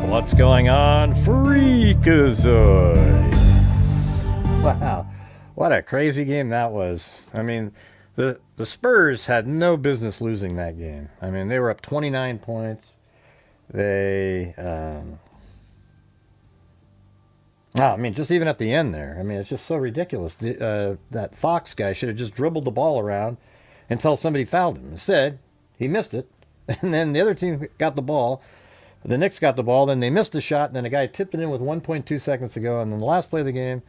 What's going on, Freakazoid? Wow, what a crazy game that was. I mean, the Spurs had no business losing that game. I mean, they were up 29 points. They, I mean, just even at the end there, I mean, it's just so ridiculous. That Fox guy should have just dribbled the ball around until somebody fouled him. Instead, he missed it, and then the other team got the ball. The Knicks got the ball, then they missed a shot, and then a guy tipped it in with 1.2 seconds to go, and then the last play of the game,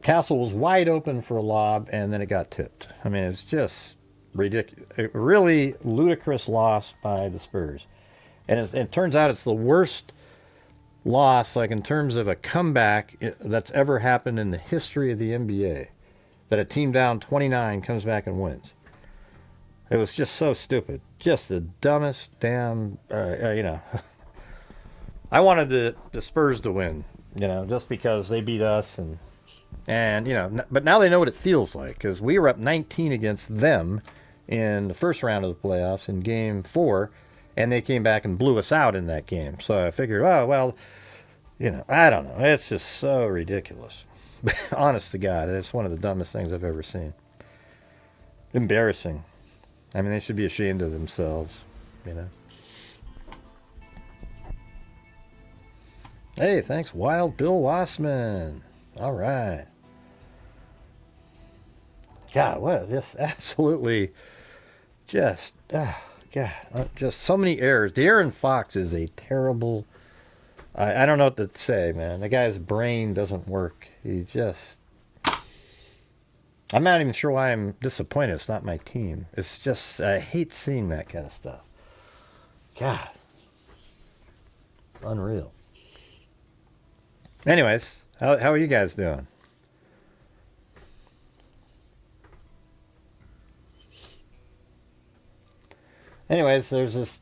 Castle was wide open for a lob, and then it got tipped. I mean, it's just ridiculous. A really ludicrous loss by the Spurs. And it turns out it's the worst loss, like in terms of a comeback, that's ever happened in the history of the NBA. That a team down 29 comes back and wins. It was just so stupid. Just the dumbest damn, I wanted the Spurs to win, just because they beat us and but now they know what it feels like, because we were up 19 against them in the first round of the playoffs in game 4, and they came back and blew us out in that game. So I figured, oh, well, I don't know. It's just so ridiculous. Honest to God, it's one of the dumbest things I've ever seen. Embarrassing. I mean, they should be ashamed of themselves, Hey, thanks, Wild Bill Wassman. All right. God, what? Just absolutely, just so many errors. De'Aaron Fox is a terrible. I don't know what to say, man. The guy's brain doesn't work. He just. I'm not even sure why I'm disappointed. It's not my team. It's just, I hate seeing that kind of stuff. God. Unreal. Anyways, how are you guys doing? Anyways, there's this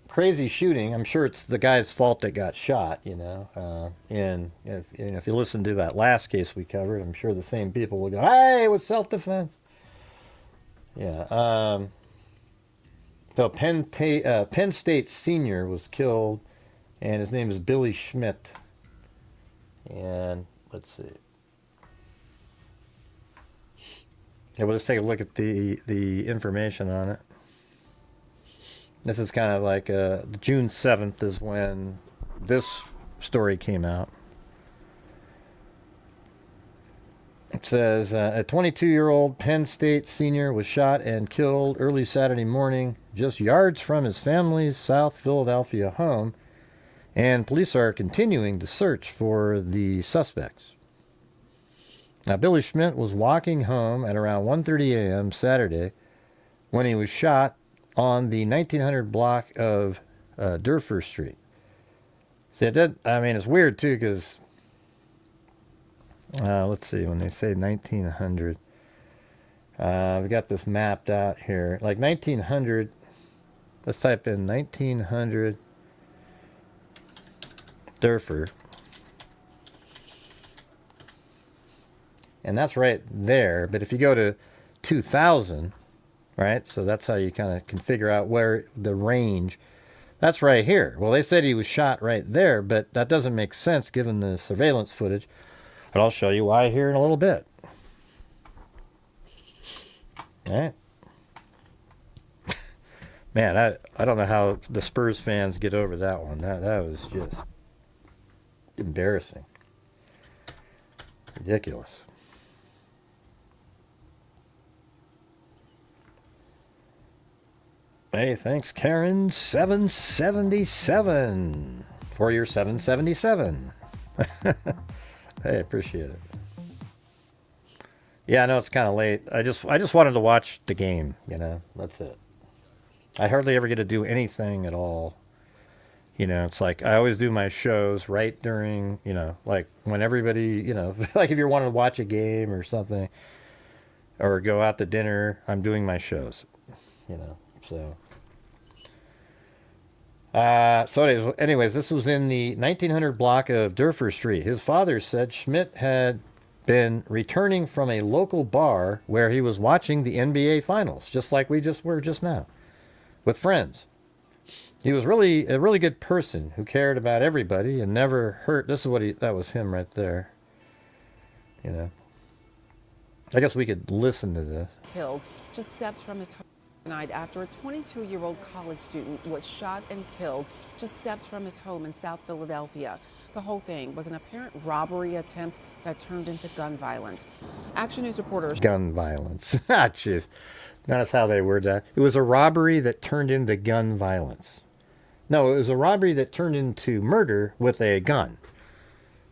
crazy shooting. I'm sure it's the guy's fault that got shot, and if you listen to that last case we covered, I'm sure the same people will go, hey, it was self-defense. Yeah. So Penn State senior was killed, and his name is Billy Schmidt. And let's see. Yeah, we'll just take a look at the information on it. This is kind of like June 7th is when this story came out. It says a 22-year-old Penn State senior was shot and killed early Saturday morning, just yards from his family's South Philadelphia home, and police are continuing to search for the suspects. Now, Billy Schmidt was walking home at around 1:30 a.m. Saturday when he was shot on the 1900 block of Durford Street. See, it's weird too, because let's see, when they say 1900, we've got this mapped out here. Like 1900, let's type in 1900 Durford. And that's right there. But if you go to 2000, right? So that's how you kind of can figure out where the range. That's right here. Well, they said he was shot right there, but that doesn't make sense given the surveillance footage. But I'll show you why here in a little bit. All right. Man, I don't know how the Spurs fans get over that one. That was just embarrassing. Ridiculous. Hey, thanks, Karen. 777 for your 777. Hey, appreciate it. Yeah, I know it's kind of late. I just wanted to watch the game. That's it. I hardly ever get to do anything at all. It's like I always do my shows right during, like when everybody, like if you're wanting to watch a game or something, or go out to dinner, I'm doing my shows. So. Anyways, this was in the 1900 block of Durford Street. His father said Schmidt had been returning from a local bar where he was watching the NBA Finals, just like we just were just now, with friends. He was really a really good person who cared about everybody and never hurt. This is what that was him right there. You know. I guess we could listen to this. Killed just steps from his home tonight after a 22-year-old college student was shot and killed just steps from his home in South Philadelphia. The whole thing was an apparent robbery attempt that turned into gun violence. Action News reporters. Gun violence. Ah, jeez. Notice how they word that. It was a robbery that turned into gun violence. No, it was a robbery that turned into murder with a gun.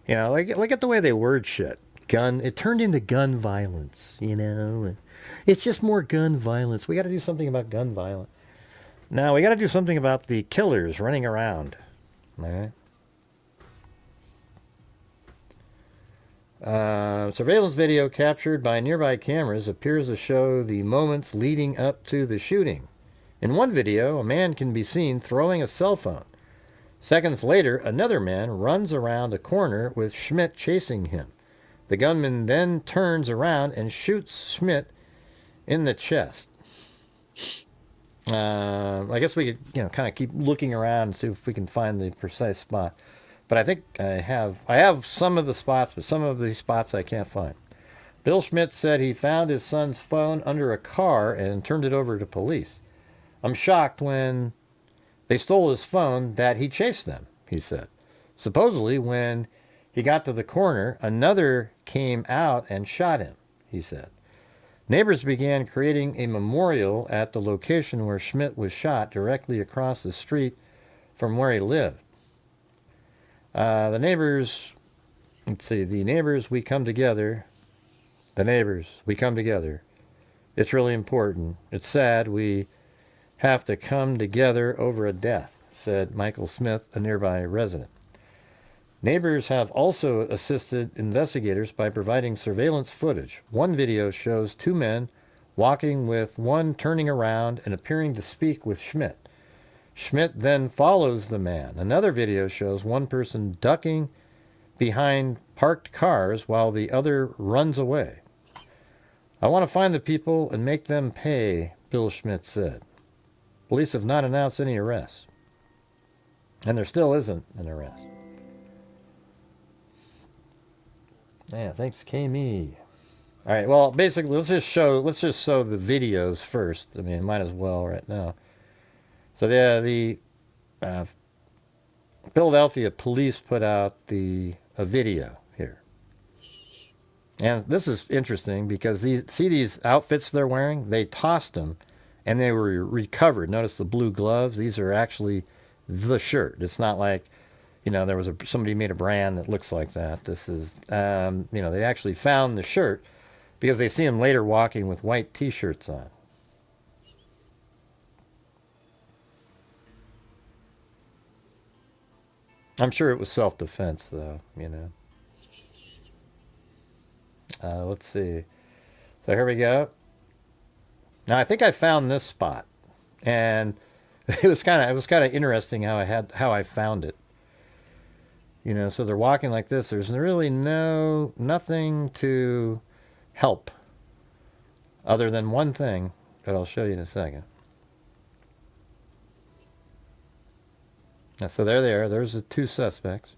You know, like look at the way they word shit. Gun. It turned into gun violence. You know, it's just more gun violence. We got to do something about gun violence. Now we got to do something about the killers running around. All right. Surveillance video captured by nearby cameras appears to show the moments leading up to the shooting. In one video, a man can be seen throwing a cell phone. Seconds later, another man runs around a corner with Schmidt chasing him. The gunman then turns around and shoots Schmidt in the chest. I guess we could, kind of keep looking around and see if we can find the precise spot. But I think I have some of the spots, but some of the spots I can't find. Bill Schmidt said he found his son's phone under a car and turned it over to police. I'm shocked when they stole his phone that he chased them, he said. Supposedly, when he got to the corner, another came out and shot him, he said. Neighbors began creating a memorial at the location where Schmidt was shot directly across the street from where he lived. The neighbors, we come together. The neighbors, we come together. It's really important. It's sad we have to come together over a death, said Michael Smith, a nearby resident. Neighbors have also assisted investigators by providing surveillance footage. One video shows two men walking with one turning around and appearing to speak with Schmidt. Schmidt then follows the man. Another video shows one person ducking behind parked cars while the other runs away. I want to find the people and make them pay, Bill Schmidt said. Police have not announced any arrests. And there still isn't an arrest. Yeah, thanks, Kami. All right, well, basically, let's just show the videos first. I mean, might as well right now. So the Philadelphia police put out a video here. And this is interesting because these outfits they're wearing, they tossed them and they were recovered. Notice the blue gloves. These are actually the shirt. It's not like, somebody made a brand that looks like that. This is, they actually found the shirt because they see him later walking with white T-shirts on. I'm sure it was self-defense, though, Let's see. So here we go. Now I think I found this spot, and it was kind of interesting how I found it. So they're walking like this. There's really nothing to help, other than one thing that I'll show you in a second. So there they are. There's the two suspects.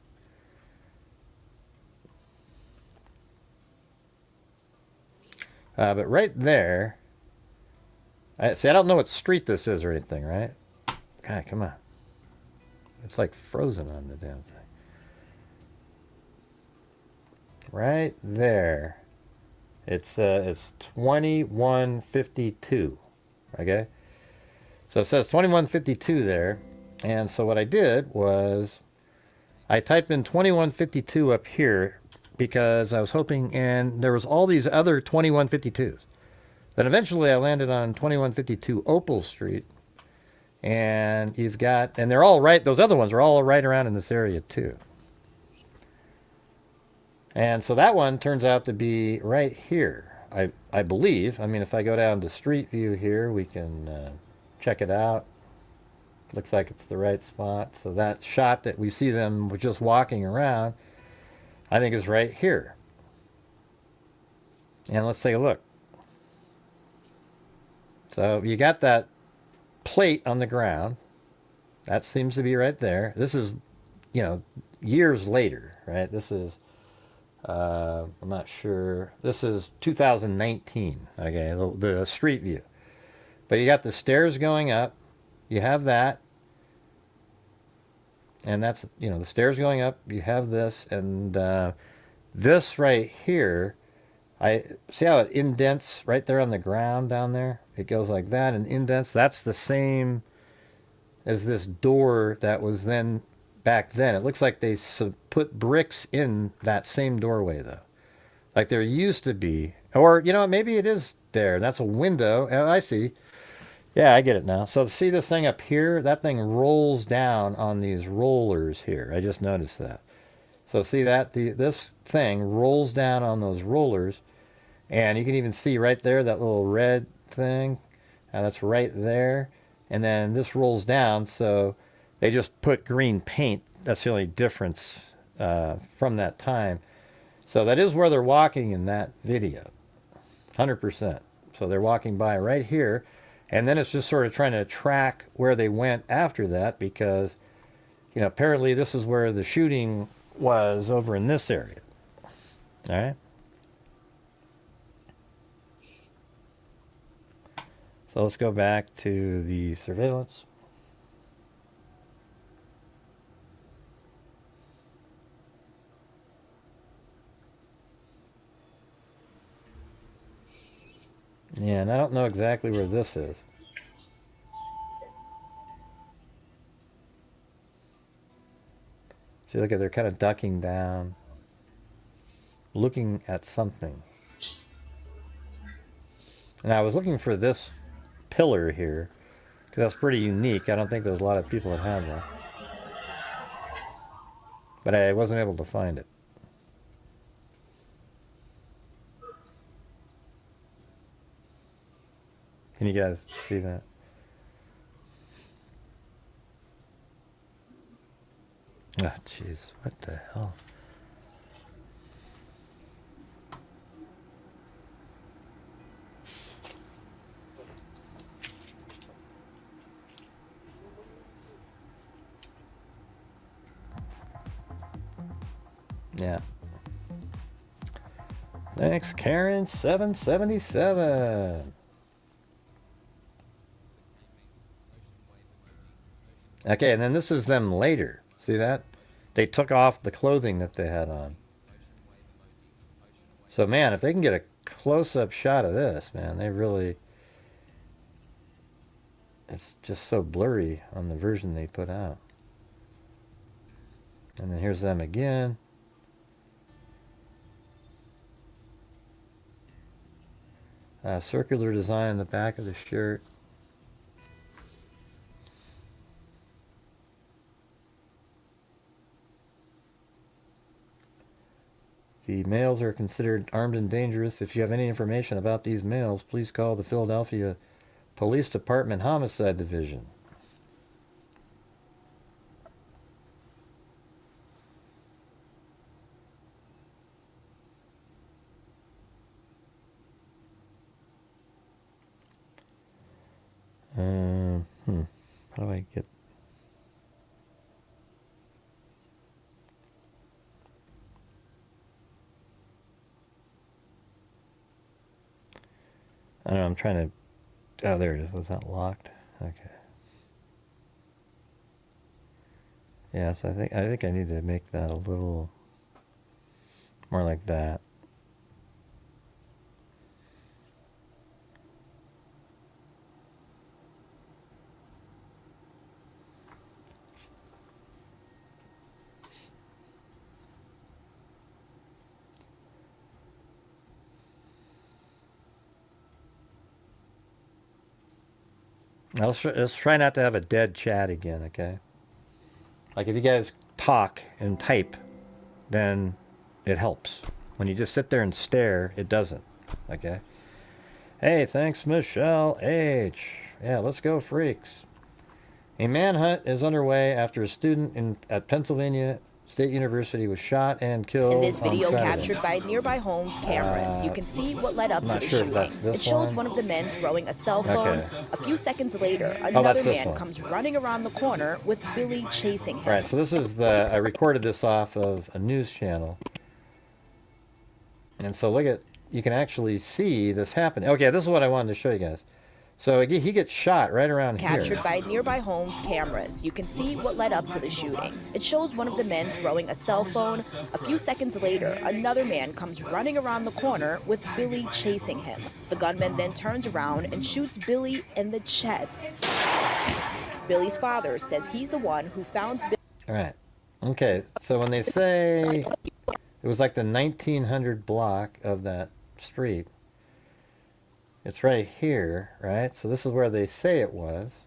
But right there, I don't know what street this is or anything, right? God, come on. It's like frozen on the damn thing. Right there. It's 2152. Okay? So it says 2152 there. And so what I did was I typed in 2152 up here because I was hoping, and there was all these other 2152s. Then eventually I landed on 2152 Opal Street. And and they're all right, those other ones are all right around in this area too. And so that one turns out to be right here, I believe. I mean, if I go down to Street View here, we can check it out. Looks like it's the right spot. So that shot that we see them just walking around, I think is right here. And let's take a look. So you got that plate on the ground. That seems to be right there. This is, years later, right? This is, I'm not sure. This is 2019, okay, the street view. But you got the stairs going up. You have that. And that's, the stairs going up. You have this. And this right here, I see how it indents right there on the ground down there? It goes like that and indents. That's the same as this door that was then back then. It looks like they put bricks in that same doorway, though. Like there used to be. Or, maybe it is there. That's a window. Oh, I see. Yeah, I get it now. So see this thing up here? That thing rolls down on these rollers here. I just noticed that. So see that? This thing rolls down on those rollers. And you can even see right there that little red thing. That's right there. And then this rolls down, so they just put green paint. That's the only difference from that time. So that is where they're walking in that video. 100%. So they're walking by right here. And then it's just sort of trying to track where they went after that because, apparently this is where the shooting was over in this area. All right. So let's go back to the surveillance. Yeah, and I don't know exactly where this is. See, look at they're kind of ducking down, looking at something. And I was looking for this pillar here, because that's pretty unique. I don't think there's a lot of people that have that. But I wasn't able to find it. Can you guys see that? Oh, jeez. What the hell? Yeah. Thanks, Karen777. Okay, and then this is them later. See that? They took off the clothing that they had on. So, man, if they can get a close-up shot of this, man, they really... It's just so blurry on the version they put out. And then here's them again. Circular design in the back of the shirt. The males are considered armed and dangerous. If you have any information about these males, please call the Philadelphia Police Department Homicide Division. How do I get... I don't know, I'm trying to... Oh, there it is. Was that locked? Okay. Yeah, so I think I need to make that a little more like that. Now let's try not to have a dead chat again, okay? Like if you guys talk and type, then it helps. When you just sit there and stare, it doesn't, okay? Hey, thanks, Michelle H. Yeah, let's go, freaks. A manhunt is underway after a student at Pennsylvania State University was shot and killed In this on video Saturday. captured by nearby homes cameras, you can see what led up I'm to not the sure if shooting. that's this It shows one. one of the men throwing a cell phone. Okay. A few seconds later, that's another this man one. comes running around the corner with Billy chasing him. Right, so this is I recorded this off of a news channel. And so you can actually see this happen. Okay, this is what I wanted to show you guys. So he gets shot right around Captured here. by nearby homes cameras, you can see what led up to the shooting. It shows one of the men throwing a cell phone. A few seconds later, another man comes running around the corner with Billy chasing him. The gunman then turns around and shoots Billy in the chest. Billy's father says he's the one who found Billy. All right. Okay, so when they say it was like the 1900 block of that street, it's right here, right? So this is where they say it was.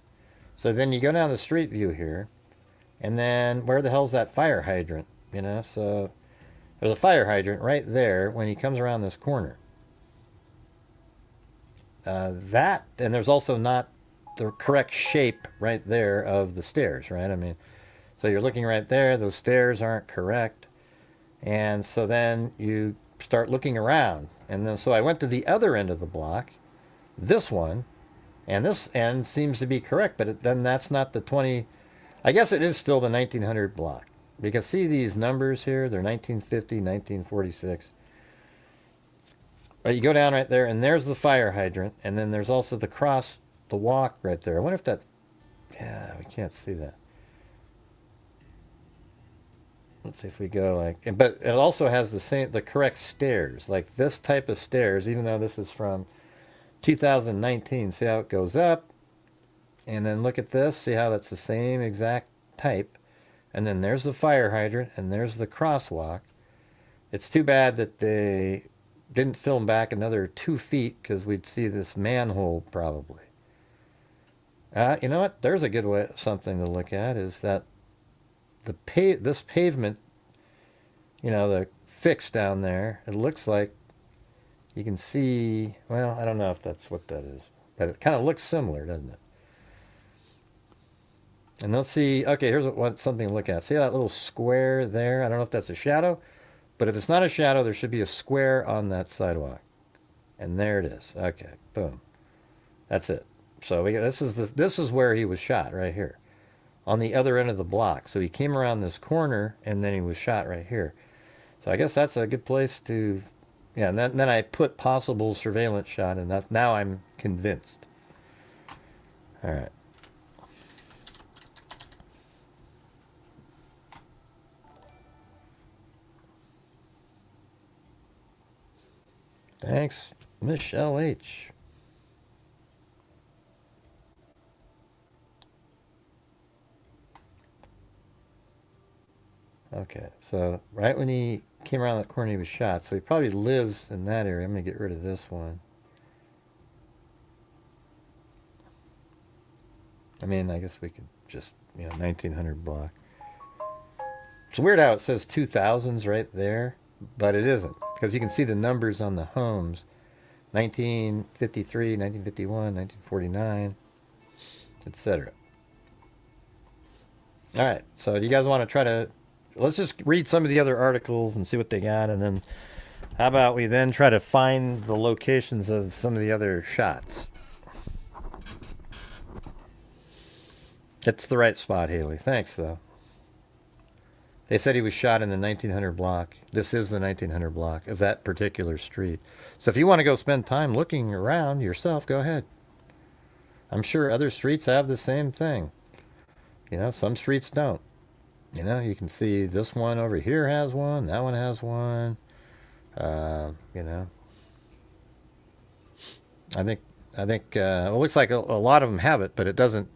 So then you go down the street view here, and then where the hell's that fire hydrant? You know, so there's a fire hydrant right there when he comes around this corner. And there's also not the correct shape right there of the stairs, right? I mean, so you're looking right there, those stairs aren't correct. And so then you start looking around. And then so I went to the other end of the block, this one, and this end seems to be correct, but then that's not the 20. I guess it is still the 1900 block. Because see these numbers here, they're 1950, 1946. But you go down right there, and there's the fire hydrant, and then there's also the walk right there. I wonder if that, yeah, we can't see that. Let's see if we go but it also has the correct stairs, like this type of stairs, even though this is from 2019. See how it goes up, and then look at this, see how that's the same exact type, and then there's the fire hydrant, and there's the crosswalk. It's too bad that they didn't film back another 2 feet, because we'd see this manhole probably. You know what, there's a good something to look at, is that this pavement, you know, the fix down there, it looks like you can see, well, I don't know if that's what that is, but it kind of looks similar, doesn't it? And let's see, okay, here's something to look at. See that little square there? I don't know if that's a shadow, but if it's not a shadow, there should be a square on that sidewalk. And there it is. Okay, boom. That's it. So this is where he was shot, right here, on the other end of the block. So he came around this corner, and then he was shot right here. So I guess that's a good place to, yeah, and then I put possible surveillance shot, and now I'm convinced. All right. Thanks, Michelle H. Okay, so right when he came around that corner, he was shot. So he probably lives in that area. I'm going to get rid of this one. I mean, I guess we could just, 1900 block. It's weird how it says 2000s right there, but it isn't. Because you can see the numbers on the homes. 1953, 1951, 1949, etc. All right, so do you guys want to try to... Let's just read some of the other articles and see what they got, and then how about we then try to find the locations of some of the other shots. It's the right spot, Haley. Thanks, though. They said he was shot in the 1900 block. This is the 1900 block of that particular street. So if you want to go spend time looking around yourself, go ahead. I'm sure other streets have the same thing. Some streets don't. You can see this one over here has one, that one has one. I think it looks like a lot of them have it, but it doesn't,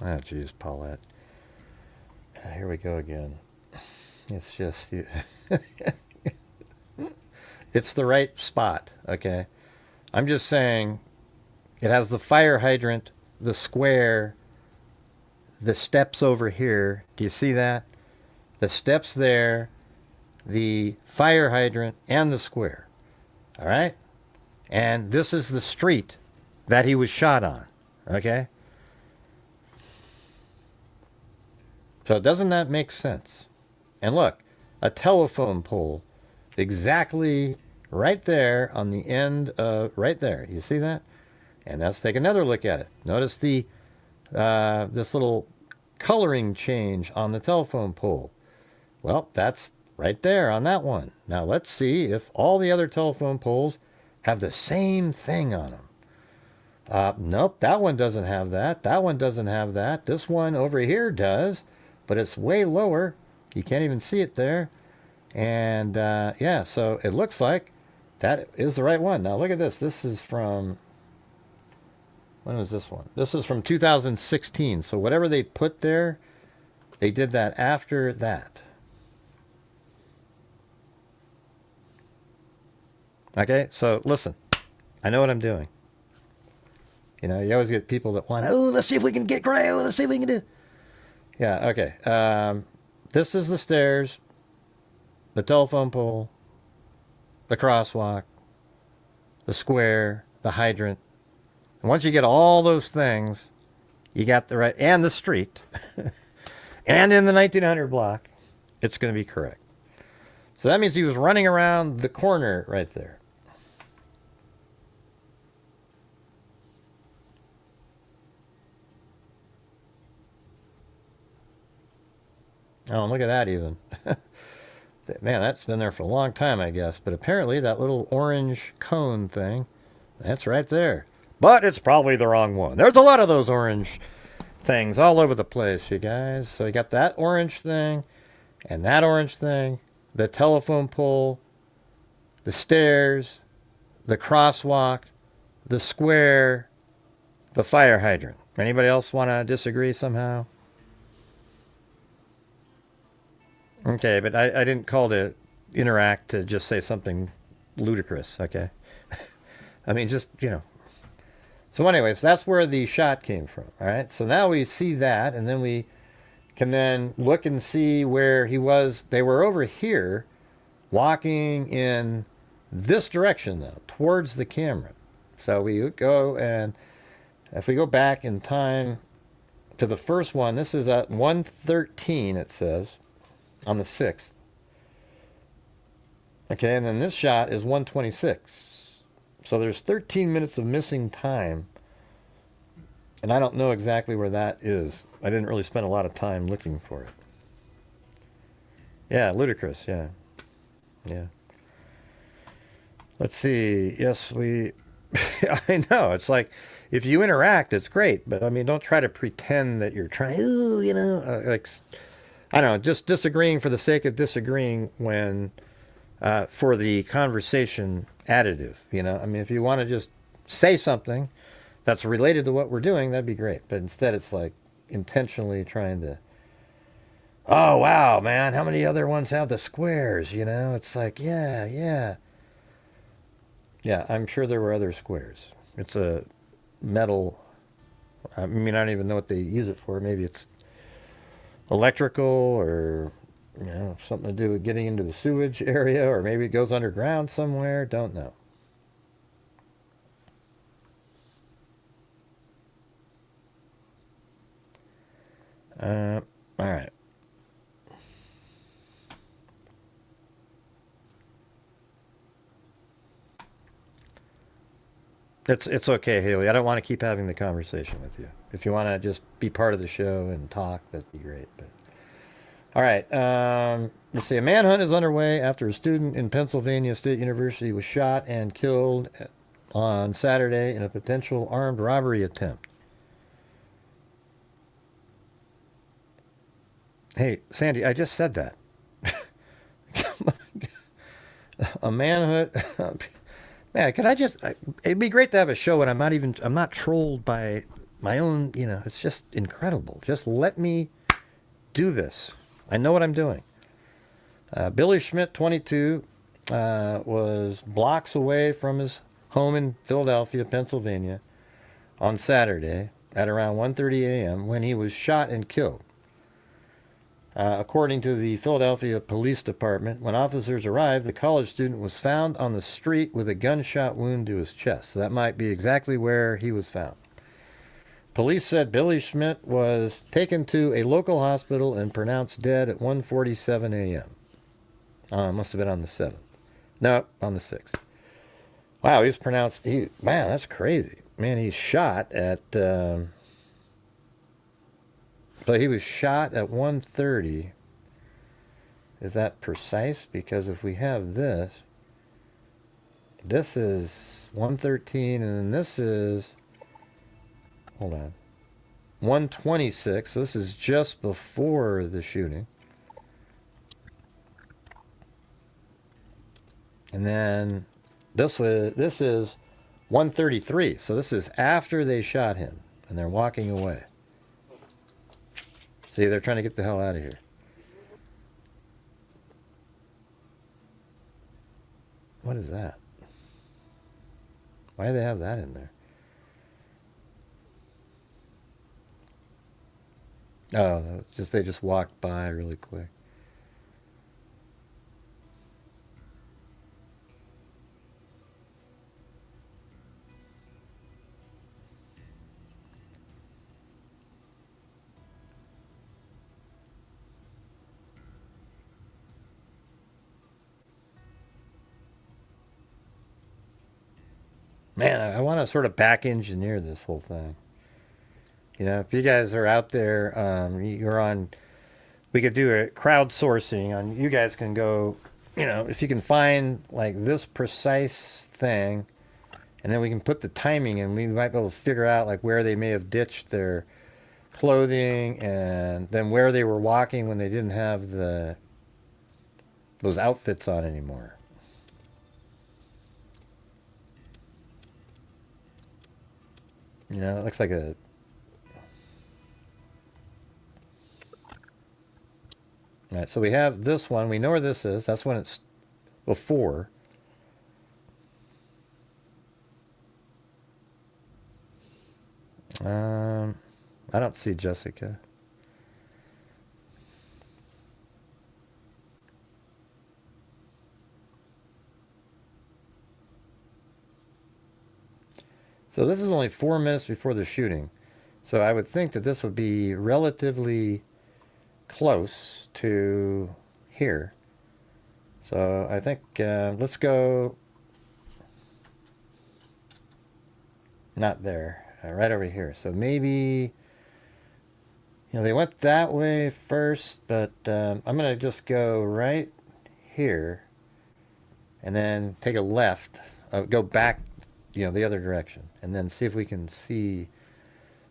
Oh, geez, Paulette. Here we go again. It's just, it's the right spot, okay? I'm just saying it has the fire hydrant, the square, the steps over here. Do you see that? The steps there, the fire hydrant, and the square. All right? And this is the street that he was shot on, okay? So doesn't that make sense? And look, a telephone pole exactly right there on the end of, right there. You see that? And let's take another look at it. Notice the this little coloring change on the telephone pole. Well, that's right there on that one. Now let's see if all the other telephone poles have the same thing on them. Nope, that one doesn't have that. That one doesn't have that. This one over here does, but it's way lower. You can't even see it there. And yeah, so it looks like that is the right one. Now look at this. This is from, when was this one? This is from 2016. So whatever they put there, they did that after that. Okay, so listen, I know what I'm doing. You know, you always get people that want, oh, let's see if we can get gray. Oh, let's see if we can do. Yeah, okay. This is the stairs, the telephone pole, the crosswalk, the square, the hydrant. And once you get all those things, you got the right, and the street, and in the 1900 block, it's going to be correct. So that means he was running around the corner right there. Oh, look at that even. Man, that's been there for a long time, I guess. But apparently that little orange cone thing, that's right there. But it's probably the wrong one. There's a lot of those orange things all over the place, you guys. So you got that orange thing and that orange thing, the telephone pole, the stairs, the crosswalk, the square, the fire hydrant. Anybody else want to disagree somehow? Okay, but I didn't call to interact to just say something ludicrous, okay? I mean, just, you know. So anyways, that's where the shot came from, all right? So now we see that, and then we can then look and see where he was. They were over here walking in this direction, though, towards the camera. So we go, and if we go back in time to the first one, this is at 1:13, it says, on the 6th. Okay, and then this shot is 1:26. So there's 13 minutes of missing time. And I don't know exactly where that is. I didn't really spend a lot of time looking for it. Yeah, ludicrous, yeah. Yeah. Let's see. Yes, we... I know, it's like, if you interact, it's great. But, I mean, don't try to pretend that you're trying, ooh, you know, like... I don't know, just disagreeing for the sake of disagreeing when, for the conversation additive, you know? I mean, if you want to just say something that's related to what we're doing, that'd be great. But instead it's like intentionally trying to, oh, wow, man, how many other ones have the squares, you know? It's like, yeah, yeah. Yeah, I'm sure there were other squares. It's a metal, I mean, I don't even know what they use it for. Maybe it's electrical, or you know, something to do with getting into the sewage area, or maybe it goes underground somewhere. Don't know. All right. It's okay, Haley. I don't want to keep having the conversation with you. If you want to just be part of the show and talk, that'd be great. But all right, let's see. A manhunt is underway after a student in Pennsylvania State University was shot and killed on Saturday in a potential armed robbery attempt. Hey, Sandy, I just said that. A manhunt. Man, could I just... It'd be great to have a show when I'm not trolled by my own, you know, it's just incredible. Just let me do this. I know what I'm doing. Billy Schmidt, 22, was blocks away from his home in Philadelphia, Pennsylvania, on Saturday at around 1:30 a.m. when he was shot and killed. According to the Philadelphia Police Department, when officers arrived, the college student was found on the street with a gunshot wound to his chest. So that might be exactly where he was found. Police said Billy Schmidt was taken to a local hospital and pronounced dead at 1:47 a.m. Must have been on the 7th. No, on the 6th. Wow, he was pronounced... Man, that's crazy. Man, he's shot at... So he was shot at 1:30. Is that precise? Because if we have this... This is 1:13, and then this is... Hold on. 1:26. So this is just before the shooting. And then this is 1:33. So this is after they shot him and they're walking away. See, they're trying to get the hell out of here. What is that? Why do they have that in there? Oh, they just walked by really quick. Man, I want to sort of back engineer this whole thing. You know, if you guys are out there, you're on, we could do a crowdsourcing on, you guys can go, you know, if you can find like this precise thing, and then we can put the timing in, we might be able to figure out like where they may have ditched their clothing and then where they were walking when they didn't have those outfits on anymore. You know, it looks like a... All right, so we have this one. We know where this is. That's when it's before. I don't see Jessica. So this is only 4 minutes before the shooting. So I would think that this would be relatively close to here. So I think let's go... Not there. Right over here. So maybe... You know, they went that way first, but I'm going to just go right here. And then take a left. Go back, you know, the other direction, and then see if we can see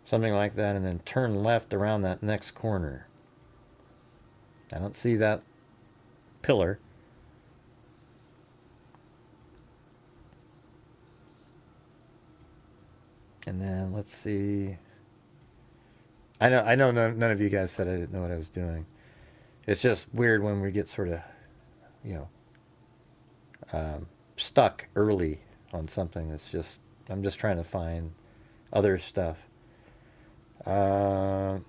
something like that, and then turn left around that next corner. I don't see that pillar. And then let's see. I know none of you guys said I didn't know what I was doing. It's just weird when we get sort of, you know, stuck early on something. It's just, I'm just trying to find other stuff. Yeah,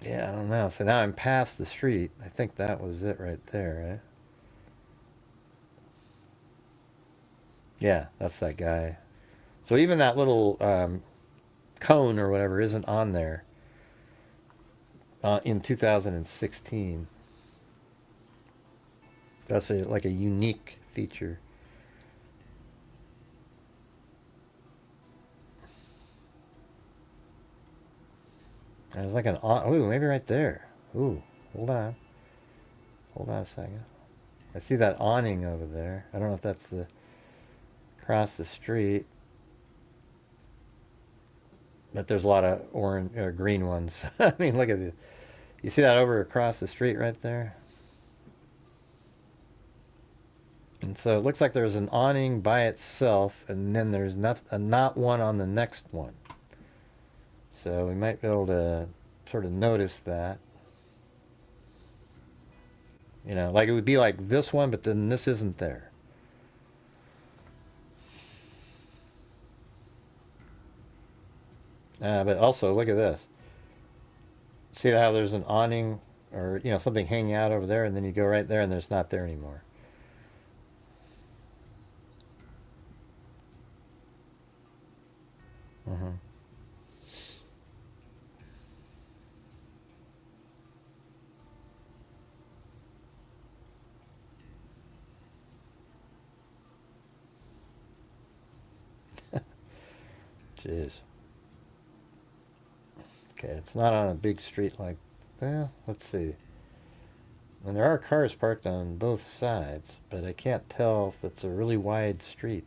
I don't know. So now I'm past the street. I think that was it right there, right? Yeah, that's that guy. So even that little cone or whatever isn't on there in 2016. That's like a unique feature. There's like an... Ooh, maybe right there. Ooh, hold on. Hold on a second. I see that awning over there. I don't know if that's the... across the street. But there's a lot of orange or green ones. I mean, look at the... You see that over across the street right there? And so it looks like there's an awning by itself, and then there's not one on the next one. So we might be able to sort of notice that. You know, like it would be like this one, but then this isn't there. But also, look at this. See how there's an awning or, you know, something hanging out over there, and then you go right there and there's not there anymore. Jeez. Okay, it's not on a big street like... Well, let's see. And there are cars parked on both sides, but I can't tell if it's a really wide street.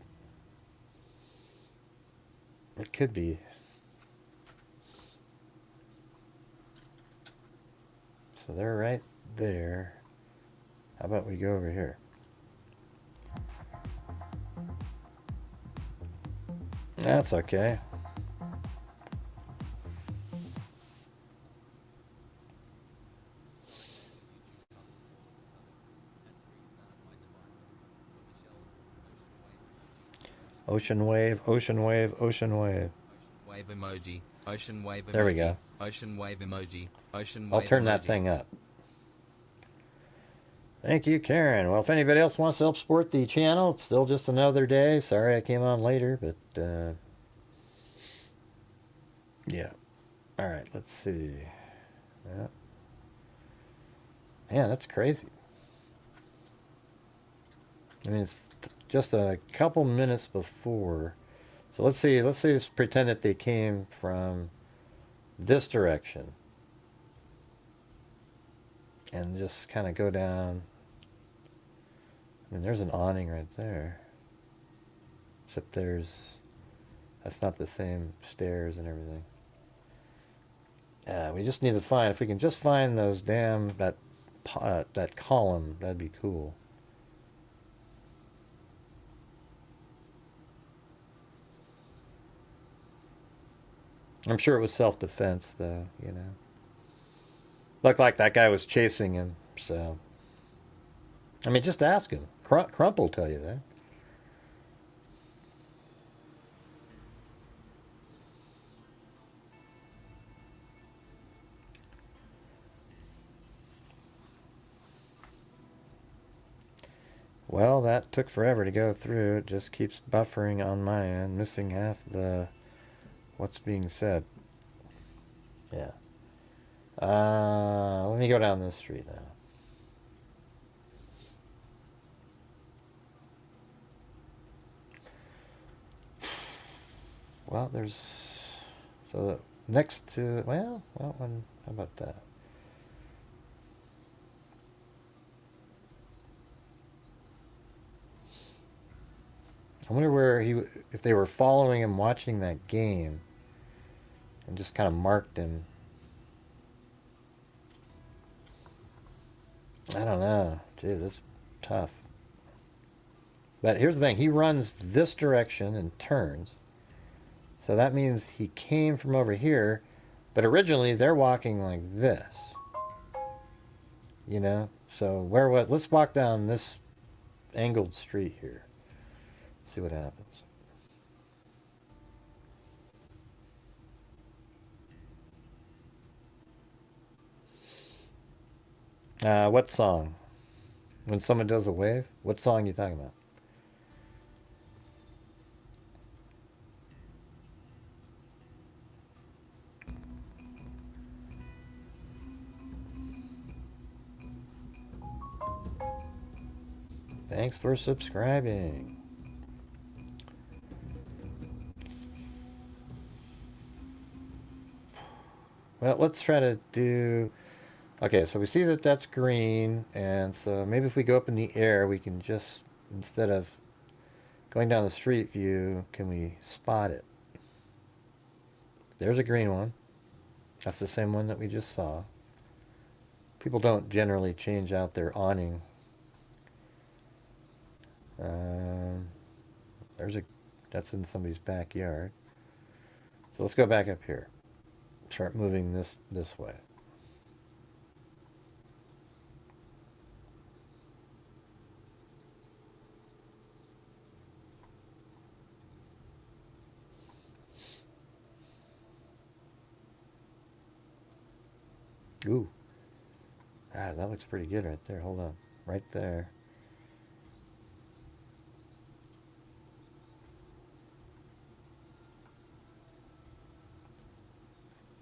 It could be. So they're right there. How about we go over here? That's okay. Ocean wave, ocean wave, ocean wave. Wave emoji. Ocean wave emoji. There we go. Ocean wave emoji. Ocean wave I'll turn emoji. that thing up. Thank you, Karen. Well, if anybody else wants to help support the channel, it's still just another day. Sorry I came on later, but yeah. All right, let's see. Yeah. Man, that's crazy. I mean, it's just a couple minutes before. So let's see. Let's pretend that they came from this direction. And just kind of go down. I mean, there's an awning right there. Except that's not the same stairs and everything. We just need to find, if we can just find those that column, that'd be cool. I'm sure it was self-defense, though, you know. Looked like that guy was chasing him, so. I mean, just ask him. Crump will tell you that. Well, that took forever to go through. It just keeps buffering on my end, missing half the what's being said. Yeah. Let me go down this street now. Well, so next to, how about that? I wonder where if they were following him, watching that game, and just kind of marked him. I don't know. Jeez, it's tough. But here's the thing. He runs this direction and turns. So that means he came from over here. But originally, they're walking like this. You know? So let's walk down this angled street here. See what happens. What song? When someone does a wave? What song are you talking about? Thanks for subscribing. Well, let's try to do... Okay, so we see that that's green, and so maybe if we go up in the air, we can just, instead of going down the street view, can we spot it? There's a green one. That's the same one that we just saw. People don't generally change out their awning. That's in somebody's backyard. So let's go back up here. Start moving this way. Ooh. Ah, that looks pretty good right there. Hold on. Right there.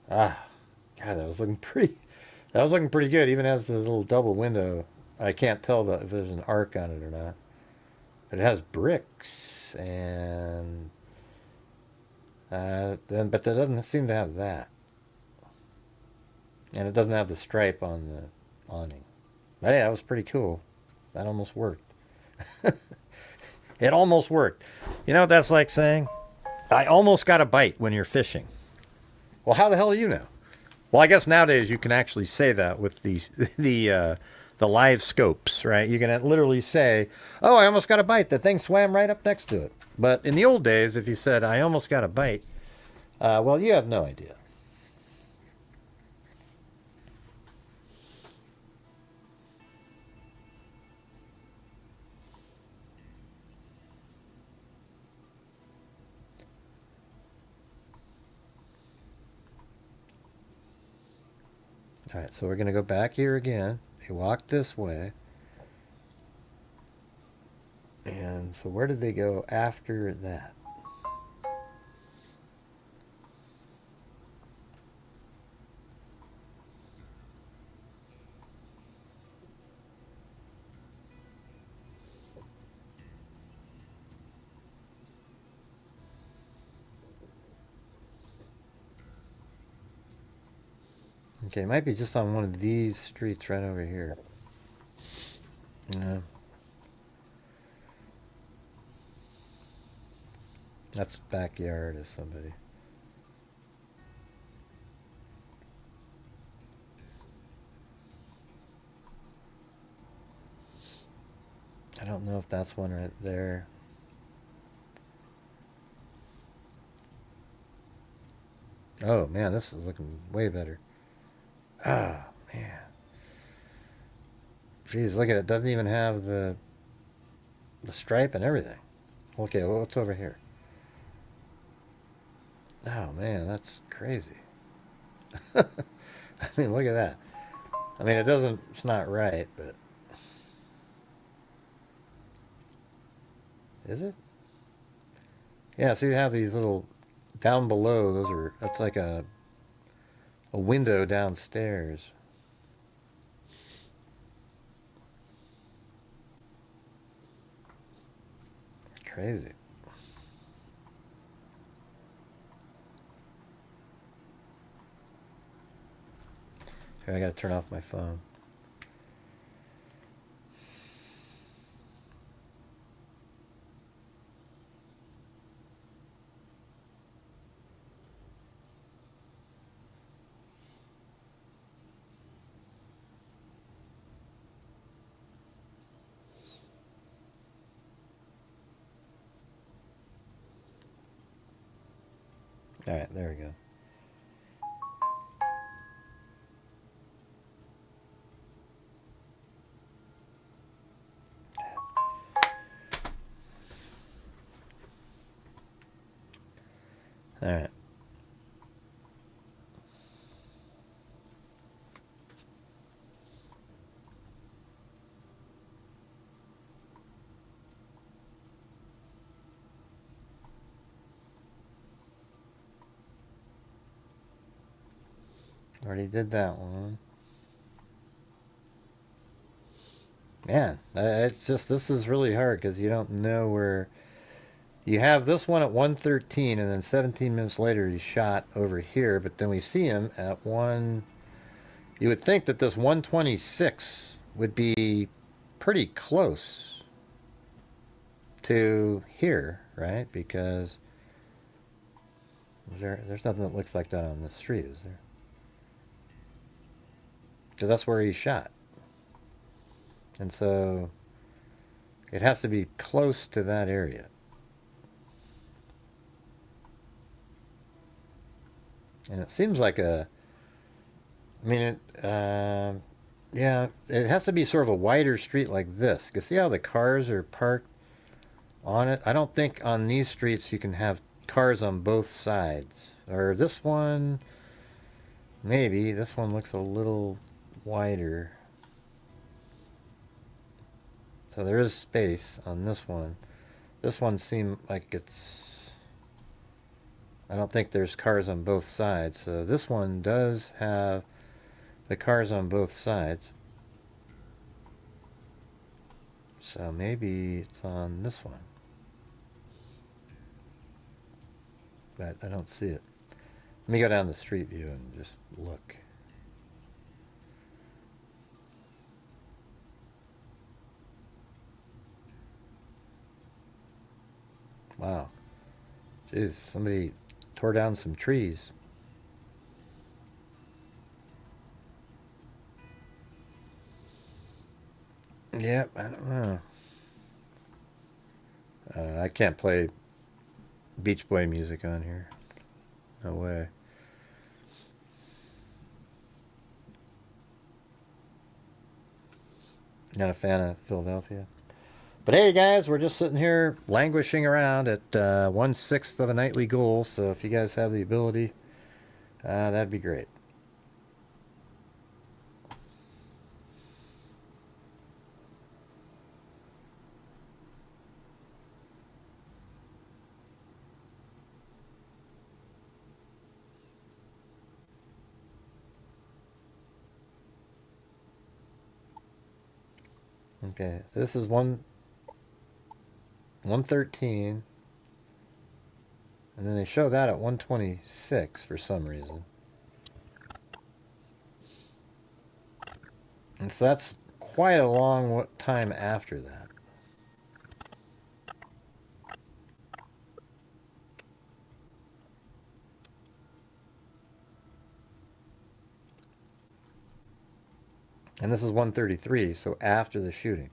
Ah. God, that was looking pretty good, even as the little double window. I can't tell if there's an arc on it or not. But it has bricks and But that doesn't seem to have that. And it doesn't have the stripe on the awning. But yeah, that was pretty cool. That almost worked. It almost worked. You know what that's like saying? I almost got a bite when you're fishing. Well, how the hell do you know? Well, I guess nowadays you can actually say that with the live scopes, right? You can literally say, "Oh, I almost got a bite." The thing swam right up next to it. But in the old days, if you said, "I almost got a bite," well, you have no idea. All right, so we're going to go back here again. They walked this way. And so where did they go after that? Okay, it might be just on one of these streets right over here. No. That's backyard of somebody. I don't know if that's one right there. Oh man, this is looking way better. Oh man. Jeez, look at it. It doesn't even have the stripe and everything. Okay, well, what's over here? Oh man, that's crazy. I mean, look at that. I mean, it's not right, but is it? Yeah, see, they have these little, down below, that's like a window downstairs. Crazy. Here, I gotta turn off my phone. All right, there we go. All right. Already did that one. Man, it's just, this is really hard because you don't know where. You have this one at 1:13, and then 17 minutes later he's shot over here, but then we see him at 1. You would think that this 1:26 would be pretty close to here, right? Because there's nothing that looks like that on this street, is there? Because that's where he's shot. And so it has to be close to that area. And it seems like I mean, yeah, it has to be sort of a wider street like this. You see how the cars are parked on it? I don't think on these streets you can have cars on both sides. Or this one, maybe. This one looks a little wider. So there is space on this one. This one seemed like it's... I don't think there's cars on both sides. So this one does have the cars on both sides. So maybe it's on this one. but I don't see it. Let me go down the street view and just look. Wow. Jeez, somebody tore down some trees. Yep, I don't know. I can't play Beach Boy music on here. No way. Not a fan of Philadelphia. But hey, guys, we're just sitting here languishing around at 1/6 of a nightly goal. So if you guys have the ability, that'd be great. Okay, so this is 113, and then they show that at 126 for some reason. And so that's quite a long time after that. And this is 133, so after the shooting.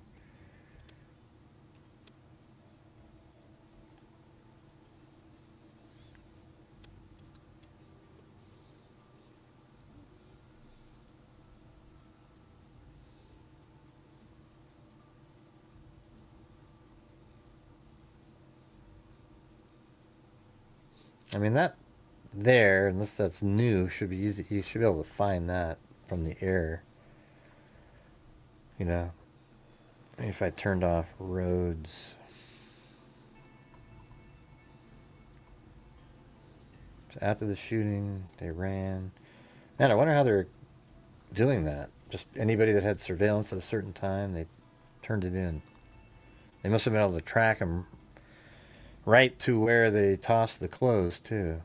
I mean, that there, unless that's new, should be easy. You should be able to find that from the air. You know, if I turned off roads. So after the shooting, they ran. Man, I wonder how they're doing that. Just anybody that had surveillance at a certain time, they turned it in. They must have been able to track them right to where they tossed the clothes, too.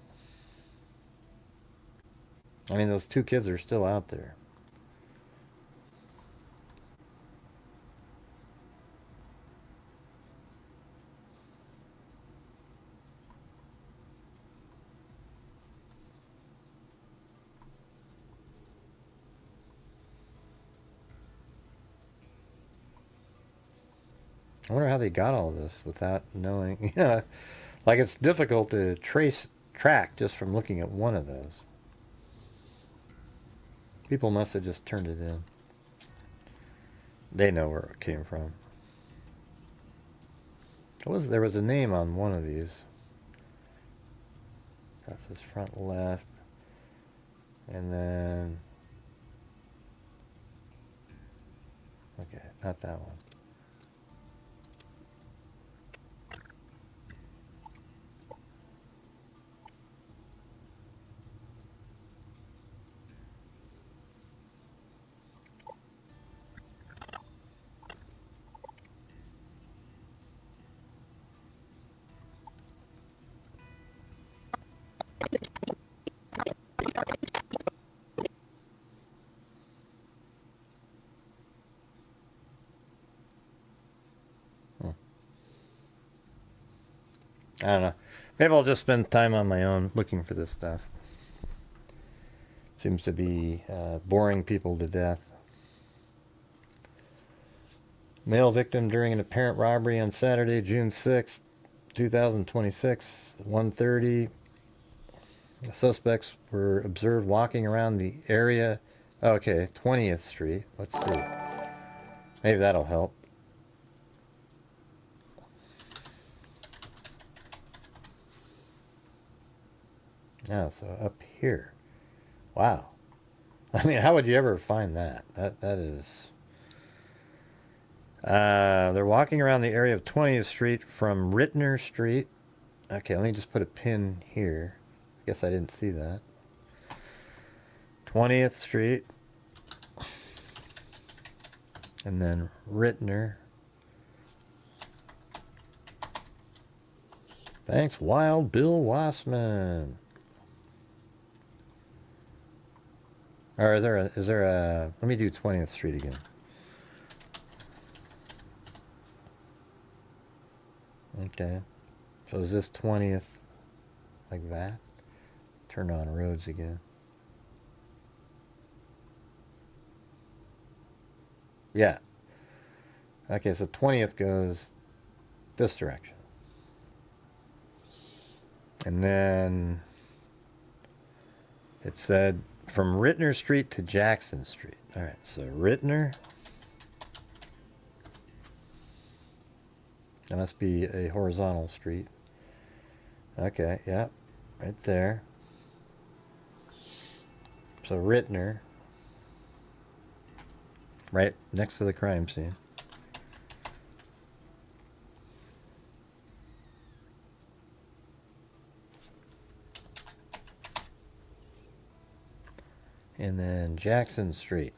I mean, those two kids are still out there. I wonder how they got all this without knowing. Yeah, like it's difficult to track just from looking at one of those. People must have just turned it in. They know where it came from. There was a name on one of these. That's his front left. And then... Okay, not that one. I don't know. Maybe I'll just spend time on my own looking for this stuff. Seems to be boring people to death. Male victim during an apparent robbery on Saturday, June 6th, 2026, 1:30. The suspects were observed walking around the area. Okay, 20th Street. Let's see. Maybe that'll help. Yeah, so up here. Wow. I mean, how would you ever find that? That is... they're walking around the area of 20th Street from Rittner Street. Okay, let me just put a pin here. I guess I didn't see that. 20th Street. And then Rittner. Thanks, Wild Bill Wassman. Or is there a, let me do 20th Street again. Okay. So is this 20th like that? Turn on roads again. Yeah. Okay, so 20th goes this direction. And then it said from Rittner Street to Jackson Street. All right, so Rittner. That must be a horizontal street. Okay, yeah, right there. So Rittner, right next to the crime scene. And then Jackson Street.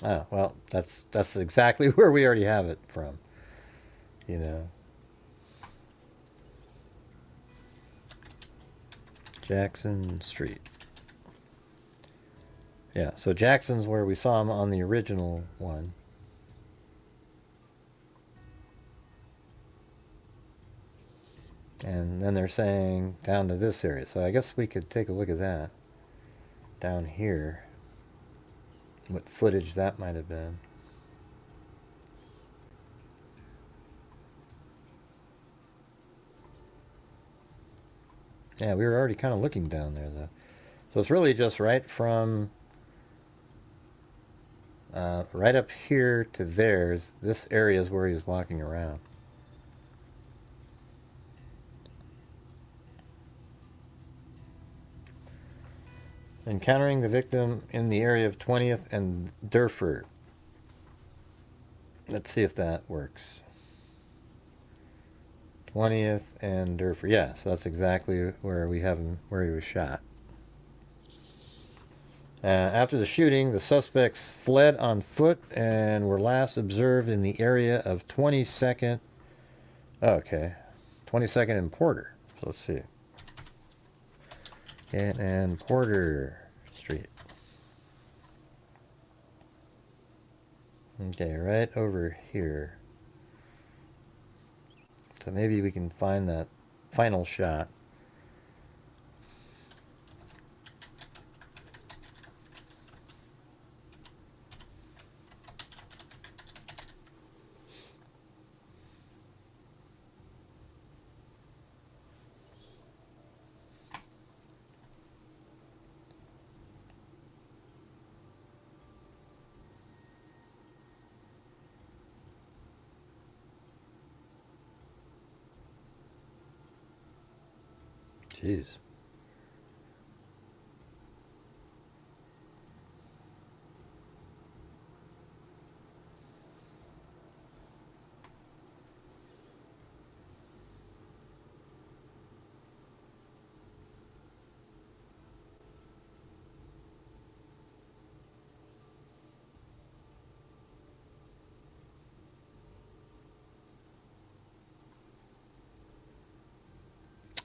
Oh, well, that's exactly where we already have it from. You know. Jackson Street. Yeah, so Jackson's where we saw him on the original one. And then they're saying down to this area. So I guess we could take a look at that. Down here. What footage that might have been. Yeah, we were already kind of looking down there, though. So it's really just right from right up here to theirs. This area is where he was walking around. Encountering the victim in the area of 20th and Durford. Let's see if that works. 20th and Durford. Yeah, so that's exactly where we have him, where he was shot. After the shooting, the suspects fled on foot and were last observed in the area of 22nd. Oh, okay. 22nd and Porter. So let's see. And Porter Street. Okay, right over here. So maybe we can find that final shot. Jeez.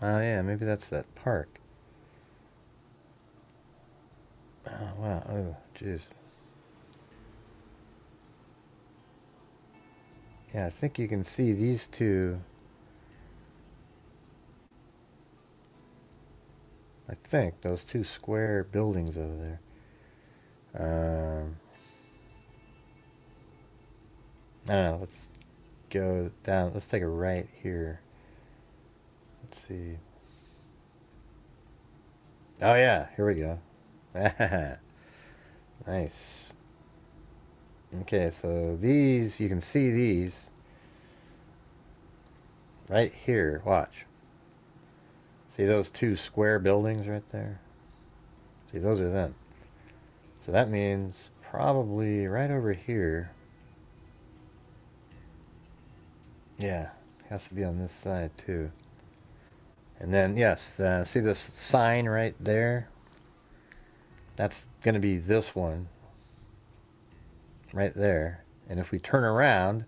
Oh yeah, maybe that's that park. Oh wow, oh jeez. Yeah, I think you can see these two. I think those two square buildings over there. I don't know, let's go down, let's take a right here. Let's see. Oh yeah, here we go. Nice. Okay, so these, you can see these right here. Watch. See those two square buildings right there? See, those are them. So that means probably right over here. Yeah, has to be on this side too. And then, yes, see this sign right there? That's going to be this one. Right there. And if we turn around,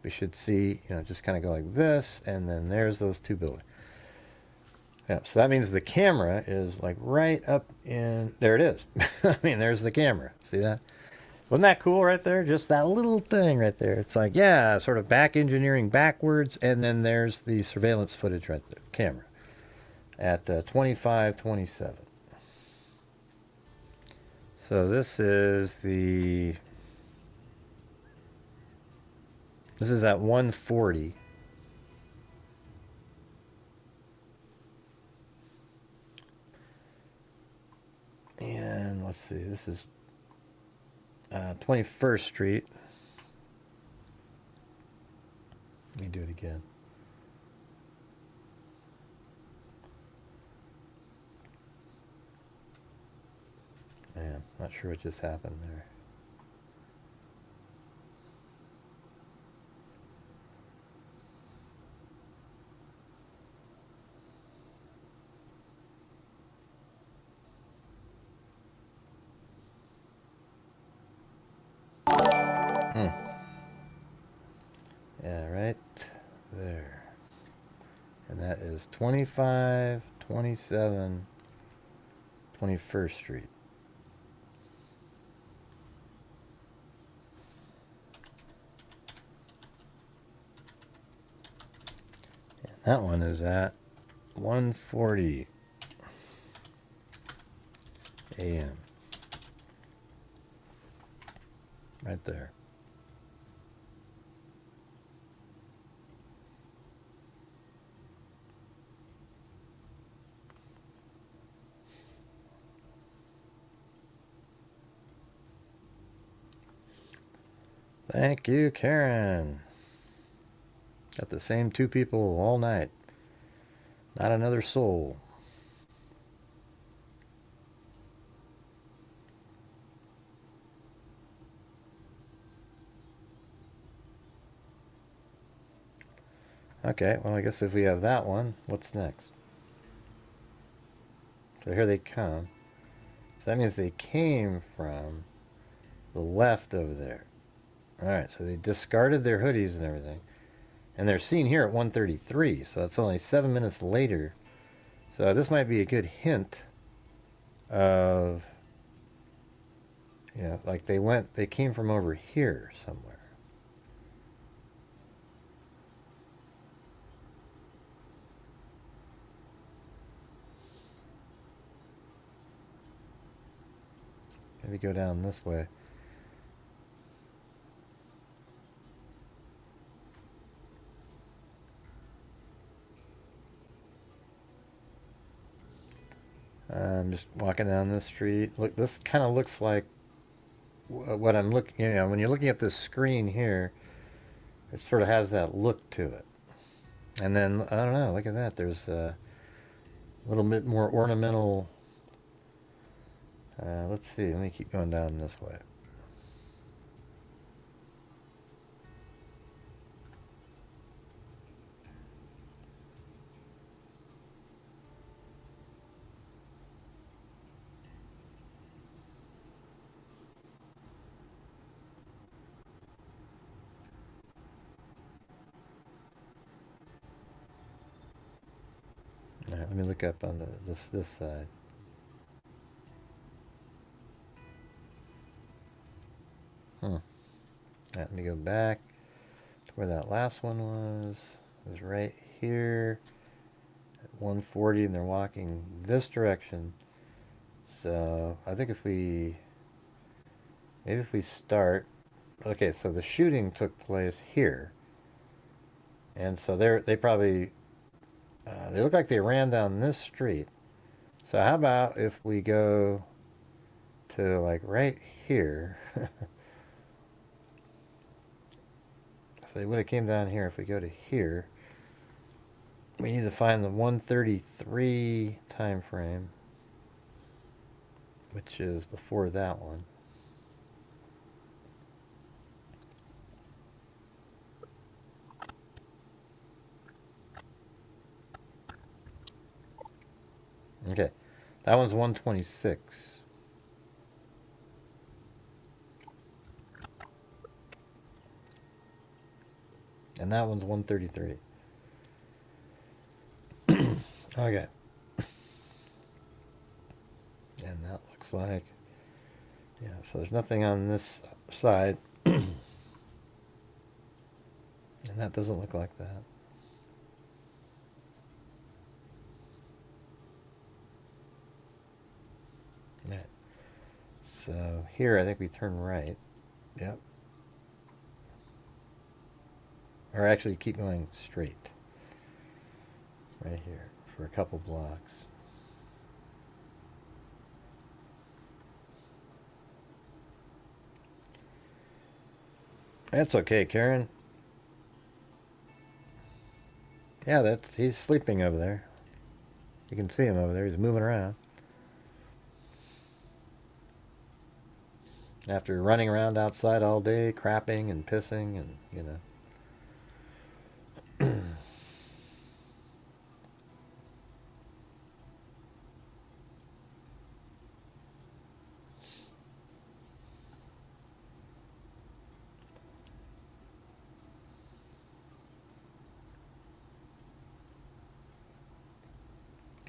we should see, just kind of go like this, and then there's those two buildings. Yeah, so that means the camera is like right up in, there it is. I mean, there's the camera. See that? Wasn't that cool right there? Just that little thing right there. It's like, yeah, sort of back engineering backwards, and then there's the surveillance footage right there, camera, at 2527. So this is at 140. And let's see, this is 21st Street. Let me do it again. Man, not sure what just happened there. Yeah, right there. And that is 25, 27, 21st Street. And that one is at 1:40 a.m. Right there. Thank you, Karen. Got the same two people all night. Not another soul. Okay, well, I guess if we have that one, what's next? So here they come. So that means they came from the left over there. Alright, so they discarded their hoodies and everything. And they're seen here at 1:33, so that's only 7 minutes later. So this might be a good hint of, like they came from over here somewhere. Maybe go down this way. I'm just walking down this street. Look, this kind of looks like what I'm looking, when you're looking at this screen here, it sort of has that look to it. And then, I don't know, look at that. There's a little bit more ornamental. Let's see, let me keep going down this way. All right, let me look up on this side. All right, let me go back to where that last one was. It was right here at 1:40, and they're walking this direction. So I think maybe if we start, okay, so the shooting took place here, and so they probably they look like they ran down this street. So how about if we go to like right here? So they would have came down here. If we go to here, we need to find the 1:33 time frame, which is before that one. Okay, that one's 1:26. And that one's 133. Okay. And that looks like, yeah, so there's nothing on this side. And that doesn't look like that. Right. So here I think we turn right. Yep. Or actually keep going straight. Right here for a couple blocks. That's okay, Karen. Yeah, he's sleeping over there. You can see him over there. He's moving around. After running around outside all day, crapping and pissing and, you know.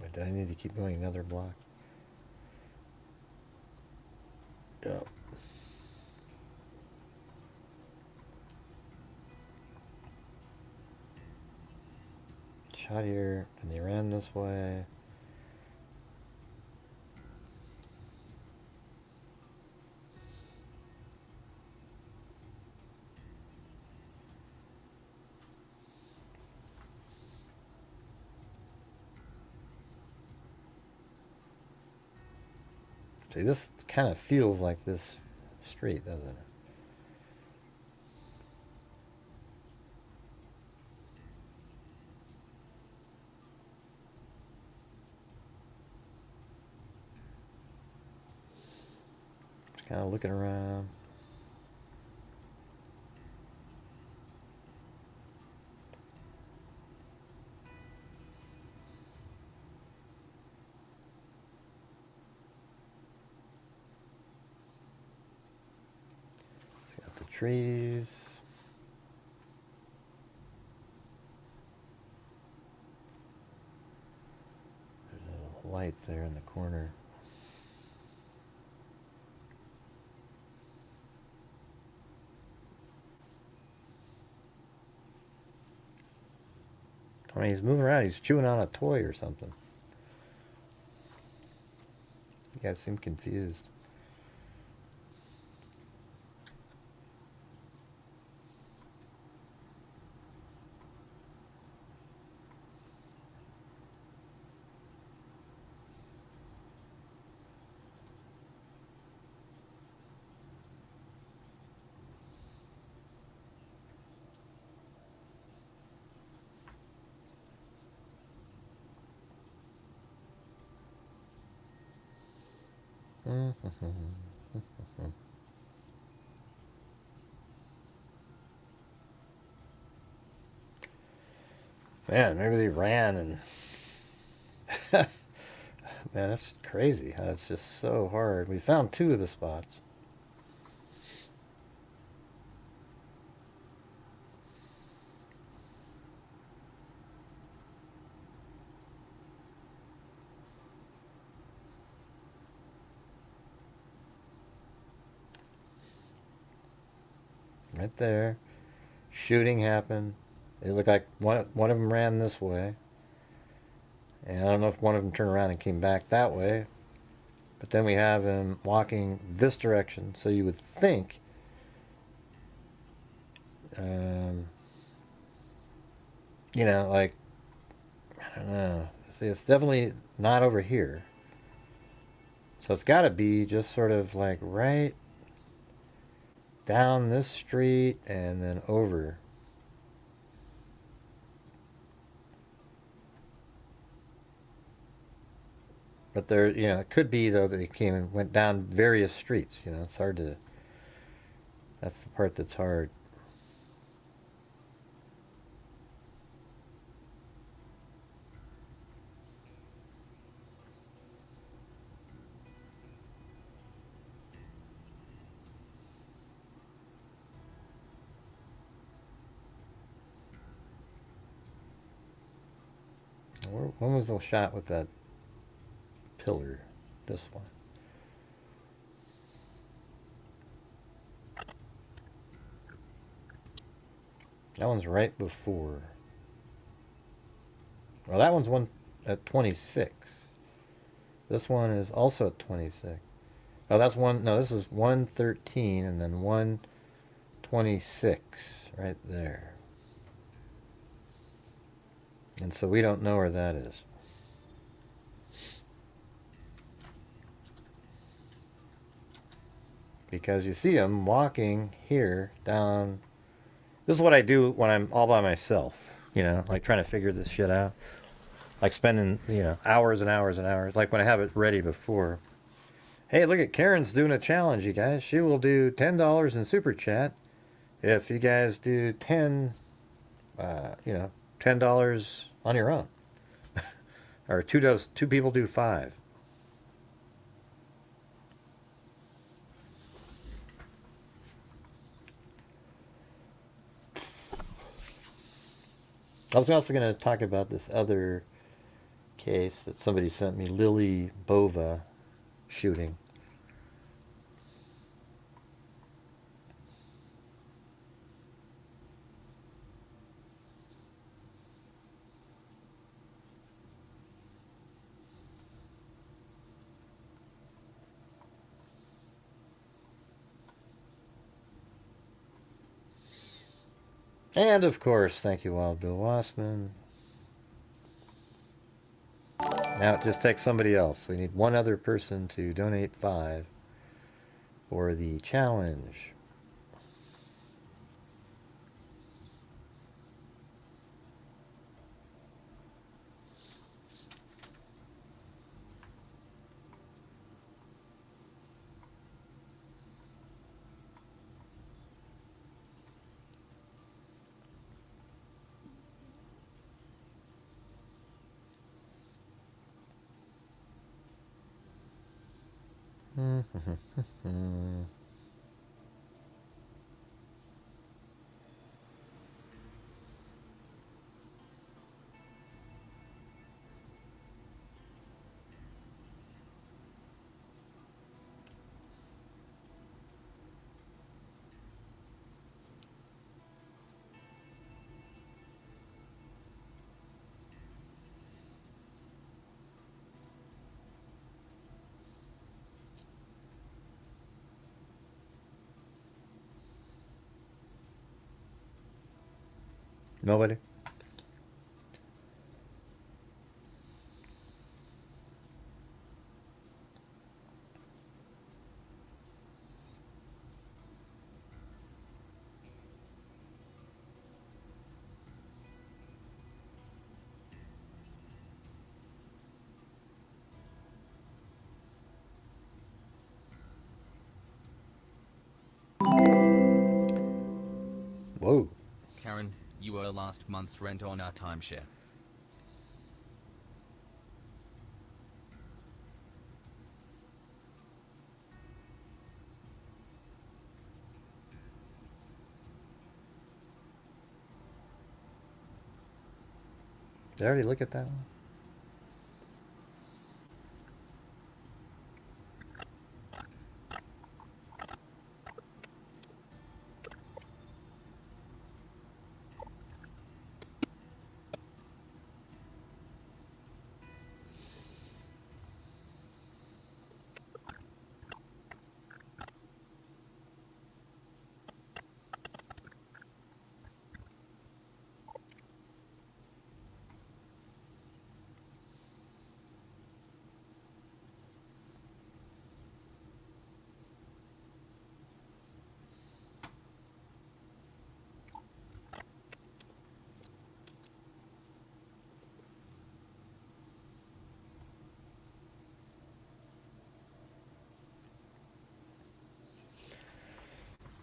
Wait, did I need to keep going another block? Yep. Shot here, and they ran this way. See, this kind of feels like this street, doesn't it? Just kind of looking around. It's got the trees. There's a light there in the corner. I mean, he's moving around. He's chewing on a toy or something. You guys seem confused. Man, maybe they ran and man, that's crazy. It's just so hard. We found 2 of the spots. Right there. Shooting happened. It looked like one of them ran this way. And I don't know if one of them turned around and came back that way. But then we have him walking this direction. So you would think, you know, like, I don't know. See, it's definitely not over here. So it's got to be just sort of like right down this street and then over. But there, you know, it could be though that they came and went down various streets. You know, it's hard to. That's the part that's hard. When was the shot with that pillar? This one. That one's right before. Well, that one's one at 26. This one is also at 26. Oh, that's one. No, this is 113 and then 126 right there. And so we don't know where that is. Because you see him walking here down. This is what I do when I'm all by myself, you know, like trying to figure this shit out. Like spending, you know, hours and hours and hours. Like when I have it ready before. Hey, look at Karen's doing a challenge, you guys. She will do $10 in Super Chat if you guys do 10, you know, $10 on your own. Or two people do 5. I was also going to talk about this other case that somebody sent me, Lily Bova shooting. And of course, thank you, Wild Bill Wassman. Now it just takes somebody else. We need one other person to donate 5 for the challenge. Nobody? Whoa. Karen, you owe last month's rent on our timeshare. Did I already look at that one?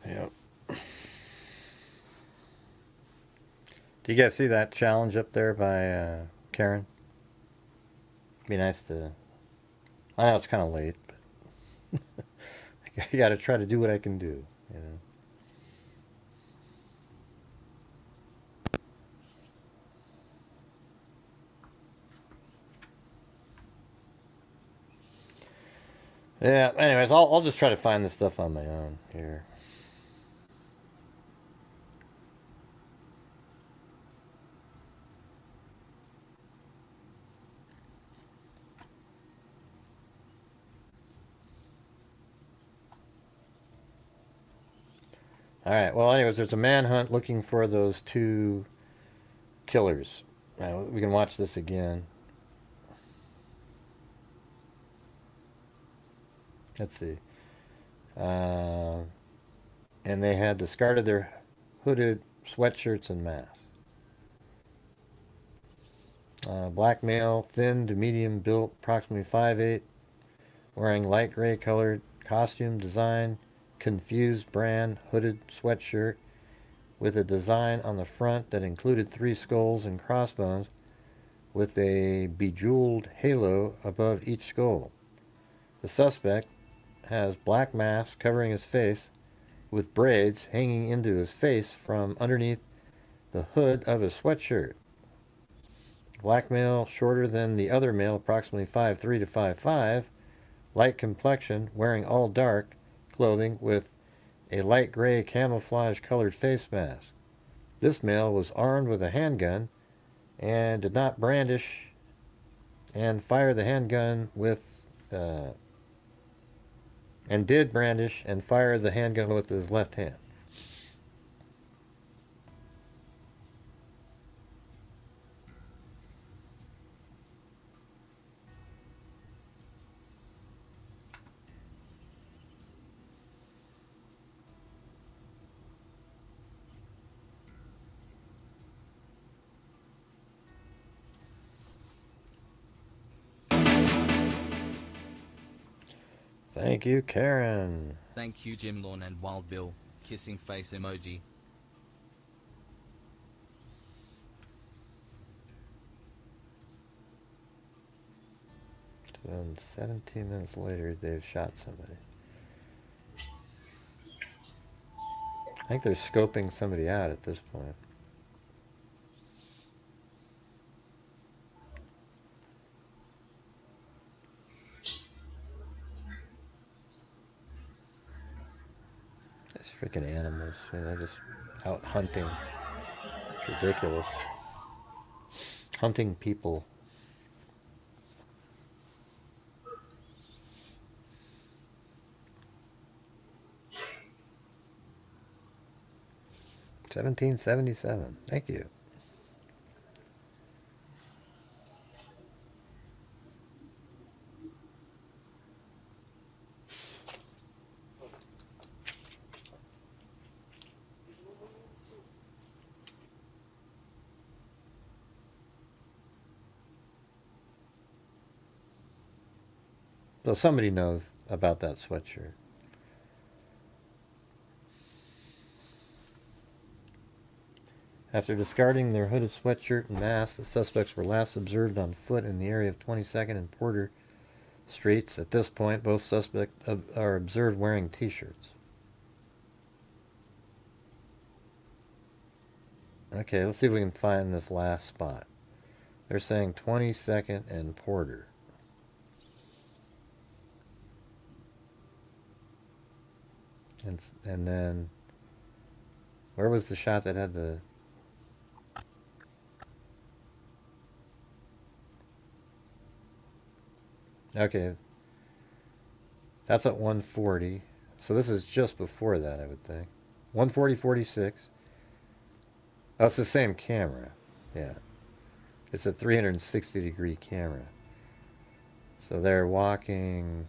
Yep. Do you guys see that challenge up there by Karen? Be nice to. I know it's kind of late, but I got to try to do what I can do, you know. Yeah, anyways, I'll just try to find this stuff on my own here. All right. Well, anyways, there's a manhunt looking for those two killers. We can watch this again. Let's see. Uh, and they had discarded their hooded sweatshirts and masks. Black male, thin to medium built, approximately 5'8", wearing light gray colored costume design, confused brand hooded sweatshirt with a design on the front that included 3 skulls and crossbones with a bejeweled halo above each skull. The suspect has black mask covering his face with braids hanging into his face from underneath the hood of his sweatshirt. Black male, shorter than the other male, approximately 5'3" to 5'5", light complexion, wearing all dark clothing with a light gray camouflage colored face mask. This male was armed with a handgun and did not brandish and fire the handgun with and did brandish and fire the handgun with his left hand. Thank you, Karen. Thank you, Jim Lawn and Wild Bill. Kissing face emoji. Then 17 minutes later, they've shot somebody. I think they're scoping somebody out at this point. These freaking animals, they're just out hunting. It's ridiculous. Hunting people. $17.77. Thank you. So somebody knows about that sweatshirt. After discarding their hooded sweatshirt and mask, the suspects were last observed on foot in the area of 22nd and Porter Streets. At this point, both suspects are observed wearing t-shirts. Okay, let's see if we can find this last spot. They're saying 22nd and Porter. And then, where was the shot that had the... Okay, that's at 140. So this is just before that, I would think. 140-46. Oh, it's the same camera. Yeah. It's a 360-degree camera. So they're walking...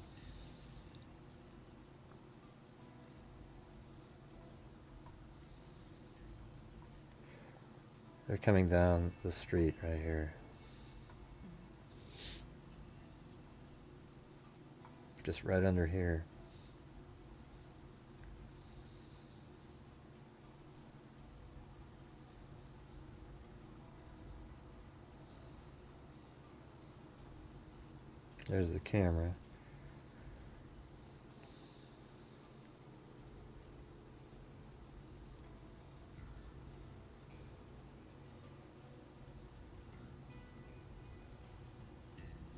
They're coming down the street right here. Just right under here. There's the camera.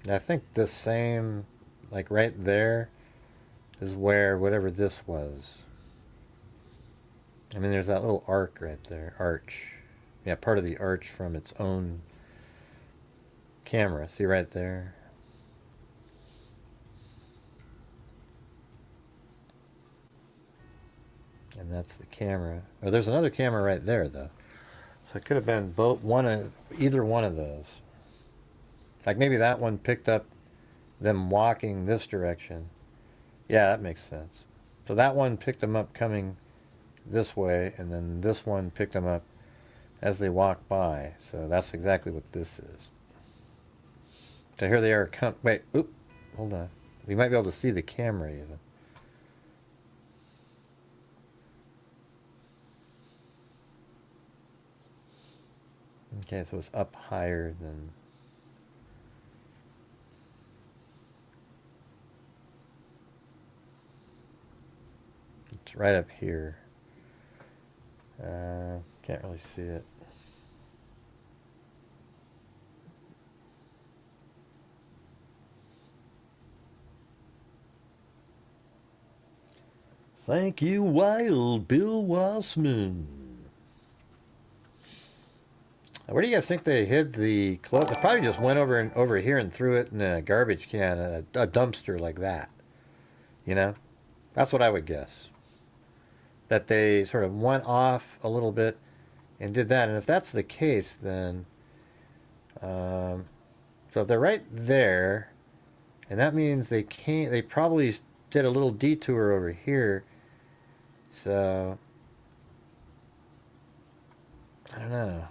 And I think this same, like right there, is where whatever this was. I mean, there's that little arc right there. Arch. Yeah, part of the arch from its own camera. See right there? And that's the camera. Oh, there's another camera right there, though. So it could have been both either one of those. Like maybe that one picked up them walking this direction. Yeah, that makes sense. So that one picked them up coming this way, and then this one picked them up as they walk by. So that's exactly what this is. So here they are. Wait, oop, hold on. We might be able to see the camera even. Okay, so it's up higher than... It's right up here. Can't really see it. Thank you, Wild Bill Wassman. Where do you guys think they hid the clothes? They probably just went over here and threw it in a garbage can, a dumpster like that. You know? That's what I would guess. That they sort of went off a little bit and did that. And if that's the case, then... so if they're right there, and that means they probably did a little detour over here. So... I don't know.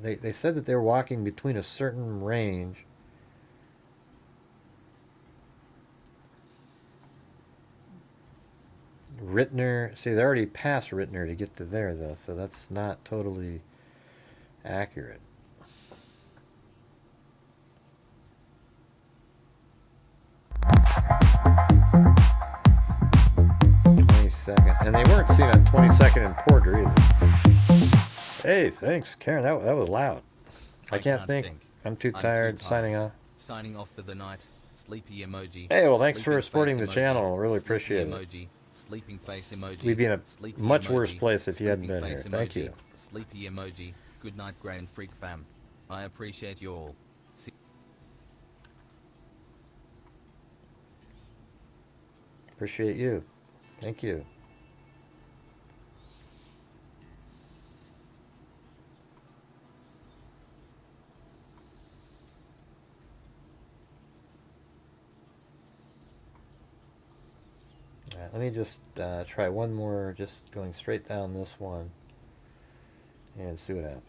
They said that they were walking between a certain range. Rittner, see, they're already past Rittner to get to there, though, so that's not totally accurate. And they weren't seen on 22nd and Porter either. Hey, thanks, Karen. That was loud. I can't think. I'm too tired. Signing off. Signing off for the night. Sleepy emoji. Hey, well, thanks for Sleeping supporting the face channel. Really Sleepy appreciate it. emoji. Sleeping face emoji. We'd be in a Sleepy much emoji. worse place if you hadn't Sleeping been here. face Thank emoji. you. Sleepy emoji. Good night, Grey and Freak fam. I appreciate you all. See Appreciate you. Thank you. All right, let me just try one more, just going straight down this one and see what happens.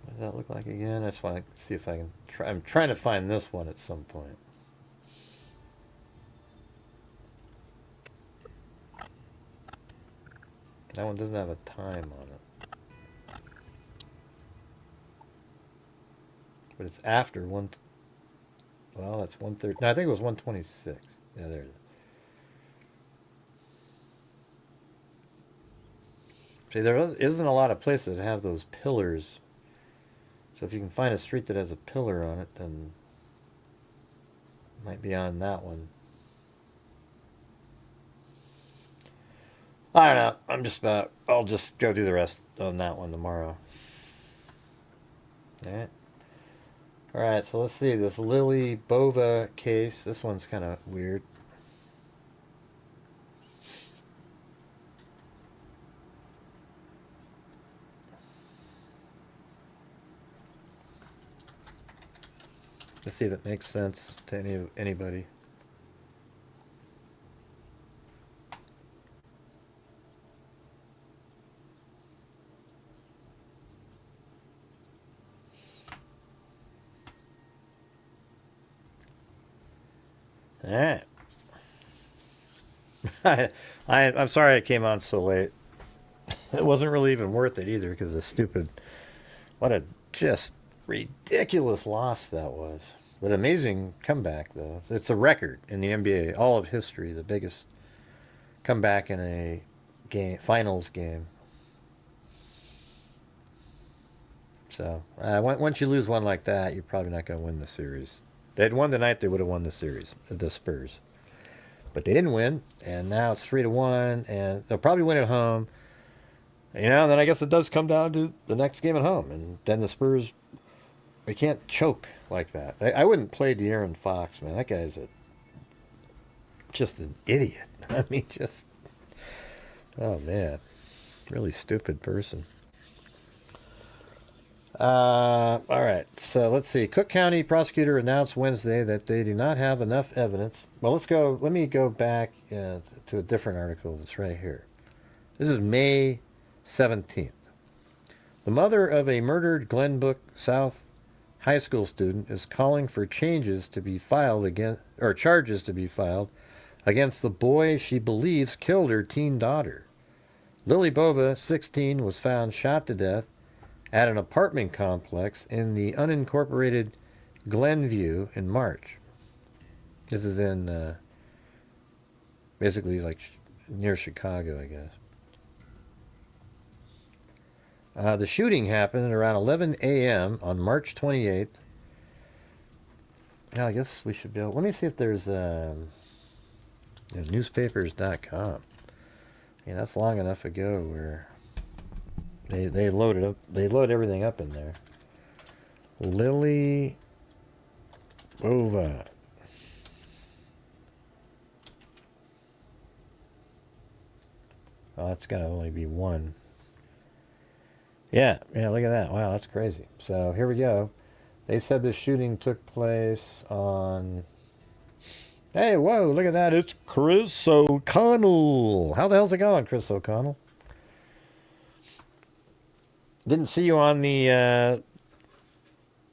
What does that look like again? I just want to see if I can try. I'm trying to find this one at some point. That one doesn't have a time on it. But it's after one. Well, that's 1:30. No, I think it was 1:26. Yeah, there it is. See, there isn't a lot of places that have those pillars. So if you can find a street that has a pillar on it, then it might be on that one. I don't know. I'll just go do the rest on that one tomorrow. Alright. Alright, so let's see. This Lily Bova case. This one's kind of weird. Let's see if it makes sense to anybody. right. I'm sorry it came on so late. It wasn't really even worth it either because of stupid. What a just ridiculous loss that was. But amazing comeback though. It's a record in the NBA, all of history, the biggest comeback in a game, finals game. So once you lose one like that, you're probably not going to win the series. If they'd won tonight, they would have won the series, the Spurs. But they didn't win, and now it's 3-1, and they'll probably win at home. You know, and then I guess it does come down to the next game at home, and then the Spurs, they can't choke like that. I wouldn't play De'Aaron Fox, man. That guy's just an idiot. I mean, just, oh man, really stupid person. All right, so let's see. Cook County prosecutor announced Wednesday that they do not have enough evidence. Well, let me go back to a different article that's right here. This is May 17th. The mother of a murdered Glenbrook South high school student is calling for charges to be filed against the boy she believes killed her teen daughter. Lily Bova, 16, was found shot to death at an apartment complex in the unincorporated Glenview in March. This is in basically like near Chicago, I guess. The shooting happened at around 11 a.m. on March 28th. Now, I guess we should be able... Let me see if there's newspapers.com. Yeah, that's long enough ago where they load it up. They load everything up in there. Lily Bova. Oh, that's got to only be one. Yeah, look at that. Wow, that's crazy. So here we go. They said the shooting took place on... Hey, whoa, look at that. It's Chris O'Connell. How the hell's it going, Chris O'Connell? Didn't see you on the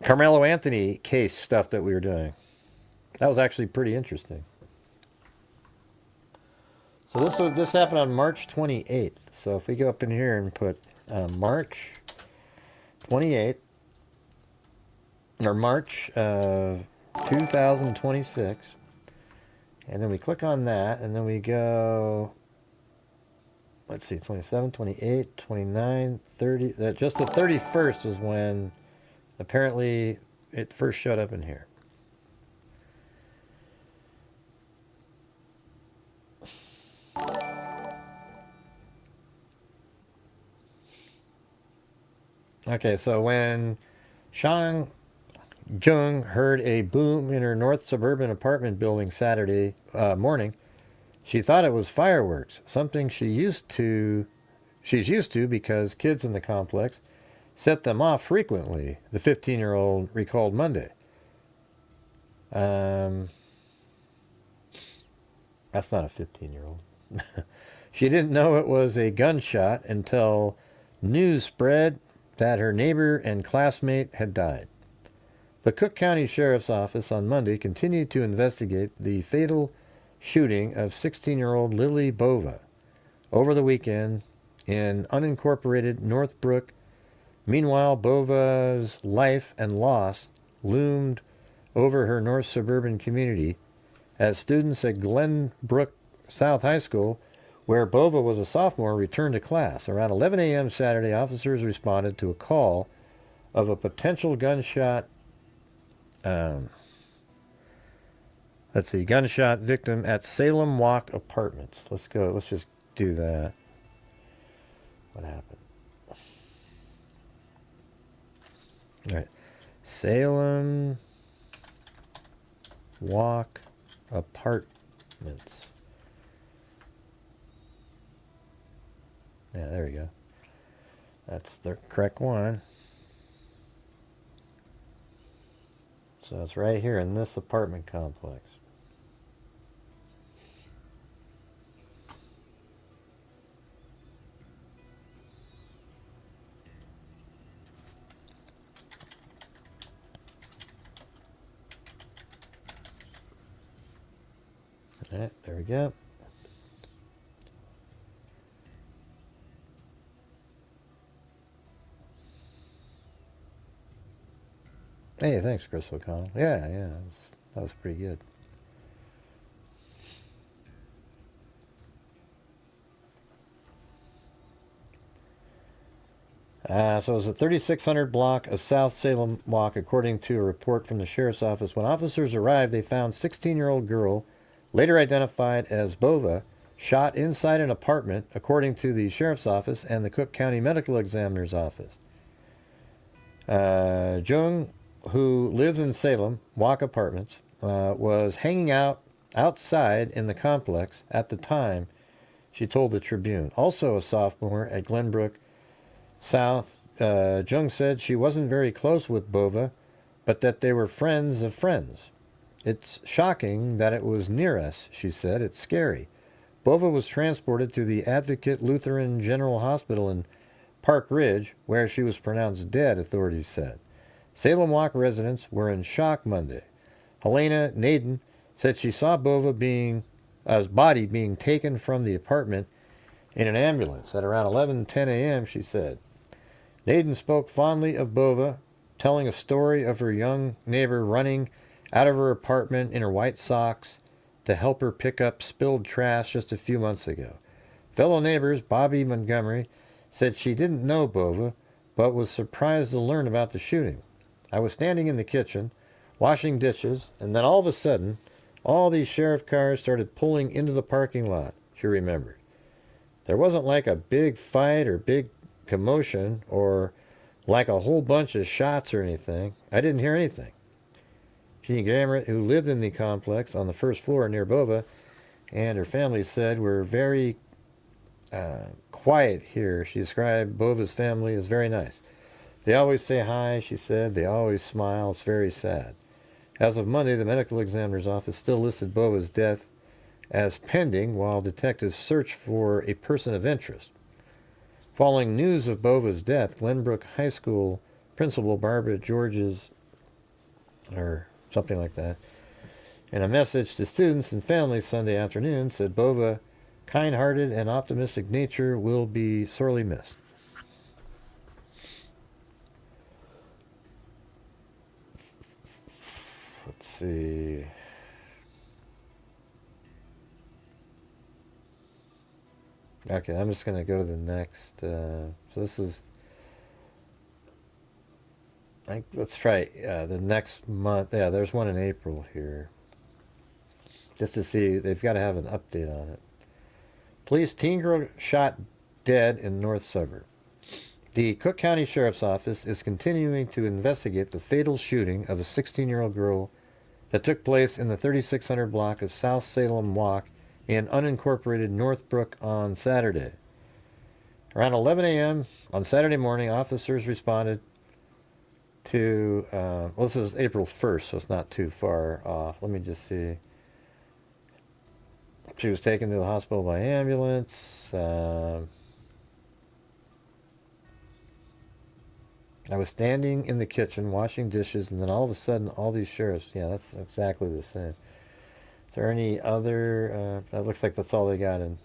Carmelo Anthony case stuff that we were doing. That was actually pretty interesting. So this happened on March 28th. So if we go up in here and put March 28th, or March 2026, and then we click on that, and then we go, let's see, 27, 28, 29, 30, just the 31st is when apparently it first showed up in here. Okay, so when Shang Jung heard a boom in her north suburban apartment building Saturday morning, she thought it was fireworks, something she's used to because kids in the complex set them off frequently, the 15-year-old recalled Monday. That's not a 15-year-old. She didn't know it was a gunshot until news spread that her neighbor and classmate had died. The Cook County Sheriff's Office on Monday continued to investigate the fatal shooting of 16-year-old Lily Bova over the weekend in unincorporated Northbrook. Meanwhile, Bova's life and loss loomed over her north suburban community as students at Glenbrook South High School, where Bova was a sophomore, returned to class. Around 11 a.m. Saturday, officers responded to a call of a potential gunshot gunshot victim at Salem Walk Apartments. Let's just do that. What happened? All right. Salem Walk Apartments. Yeah, there we go. That's the correct one. So it's right here in this apartment complex. All right, there we go. Hey, thanks, Chris O'Connell. Yeah, that was pretty good. So it was a 3600 block of South Salem Walk, according to a report from the sheriff's office. When officers arrived, they found 16-year-old girl, later identified as Bova, shot inside an apartment, according to the sheriff's office and the Cook County Medical Examiner's office. Jung, who lives in Salem Walk Apartments, was hanging out outside in the complex at the time, she told the Tribune. Also a sophomore at Glenbrook South, Jung said she wasn't very close with Bova, but that they were friends of friends. It's shocking that it was near us, she said. It's scary. Bova was transported to the Advocate Lutheran General Hospital in Park Ridge, where she was pronounced dead, authorities said. Salem Walk residents were in shock Monday. Helena Naden said she saw Bova's body being taken from the apartment in an ambulance at around 11:10 a.m., she said. Naden spoke fondly of Bova, telling a story of her young neighbor running out of her apartment in her white socks to help her pick up spilled trash just a few months ago. Fellow neighbors Bobby Montgomery said she didn't know Bova, but was surprised to learn about the shooting. I was standing in the kitchen, washing dishes, and then all of a sudden, all these sheriff cars started pulling into the parking lot, she remembered. There wasn't like a big fight or big commotion or like a whole bunch of shots or anything. I didn't hear anything. Jeannie Gamrett, who lived in the complex on the first floor near Bova, and her family said, we're very quiet here. She described Bova's family as very nice. They always say hi, she said. They always smile. It's very sad. As of Monday, the medical examiner's office still listed Bova's death as pending while detectives search for a person of interest. Following news of Bova's death, Glenbrook High School principal Barbara Georges, or something like that, in a message to students and families Sunday afternoon, said Bova's kind-hearted and optimistic nature will be sorely missed. Let's see. Okay, I'm just going to go to the next. So this is, let's try the next month. Yeah, there's one in April here. Just to see, they've got to have an update on it. Police, teen girl shot dead in North Suburb. The Cook County Sheriff's Office is continuing to investigate the fatal shooting of a 16-year-old girl that took place in the 3600 block of South Salem Walk in unincorporated Northbrook on Saturday. Around 11 a.m. on Saturday morning, officers responded to, well, this is April 1st, so it's not too far off. Let me just see. She was taken to the hospital by ambulance. I was standing in the kitchen washing dishes, and then all of a sudden, all these sheriffs, yeah, that's exactly the same. Is there any other, that looks like that's all they got in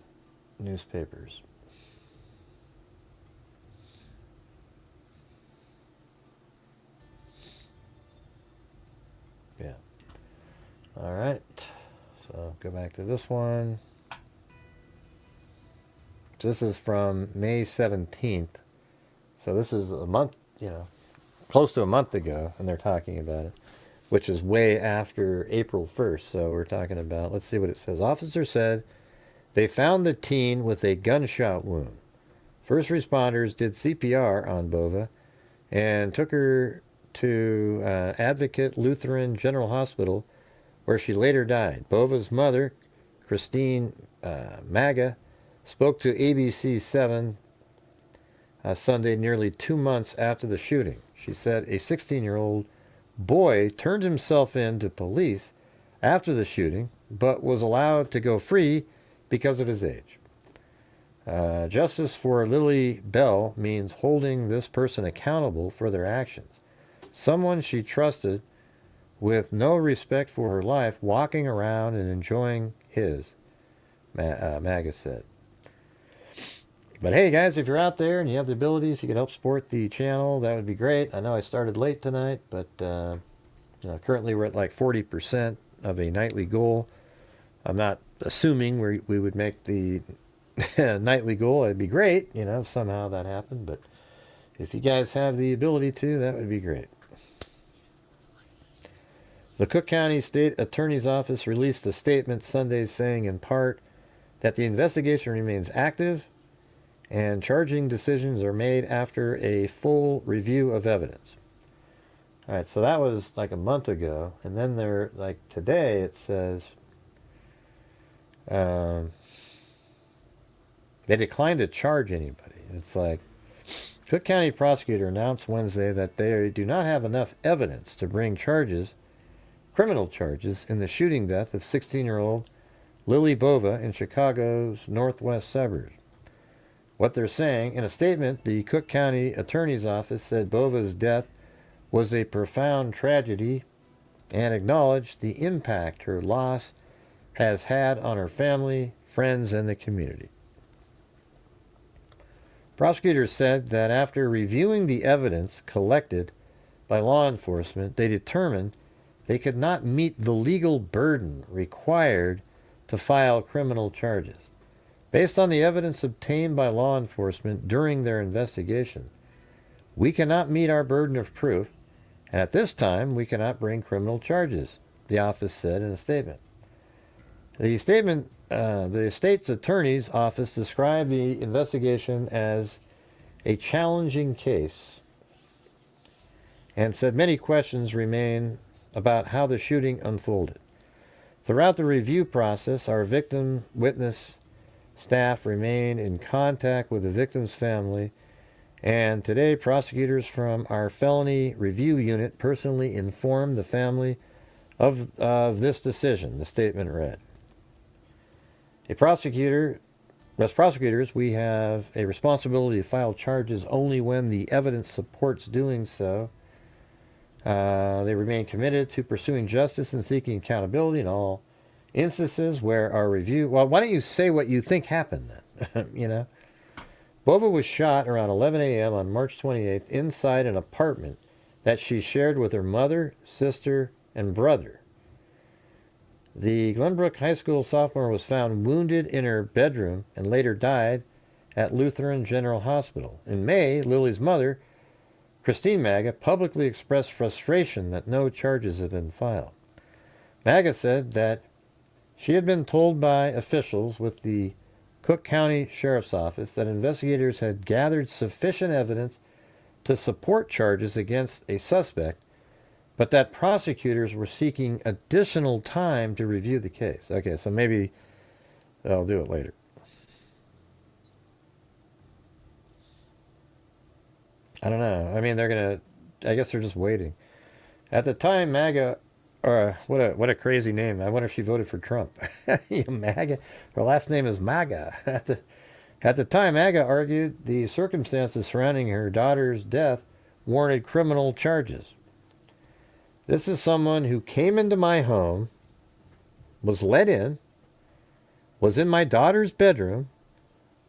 newspapers. Yeah. All right. So go back to this one. So this is from May 17th. So this is a month, close to a month ago, and they're talking about it, which is way after April 1st. So we're talking about, let's see what it says. Officer said they found the teen with a gunshot wound. First responders did CPR on Bova and took her to Advocate Lutheran General Hospital, where she later died. Bova's mother, Christine Maga, spoke to ABC 7 Sunday, nearly 2 months after the shooting. She said a 16-year-old boy turned himself in to police after the shooting, but was allowed to go free because of his age. Justice for Lily Bell means holding this person accountable for their actions. Someone she trusted with no respect for her life, walking around and enjoying his, MAGA said. But hey, guys, if you're out there and you have the ability, if you could help support the channel, that would be great. I know I started late tonight, but currently we're at like 40% of a nightly goal. I'm not assuming we would make the nightly goal. It'd be great, if somehow that happened. But if you guys have the ability to, that would be great. The Cook County State Attorney's Office released a statement Sunday saying in part that the investigation remains active and charging decisions are made after a full review of evidence. All right, so that was like a month ago. And then today it says they declined to charge anybody. It's like Cook County prosecutor announced Wednesday that they do not have enough evidence to bring criminal charges in the shooting death of 16-year-old Lily Bova in Chicago's northwest suburbs. What they're saying, in a statement, the Cook County Attorney's Office said Bova's death was a profound tragedy and acknowledged the impact her loss has had on her family, friends, and the community. Prosecutors said that after reviewing the evidence collected by law enforcement, they determined they could not meet the legal burden required to file criminal charges. Based on the evidence obtained by law enforcement during their investigation, we cannot meet our burden of proof, and at this time we cannot bring criminal charges, the office said in a statement. The state's attorney's office described the investigation as a challenging case and said many questions remain about how the shooting unfolded. Throughout the review process, our victim witness staff remained in contact with the victim's family, and today prosecutors from our felony review unit personally informed the family of this decision, the statement read. As prosecutors, we have a responsibility to file charges only when the evidence supports doing so. They remain committed to pursuing justice and seeking accountability in all instances where our review... Well, why don't you say what you think happened then? Bova was shot around 11 a.m. on March 28th inside an apartment that she shared with her mother, sister, and brother. The Glenbrook High School sophomore was found wounded in her bedroom and later died at Lutheran General Hospital. In May, Lily's mother, Christine MAGA, publicly expressed frustration that no charges had been filed. MAGA said that she had been told by officials with the Cook County Sheriff's Office that investigators had gathered sufficient evidence to support charges against a suspect, but that prosecutors were seeking additional time to review the case. Okay, so maybe they'll do it later. I don't know. I mean, I guess they're just waiting. At the time, MAGA, what a crazy name. I wonder if she voted for Trump. MAGA. Her last name is MAGA. At the time, MAGA argued the circumstances surrounding her daughter's death warranted criminal charges. This is someone who came into my home, was let in, was in my daughter's bedroom,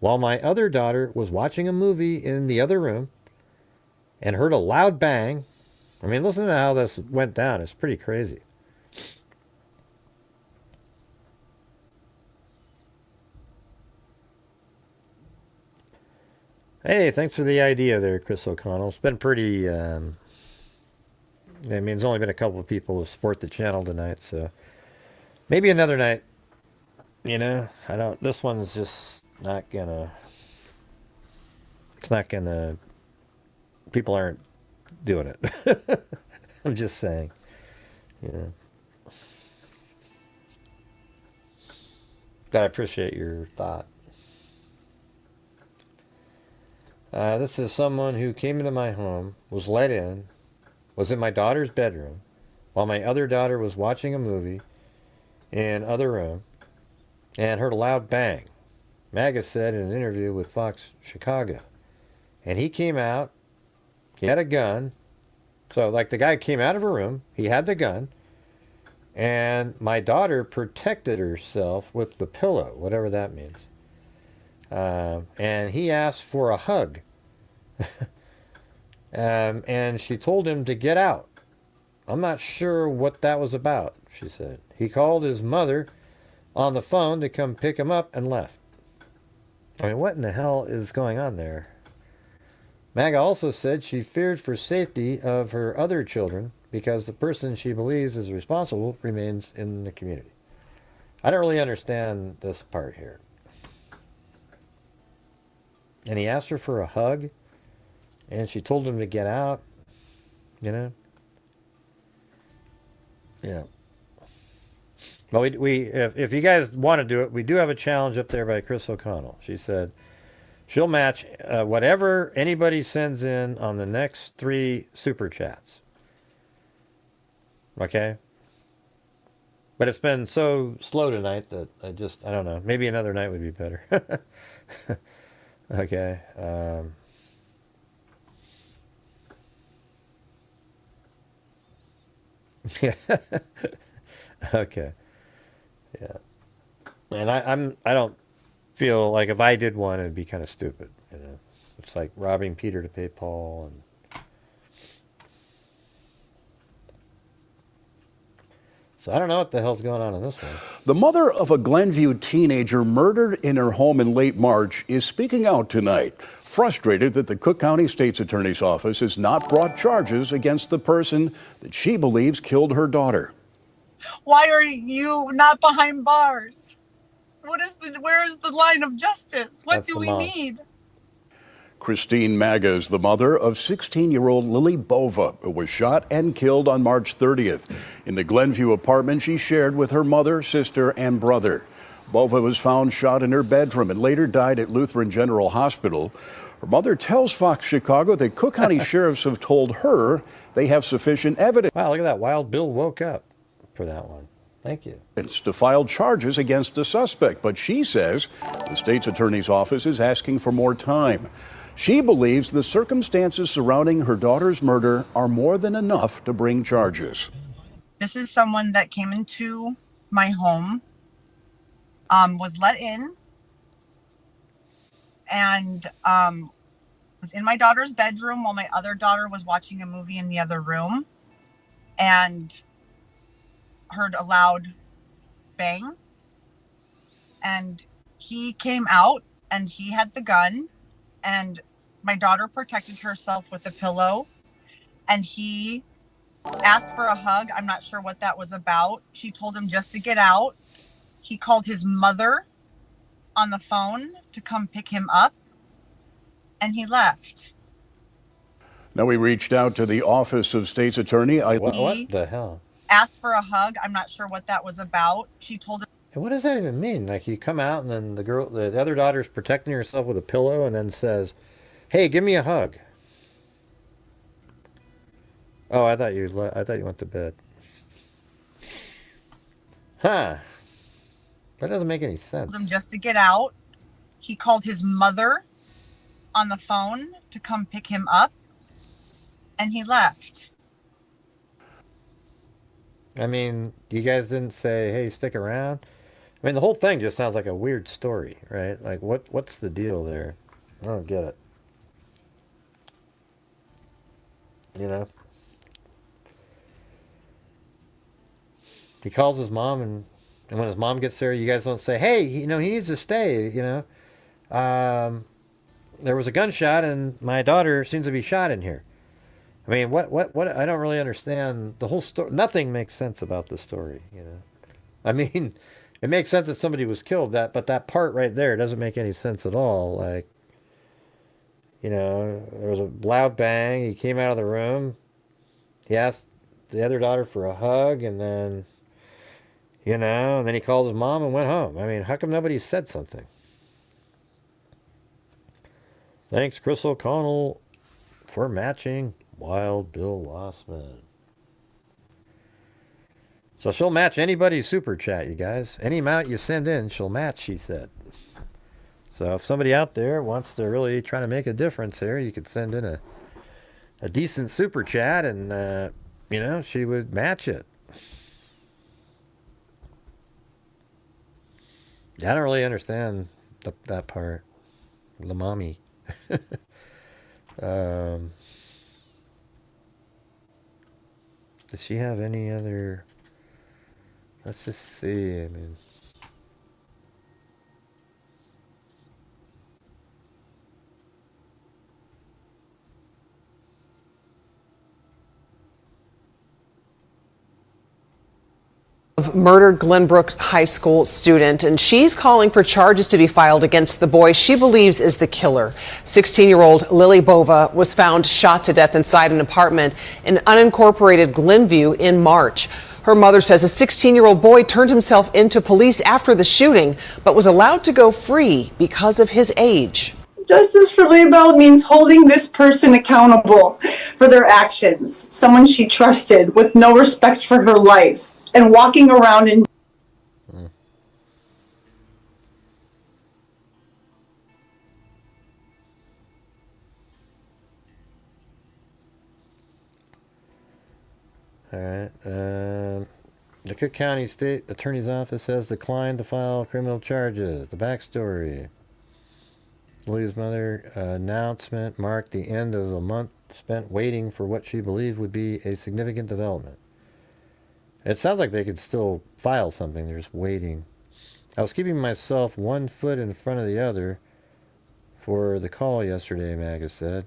while my other daughter was watching a movie in the other room, and heard a loud bang. I mean, listen to how this went down. It's pretty crazy. Hey, thanks for the idea there, Chris O'Connell. It's been pretty... I mean, there's only been a couple of people who support the channel tonight, so... Maybe another night. This one's just not gonna... It's not gonna... People aren't doing it. I'm just saying. But I appreciate your thought. This is someone who came into my home, was let in, was in my daughter's bedroom, while my other daughter was watching a movie in other room, and heard a loud bang. MAGA said in an interview with Fox Chicago. And he came out. He had a gun. So, the guy came out of a room. He had the gun. And my daughter protected herself with the pillow, whatever that means. And he asked for a hug. And she told him to get out. I'm not sure what that was about, she said. He called his mother on the phone to come pick him up and left. I mean, what in the hell is going on there? Maga also said she feared for safety of her other children because the person she believes is responsible remains in the community. I don't really understand this part here. And he asked her for a hug, and she told him to get out, you know? Yeah. Well, if you guys want to do it, we do have a challenge up there by Chris O'Connell. She said she'll match whatever anybody sends in on the next 3 super chats. Okay? But it's been so slow tonight that I don't know. Maybe another night would be better. Okay. Yeah. Okay. Yeah. And I don't feel like if I did one, it'd be kind of stupid. You know, it's like robbing Peter to pay Paul. And so I don't know what the hell's going on in this one. The mother of a Glenview teenager murdered in her home in late March is speaking out tonight, frustrated that the Cook County State's Attorney's Office has not brought charges against the person that she believes killed her daughter. Why are you not behind bars? Where is the line of justice? What That's do the we mom. need? Christine Maga is the mother of 16-year-old Lily Bova, who was shot and killed on March 30th in the Glenview apartment she shared with her mother, sister, and brother. Bova was found shot in her bedroom and later died at Lutheran General Hospital. Her mother tells Fox Chicago that Cook County sheriffs have told her they have sufficient evidence Wow, look at that. Wild Bill woke up for that one. Thank you. to file charges against a suspect, but she says the state's attorney's office is asking for more time. She believes the circumstances surrounding her daughter's murder are more than enough to bring charges. This is someone that came into my home, was let in, and was in my daughter's bedroom while my other daughter was watching a movie in the other room, and heard a loud bang. And he came out and he had the gun, and my daughter protected herself with a pillow, and he asked for a hug. I'm not sure what that was about. She told him just to get out. He called his mother on the phone to come pick him up, and he left. Now, we reached out to the office of state's attorney. What the hell? Asked for a hug. I'm not sure what that was about. She told him. And what does that even mean? Like, you come out and then the other daughter's protecting herself with a pillow and then says, "Hey, give me a hug." Oh, I thought you went to bed. Huh. That doesn't make any sense. Told him just to get out. He called his mother on the phone to come pick him up, and he left. I mean, you guys didn't say, "Hey, stick around." I mean, the whole thing just sounds like a weird story, right? Like, what's the deal there? I don't get it. You know? He calls his mom, and when his mom gets there, you guys don't say, "Hey, he needs to stay," you know? There was a gunshot, and my daughter seems to be shot in here. I mean, what, I don't really understand the whole story. Nothing makes sense about the story, you know? I mean, it makes sense that somebody was killed, but that part right there doesn't make any sense at all. Like, you know, there was a loud bang, he came out of the room, he asked the other daughter for a hug, and then, you know, and then he called his mom and went home. I mean, how come nobody said something? Thanks, Chris O'Connell, for matching Wild Bill Lossman. So she'll match anybody's super chat, you guys. Any amount you send in, she'll match, she said. So if somebody out there wants to really try to make a difference here, you could send in a decent super chat, and, you know, she would match it. I don't really understand that part. The mommy. um, does she have any other? Let's just see. I mean, murdered Glenbrook High School student, and she's calling for charges to be filed against the boy she believes is the killer. 16-year-old Lily Bova was found shot to death inside an apartment in unincorporated Glenview in March. Her mother says a 16-year-old boy turned himself into police after the shooting, but was allowed to go free because of his age. Justice for Laybell means holding this person accountable for their actions, someone she trusted with no respect for her life, and walking around in all right. The Cook County State Attorney's Office has declined to file criminal charges. The backstory. Lily's mother announcement marked the end of a month spent waiting for what she believed would be a significant development. It sounds like they could still file something. They're just waiting. I was keeping myself 1 foot in front of the other for the call yesterday, Maga said.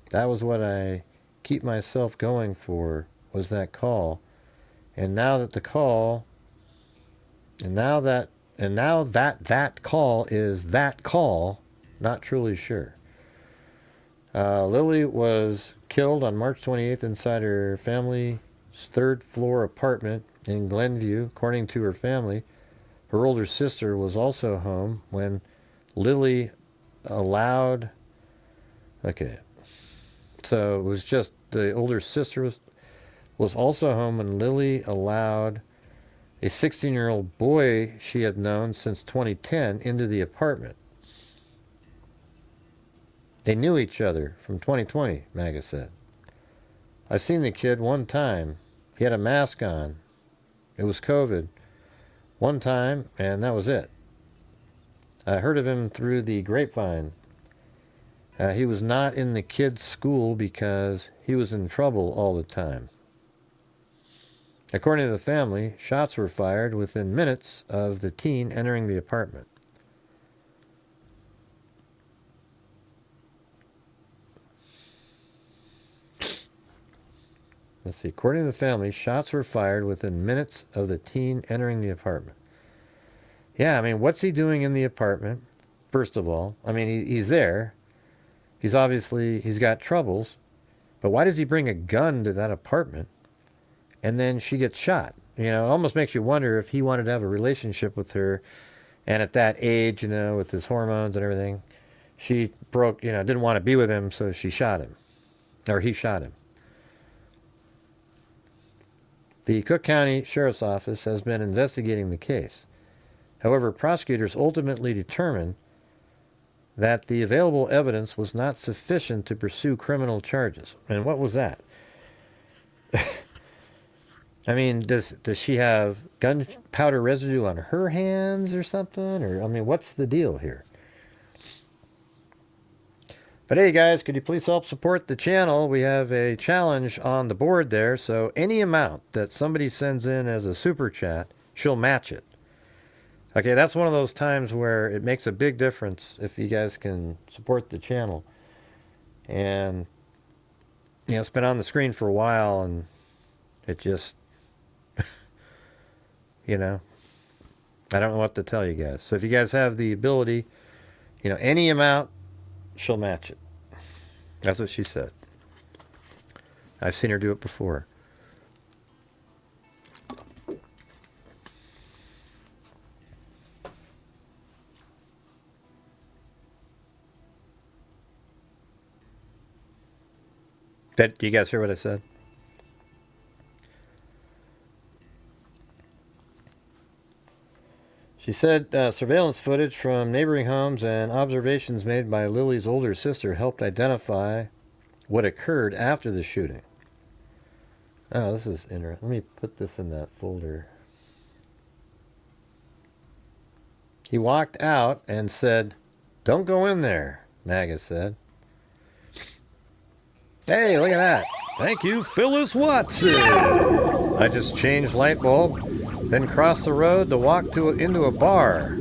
That was what I keep myself going for, was that call. And now that the call, and now that call is that call, not truly sure. Lily was killed on March 28th inside her family's third-floor apartment in Glenview. According to her family, her older sister was also home when Lily allowed... Okay. So it was just the older sister was also home when Lily allowed a 16-year-old boy she had known since 2010 into the apartment. They knew each other from 2020, Maga said. I've seen the kid one time. He had a mask on. It was COVID. One time, and that was it. I heard of him through the grapevine. He was not in the kid's school because he was in trouble all the time. According to the family, shots were fired within minutes of the teen entering the apartment. Let's see. According to the family, shots were fired within minutes of the teen entering the apartment. Yeah, I mean, what's he doing in the apartment? First of all, I mean, he's there. He's got troubles. But why does he bring a gun to that apartment? And then she gets shot. You know, it almost makes you wonder if he wanted to have a relationship with her. And at that age, you know, with his hormones and everything, she didn't want to be with him, so she shot him. Or he shot him. The Cook County Sheriff's Office has been investigating the case. However, prosecutors ultimately determined that the available evidence was not sufficient to pursue criminal charges. And what was that? I mean, does she have gunpowder residue on her hands or something? Or, I mean, what's the deal here? But hey guys, could you please help support the channel? We have a challenge on the board there, so any amount that somebody sends in as a super chat, she'll match it. Okay, that's one of those times where it makes a big difference if you guys can support the channel. And, you know, it's been on the screen for a while and it just, you know, I don't know what to tell you guys. So if you guys have the ability, you know, any amount, she'll match it. That's what she said. I've seen her do it before. Do you guys hear what I said? She said surveillance footage from neighboring homes and observations made by Lily's older sister helped identify what occurred after the shooting. Oh, this is interesting. Let me put this in that folder. He walked out and said, "Don't go in there," MAGA said. Hey, look at that. Thank you, Phyllis Watson. I just changed light bulb, then crossed the road to walk into a bar.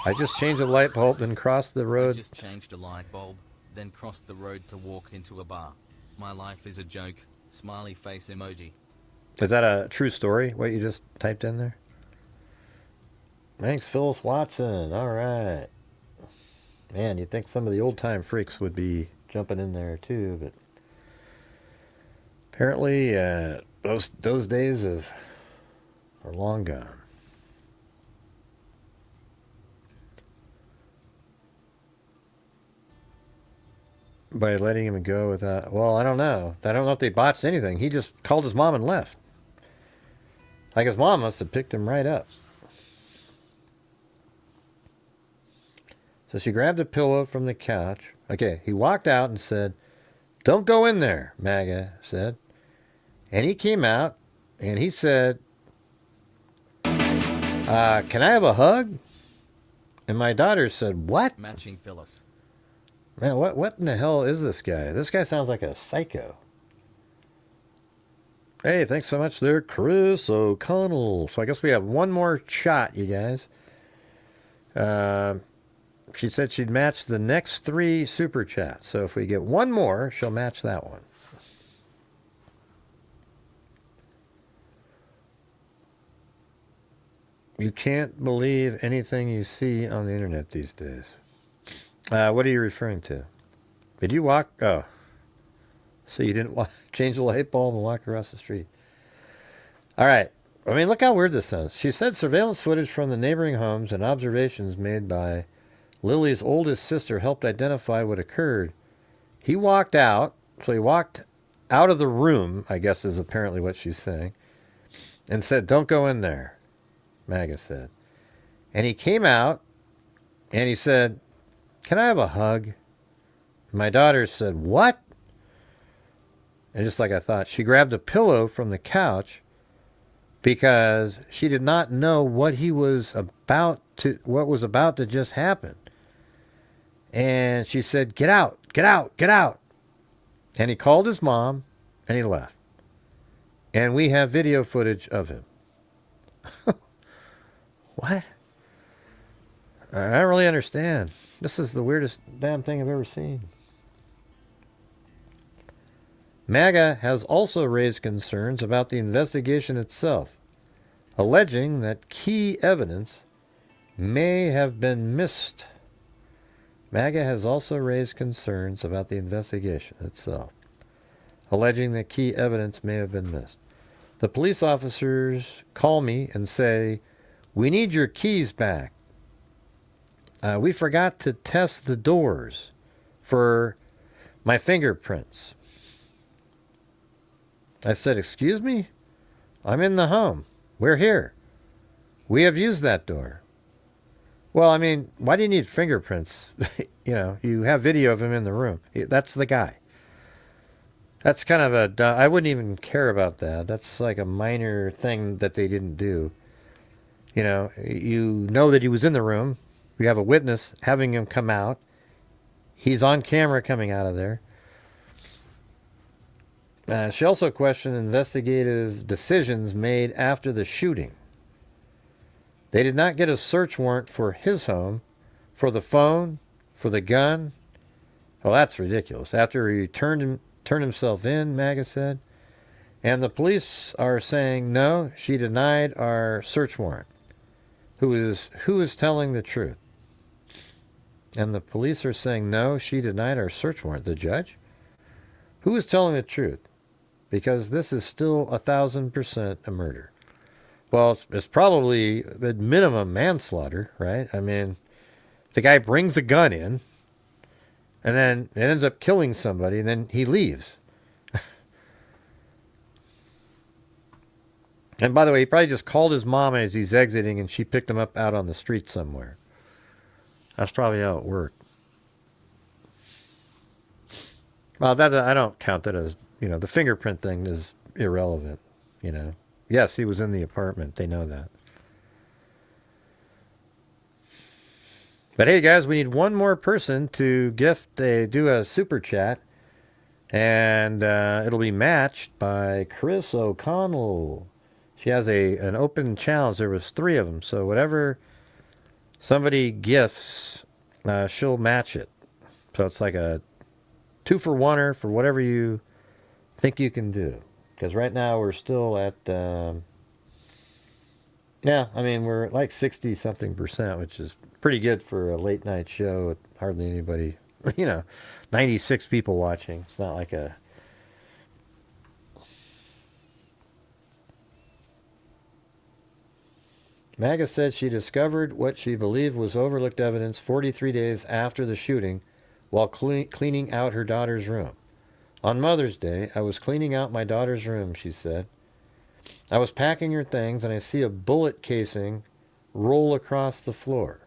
I just changed a light bulb, then crossed the I road. just changed a light bulb, then crossed the road to walk into a bar. My life is a joke. Smiley face emoji. Is that a true story, what you just typed in there? Thanks, Phyllis Watson. All right. Man, you'd think some of the old-time freaks would be jumping in there, too, but apparently those days are long gone. By letting him go without... Well, I don't know. I don't know if they botched anything. He just called his mom and left. Like his mom must have picked him right up. So she grabbed a pillow from the couch. Okay, he walked out and said, "Don't go in there," MAGA said. And he came out and he said, "Can I have a hug?" And my daughter said, "What?" Matching Phyllis. Man, what in the hell is this guy? This guy sounds like a psycho. Hey, thanks so much there, Chris O'Connell. So I guess we have one more shot, you guys. She said she'd match the next 3 super chats. So if we get one more, she'll match that one. You can't believe anything you see on the internet these days. What are you referring to? Did you walk? Oh. So you didn't change the light bulb and walk across the street. All right. I mean, look how weird this sounds. She said surveillance footage from the neighboring homes and observations made by Lily's oldest sister helped identify what occurred. He walked out. So he walked out of the room, I guess is apparently what she's saying, and said, "Don't go in there," MAGA said. And he came out and he said, "Can I have a hug?" My daughter said, "What?" And just like I thought, she grabbed a pillow from the couch because she did not know what was about to just happen. And she said, "Get out, get out, get out." And he called his mom and he left. And we have video footage of him. What? I don't really understand. This is the weirdest damn thing I've ever seen. MAGA has also raised concerns about the investigation itself, alleging that key evidence may have been missed. MAGA has also raised concerns about the investigation itself, alleging that key evidence may have been missed. The police officers call me and say, "We need your keys back. We forgot to test the doors for my fingerprints." I said, "Excuse me? I'm in the home. We're here. We have used that door." Well, I mean, why do you need fingerprints? You have video of him in the room. That's the guy. That's kind of I wouldn't even care about that. That's like a minor thing that they didn't do. You know that he was in the room. You have a witness having him come out. He's on camera coming out of there. She also questioned investigative decisions made after the shooting. They did not get a search warrant for his home, for the phone, for the gun. Well, that's ridiculous. After he turned himself in, MAGA said. And the police are saying, no, she denied our search warrant. Who is telling the truth? And the police are saying, no, she denied our search warrant. The judge? Who is telling the truth? Because this is still 1,000% a murder. Well, it's probably at minimum manslaughter, right? I mean, the guy brings a gun in, and then it ends up killing somebody, and then he leaves. And by the way, he probably just called his mom as he's exiting, and she picked him up out on the street somewhere. That's probably how it worked. Well, that I don't count that as, the fingerprint thing is irrelevant, Yes, he was in the apartment. They know that. But hey, guys, we need one more person to do a super chat. And it'll be matched by Chris O'Connell. She has an open challenge. There was 3 of them. So whatever somebody gifts, she'll match it. So it's like a 2-for-1er for whatever you think you can do. Because right now we're still at, we're at like 60-something%, which is pretty good for a late night show with hardly anybody, 96 people watching. It's not like a... MAGA said she discovered what she believed was overlooked evidence 43 days after the shooting while cleaning out her daughter's room. On Mother's Day, I was cleaning out my daughter's room, she said. I was packing her things and I see a bullet casing roll across the floor.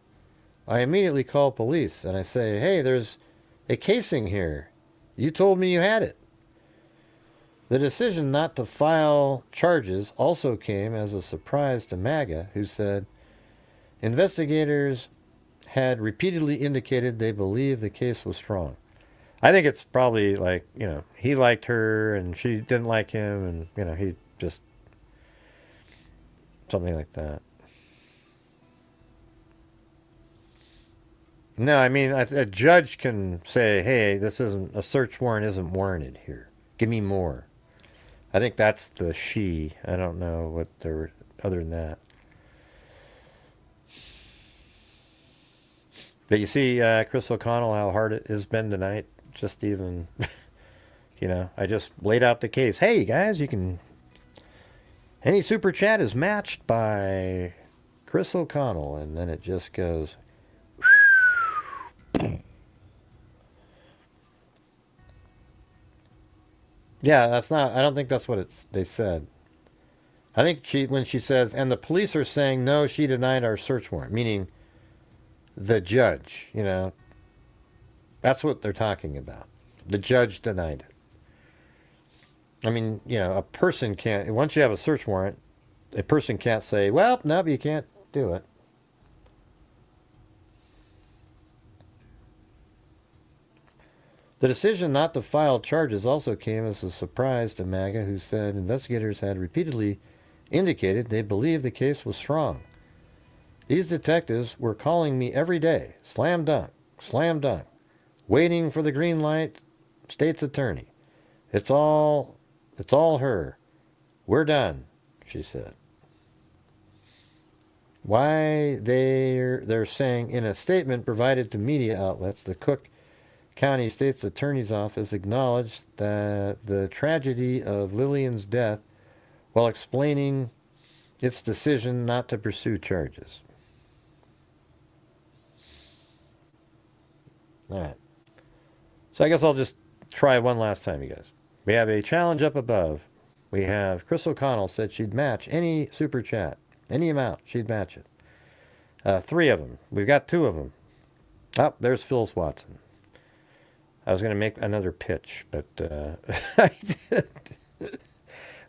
I immediately call police and I say, "Hey, there's a casing here. You told me you had it." The decision not to file charges also came as a surprise to MAGA, who said investigators had repeatedly indicated they believed the case was strong. I think it's probably like, he liked her and she didn't like him and, he just... something like that. No, I mean, a judge can say, "Hey, a search warrant isn't warranted here. Give me more." I think that's the she. I don't know what they're other than that. But you see, Chris O'Connell, how hard it has been tonight. Just even, I just laid out the case. Hey, guys, any super chat is matched by Chris O'Connell. And then it just goes... Yeah, I don't think that's what they said. I think when she says, and the police are saying, no, she denied our search warrant, meaning the judge, that's what they're talking about. The judge denied it. I mean, a person can't, once you have a search warrant, a person can't say, well, no, you can't do it. The decision not to file charges also came as a surprise to MAGA, who said investigators had repeatedly indicated they believed the case was strong. These detectives were calling me every day, slam dunk, waiting for the green light, state's attorney. It's all her. We're done, she said. Why they're saying in a statement provided to media outlets, the Cook County State's Attorney's Office acknowledged that the tragedy of Lillian's death while explaining its decision not to pursue charges. All right. So I guess I'll just try one last time, you guys. We have a challenge up above. We have Chris O'Connell said she'd match any super chat, any amount, she'd match it. 3 of them. We've got 2 of them. Oh, there's Phyllis Watson. I was going to make another pitch, but I did.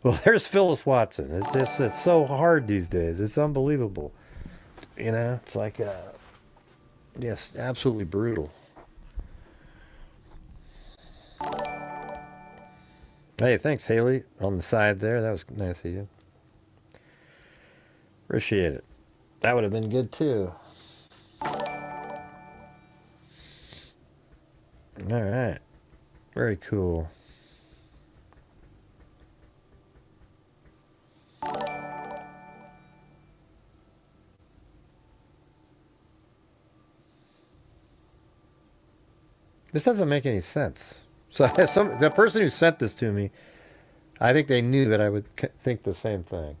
Well, there's Phyllis Watson. It's so hard these days. It's unbelievable. It's like, yes, absolutely brutal. Hey, thanks, Haley, on the side there. That was nice of you. Appreciate it. That would have been good, too. All right. Very cool. This doesn't make any sense. So the person who sent this to me, I think they knew that I would think the same thing.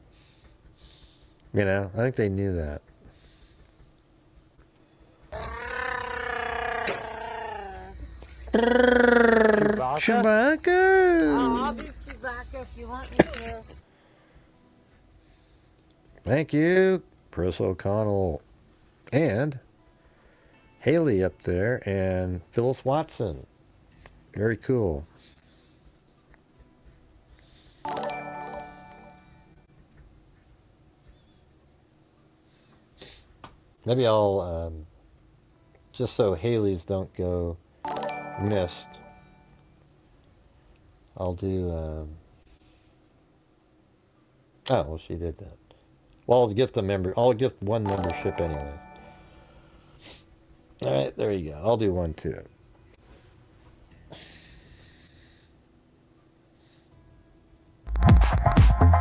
I think they knew that. Chewbacca. I'll do Chewbacca if you want me to. Thank you, Chris O'Connell. And Haley up there and Phyllis Watson. Very cool. Maybe I'll just so Haley's don't go missed. I'll do, oh, well, she did that. Well, I'll gift one membership anyway. All right, there you go. I'll do one too.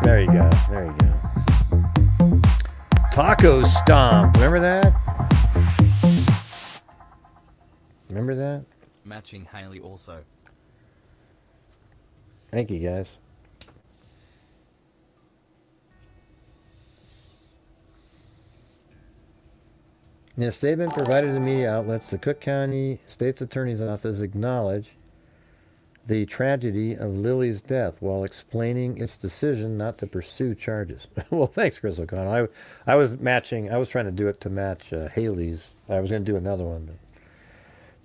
There you go. There you go. Taco Stomp. Remember that? Remember that? Matching Haley also. Thank you, guys. In a statement provided to media outlets, the Cook County State's Attorney's Office acknowledged the tragedy of Lily's death while explaining its decision not to pursue charges. Well, thanks, Chris O'Connell. I was trying to do it to match Haley's. I was going to do another one, but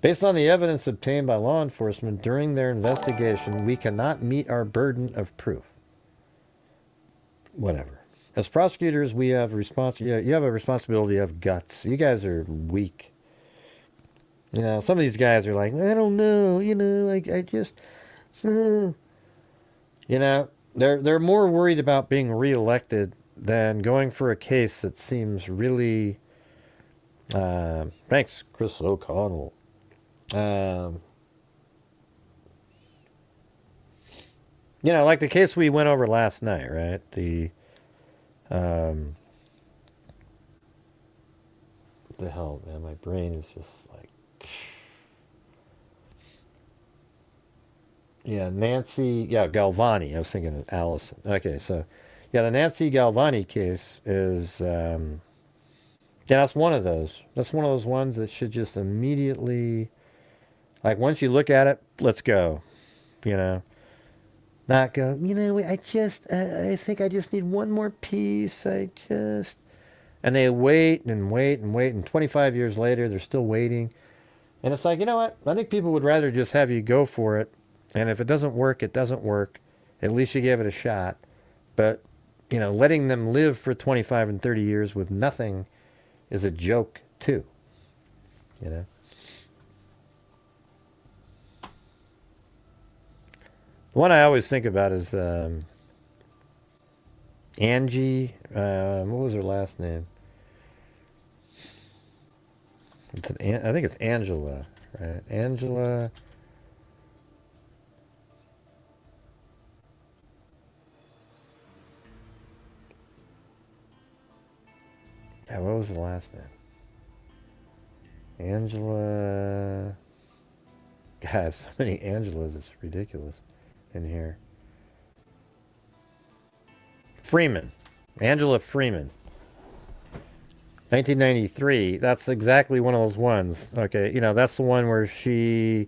based on the evidence obtained by law enforcement during their investigation, we cannot meet our burden of proof. Whatever. As prosecutors, we have you have a responsibility of guts. You guys are weak. You know, some of these guys are like, I don't know, I just, you know, they're more worried about being reelected than going for a case that seems really, thanks, Chris O'Connell. You know, like the case we went over last night, right? What the hell, man? My brain is just like, yeah, Galvani. I was thinking of Allison. Okay, so, yeah, the Nancy Galvani case is, yeah, that's one of those. That's one of those ones that should just immediately, like, once you look at it, let's go, you know. Not go, I think I just need one more piece. And they wait and wait and wait, and 25 years later, they're still waiting. And it's like, you know what? I think people would rather just have you go for it. And if it doesn't work, it doesn't work. At least you gave it a shot. But, letting them live for 25 and 30 years with nothing is a joke, too. The one I always think about is Angie. What was her last name? I think it's Angela, right? Angela. Yeah, what was the last name? Angela. God, so many Angelas. It's ridiculous in here. Freeman. Angela Freeman. 1993. That's exactly one of those ones. Okay, that's the one where she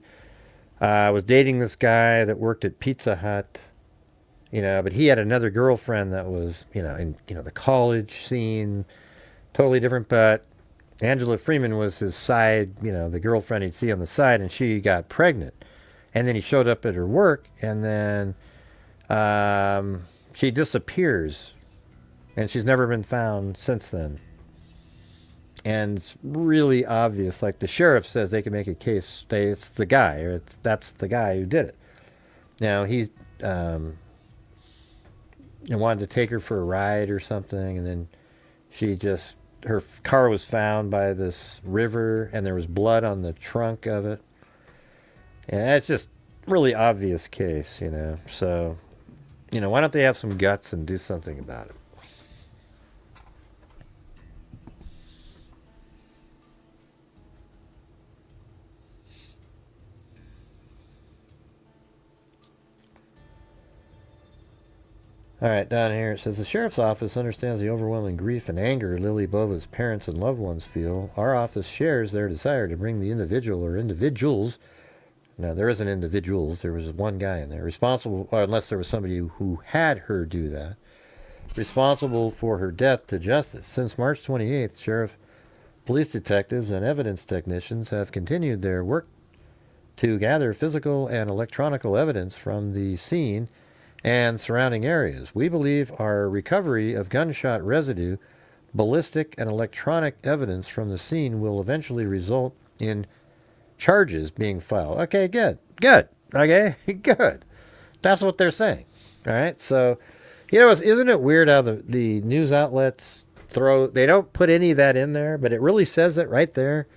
was dating this guy that worked at Pizza Hut. But he had another girlfriend that was, in the college scene, totally different. But Angela Freeman was his side, the girlfriend he'd see on the side, and she got pregnant. And then he showed up at her work, and then she disappears, and she's never been found since then. And it's really obvious. Like the sheriff says, they can make a case. It's the guy, or that's the guy who did it. Now he wanted to take her for a ride or something, and then her car was found by this river, and there was blood on the trunk of it. And it's just really obvious case, So, why don't they have some guts and do something about it? All right, down here it says, the sheriff's office understands the overwhelming grief and anger Lily Bova's parents and loved ones feel. Our office shares their desire to bring the individual or individuals, now there isn't individuals, there was one guy in there, responsible, or unless there was somebody who had her do that, responsible for her death to justice. Since March 28th, sheriff, police detectives, and evidence technicians have continued their work to gather physical and electronic evidence from the scene and surrounding areas. We believe our recovery of gunshot residue, ballistic and electronic evidence from the scene will eventually result in charges being filed. Okay, good. Okay, good. That's what they're saying. All right. So, isn't it weird how the news outlets they don't put any of that in there, but it really says it right there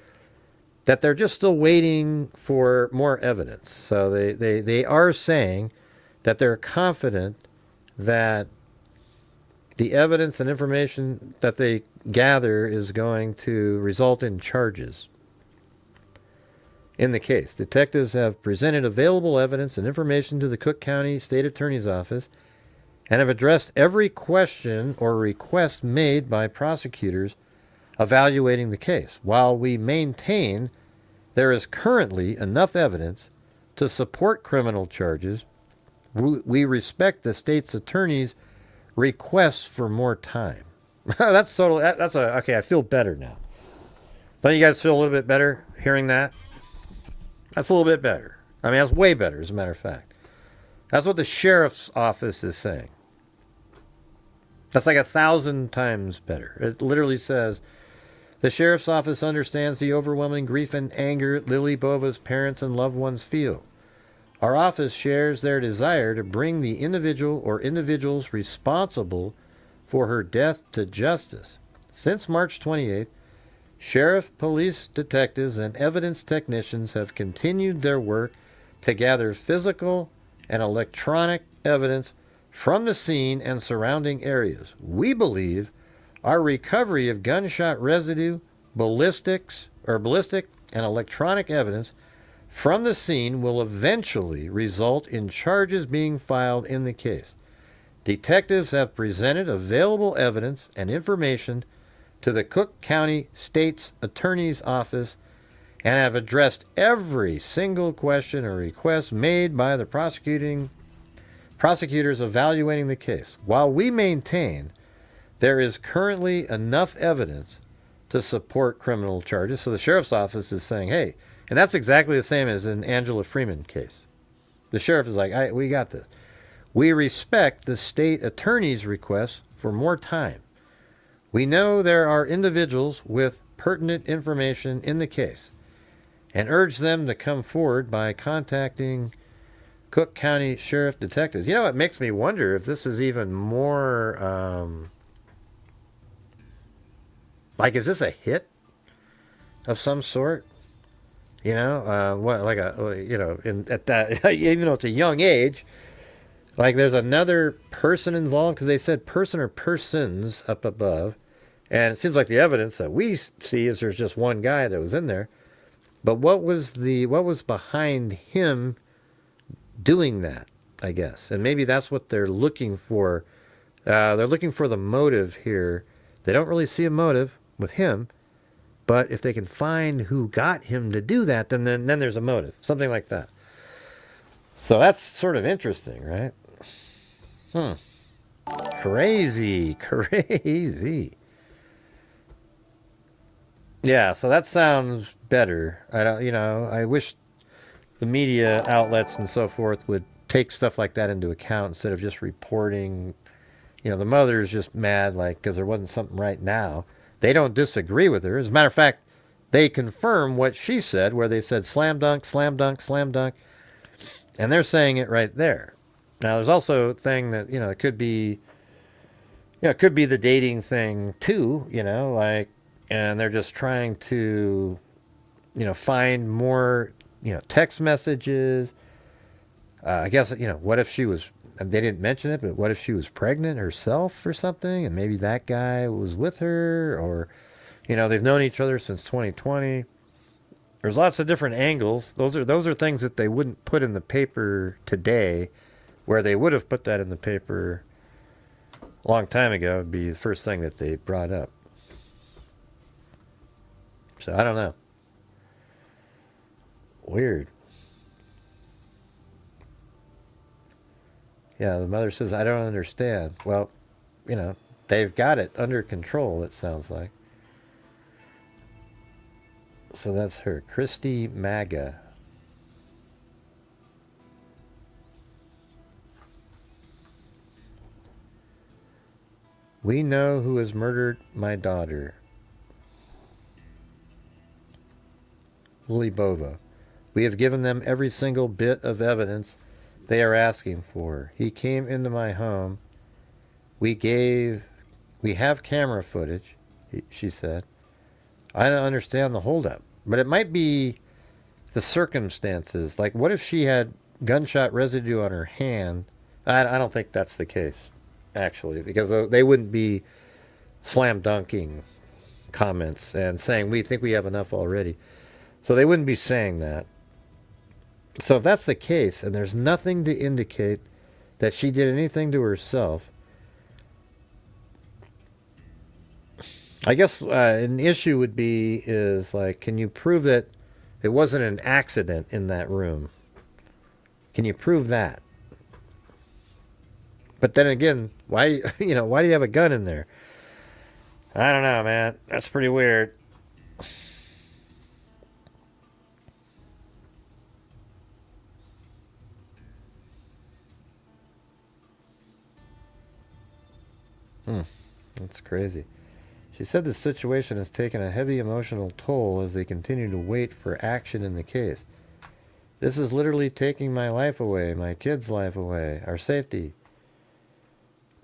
that they're just still waiting for more evidence. So they are saying that they're confident that the evidence and information that they gather is going to result in charges. In the case, detectives have presented available evidence and information to the Cook County State Attorney's Office and have addressed every question or request made by prosecutors evaluating the case. While we maintain there is currently enough evidence to support criminal charges, we respect the state's attorney's requests for more time. Okay, I feel better now. Don't you guys feel a little bit better hearing that? That's a little bit better. I mean, that's way better, as a matter of fact. That's what the sheriff's office is saying. That's like 1,000 times better. It literally says, the sheriff's office understands the overwhelming grief and anger Lily Bova's parents and loved ones feel. Our office shares their desire to bring the individual or individuals responsible for her death to justice. Since March 28th, sheriff, police, detectives, and evidence technicians have continued their work to gather physical and electronic evidence from the scene and surrounding areas. We believe our recovery of gunshot residue, ballistic and electronic evidence from the scene will eventually result in charges being filed in the case. Detectives have presented available evidence and information to the Cook County State's Attorney's Office and have addressed every single question or request made by the prosecutors evaluating the case. While we maintain there is currently enough evidence to support criminal charges, so the sheriff's office is saying, hey, and that's exactly the same as in Angela Freeman case. The sheriff is like, we got this. We respect the state attorney's request for more time. We know there are individuals with pertinent information in the case and urge them to come forward by contacting Cook County Sheriff detectives. You know, it makes me wonder if this is even more, is this a hit of some sort? At that, even though it's a young age, like there's another person involved, because they said person or persons up above. And it seems like the evidence that we see is there's just one guy that was in there. But what was behind him doing that, I guess? And maybe that's what they're looking for. They're looking for the motive here. They don't really see a motive with him. But if they can find who got him to do that, then there's a motive. Something like that. So that's sort of interesting, right? Crazy. Yeah, so that sounds better. I wish the media outlets and so forth would take stuff like that into account instead of just reporting. The mother's just mad, because there wasn't something right now. They don't disagree with her. As a matter of fact, they confirm what she said, where they said slam dunk, slam dunk, slam dunk. And they're saying it right there. Now, there's also a thing that, it could be, it could be the dating thing too, and they're just trying to, find more, text messages. I guess, what if she was, they didn't mention it, but what if she was pregnant herself or something, and maybe that guy was with her, or, they've known each other since 2020. There's lots of different angles. Those are things that they wouldn't put in the paper today, where they would have put that in the paper a long time ago. Would be the first thing that they brought up. So I don't know. Weird. Yeah, the mother says, I don't understand. Well, they've got it under control, it sounds like. So that's her, Christy Maga. We know who has murdered my daughter. Lily Bova. We have given them every single bit of evidence they are asking for. He came into my home. We have camera footage, she said. I don't understand the holdup, but it might be the circumstances. Like, what if she had gunshot residue on her hand? I don't think that's the case, actually, because they wouldn't be slam dunking comments and saying, we think we have enough already. So they wouldn't be saying that. So if that's the case, and there's nothing to indicate that she did anything to herself, I guess an issue would be is like, can you prove that it wasn't an accident in that room? Can you prove that? But then again, why do you have a gun in there? I don't know, man. That's pretty weird. That's crazy. She said the situation has taken a heavy emotional toll as they continue to wait for action in the case. This is literally taking my life away, my kid's life away, our safety.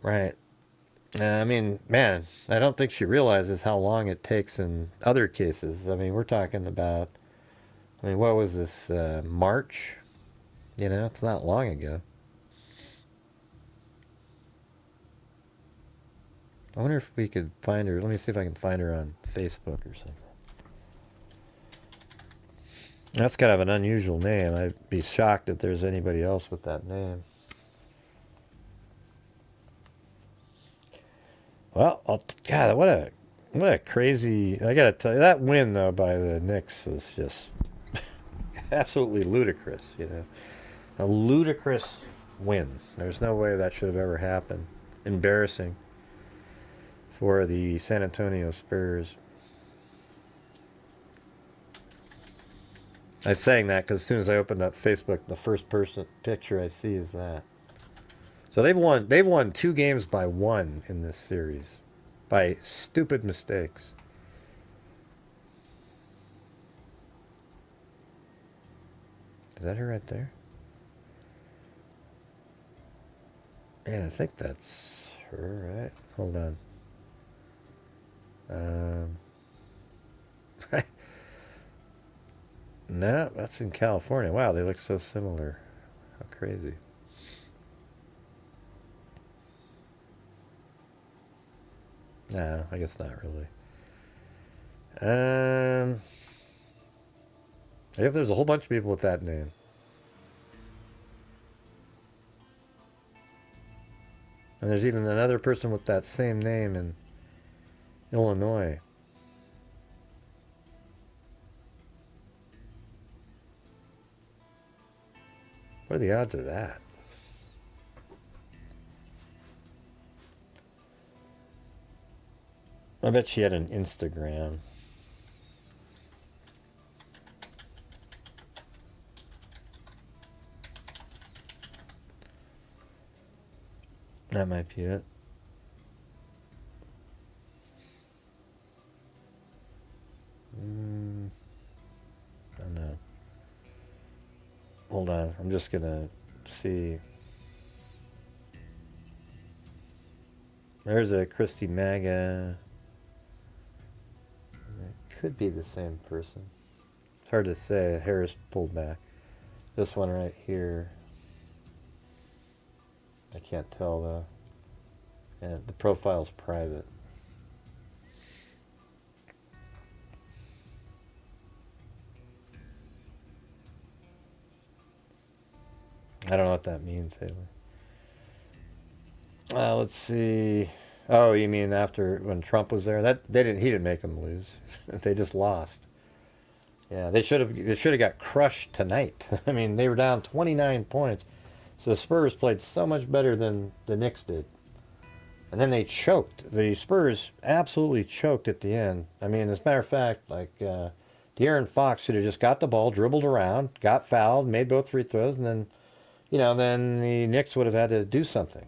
Right. I mean, man, I don't think she realizes how long it takes in other cases. I mean, we're talking about, what was this, March? It's not long ago. I wonder if we could find her. Let me see if I can find her on Facebook or something. That's kind of an unusual name. I'd be shocked if there's anybody else with that name. Well, God, what a crazy... I gotta tell you, that win, though, by the Knicks is just absolutely ludicrous, A ludicrous win. There's no way that should have ever happened. Embarrassing for the San Antonio Spurs. I was saying that because as soon as I opened up Facebook, the first person picture I see is that. So they've won 2 games by 1 in this series, by stupid mistakes. Is that her right there? Yeah, I think that's her, right? Hold on. No, that's in California. Wow, they look so similar. How crazy. No, I guess not really. I guess there's a whole bunch of people with that name. And there's even another person with that same name in Illinois. What are the odds of that? I bet she had an Instagram. That might be it. I don't know. Hold on, I'm just gonna see. There's a Christy Maga. It could be the same person. It's hard to say. Hair is pulled back. This one right here. I can't tell though. And the profile's private. I don't know what that means, Haley. Let's see. Oh, you mean after when Trump was there? He didn't make them lose. They just lost. Yeah, they should have got crushed tonight. I mean, they were down 29 points. So the Spurs played so much better than the Knicks did. And then they choked. The Spurs absolutely choked at the end. I mean, as a matter of fact, like De'Aaron Fox should have just got the ball, dribbled around, got fouled, made both free throws, and then, then the Knicks would have had to do something.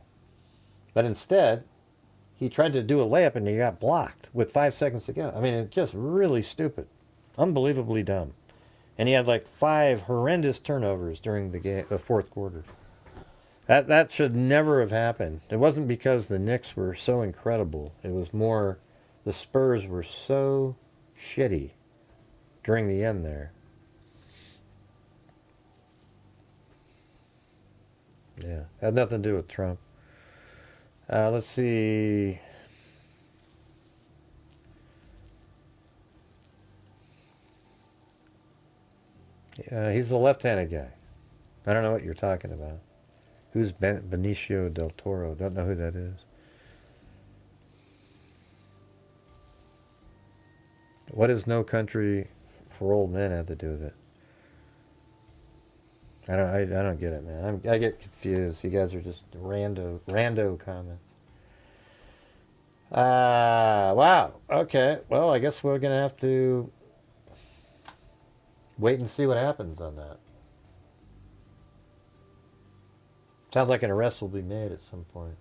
But instead, he tried to do a layup and he got blocked with 5 seconds to go. I mean, it's just really stupid. Unbelievably dumb. And he had like 5 horrendous turnovers during the fourth quarter. That should never have happened. It wasn't because the Knicks were so incredible. It was more the Spurs were so shitty during the end there. Yeah, had nothing to do with Trump. Let's see. He's the left-handed guy. I don't know what you're talking about. Who's Benicio del Toro? Don't know who that is. What does No Country for Old Men have to do with it? I don't get it, man. I get confused. You guys are just rando comments. Wow. Okay. Well, I guess we're gonna have to wait and see what happens on that. Sounds like an arrest will be made at some point.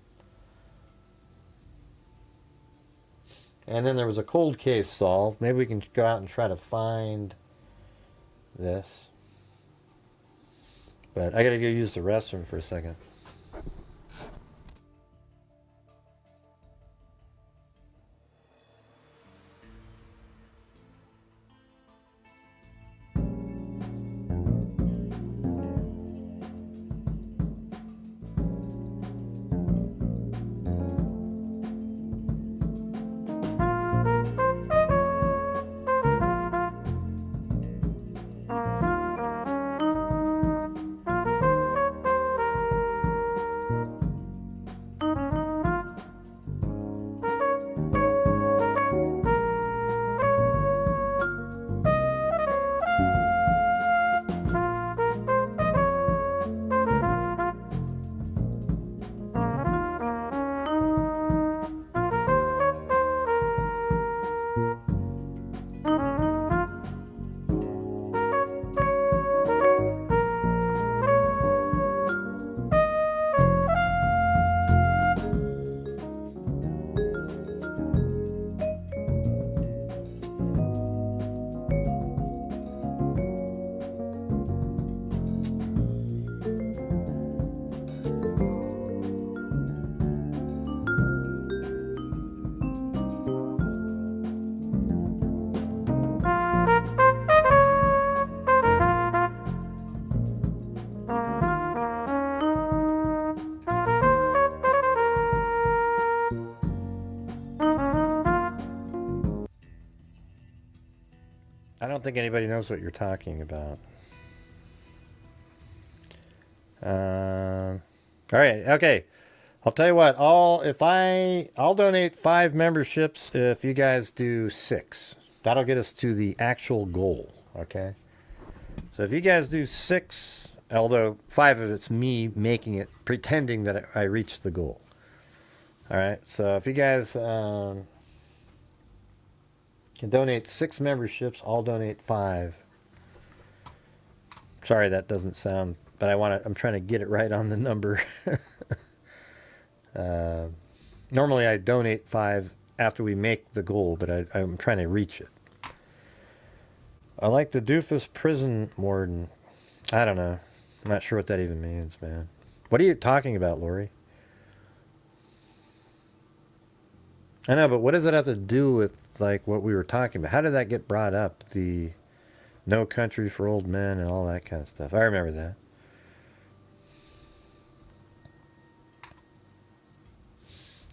And then there was a cold case solved. Maybe we can go out and try to find this. But I gotta go use the restroom for a second. I don't think anybody knows what you're talking about. All right, okay. I'll tell you what. I'll donate 5 memberships if you guys do 6. That'll get us to the actual goal. Okay. So if you guys do 6, although 5 of it's me making it, pretending that I reached the goal. All right. So if you guys can donate 6 memberships, I'll donate 5. Sorry, that doesn't sound, but I'm trying to get it right on the number. Normally I donate 5 after we make the goal, but I'm trying to reach it. I like the doofus prison warden. I don't know. I'm not sure what that even means, man. What are you talking about, Lori? I know, but what does it have to do with like what we were talking about? How did that get brought up? The No Country for Old Men and all that kind of stuff. I remember that.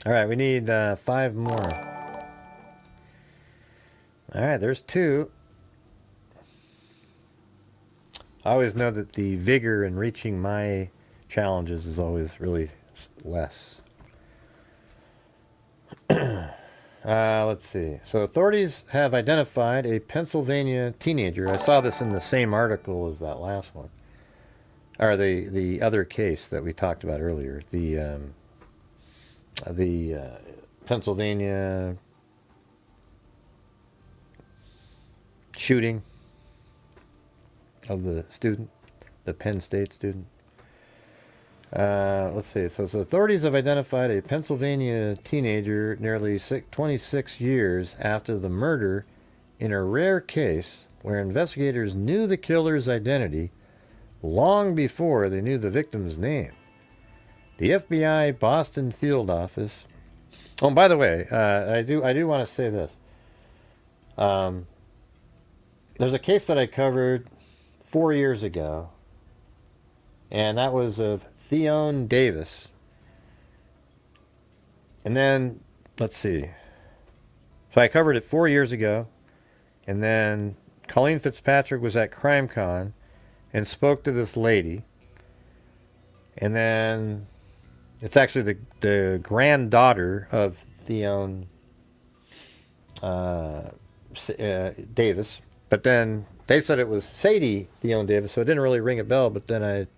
All right, we need 5 more. All right, there's 2. I always know that the vigor in reaching my challenges is always really less. Let's see. So authorities have identified a Pennsylvania teenager. I saw this in the same article as that last one. Or the other case that we talked about earlier. The Pennsylvania shooting of the student, the Penn State student. Let's see. So authorities have identified a Pennsylvania teenager nearly 26 years after the murder in a rare case where investigators knew the killer's identity long before they knew the victim's name. The FBI Boston field office. Oh, and by the way, I do want to say this. There's a case that I covered 4 years ago, and that was of Theone Davis. And then, let's see. So I covered it 4 years ago, and then Colleen Fitzpatrick was at CrimeCon and spoke to this lady. And then it's actually the granddaughter of Theone Davis. But then they said it was Sadie Theone Davis, so it didn't really ring a bell. But then I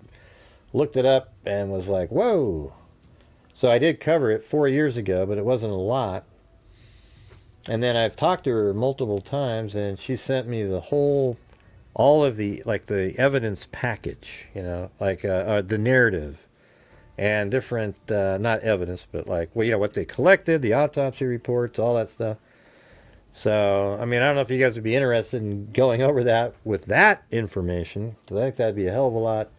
looked it up and was like, whoa. So I did cover it 4 years ago, but it wasn't a lot. And then I've talked to her multiple times, and she sent me all of the, like the evidence package, you know, like the narrative and different, not evidence, but like, well, you know, what they collected, the autopsy reports, all that stuff. So, I mean, I don't know if you guys would be interested in going over that with that information, because I think that'd be a hell of a lot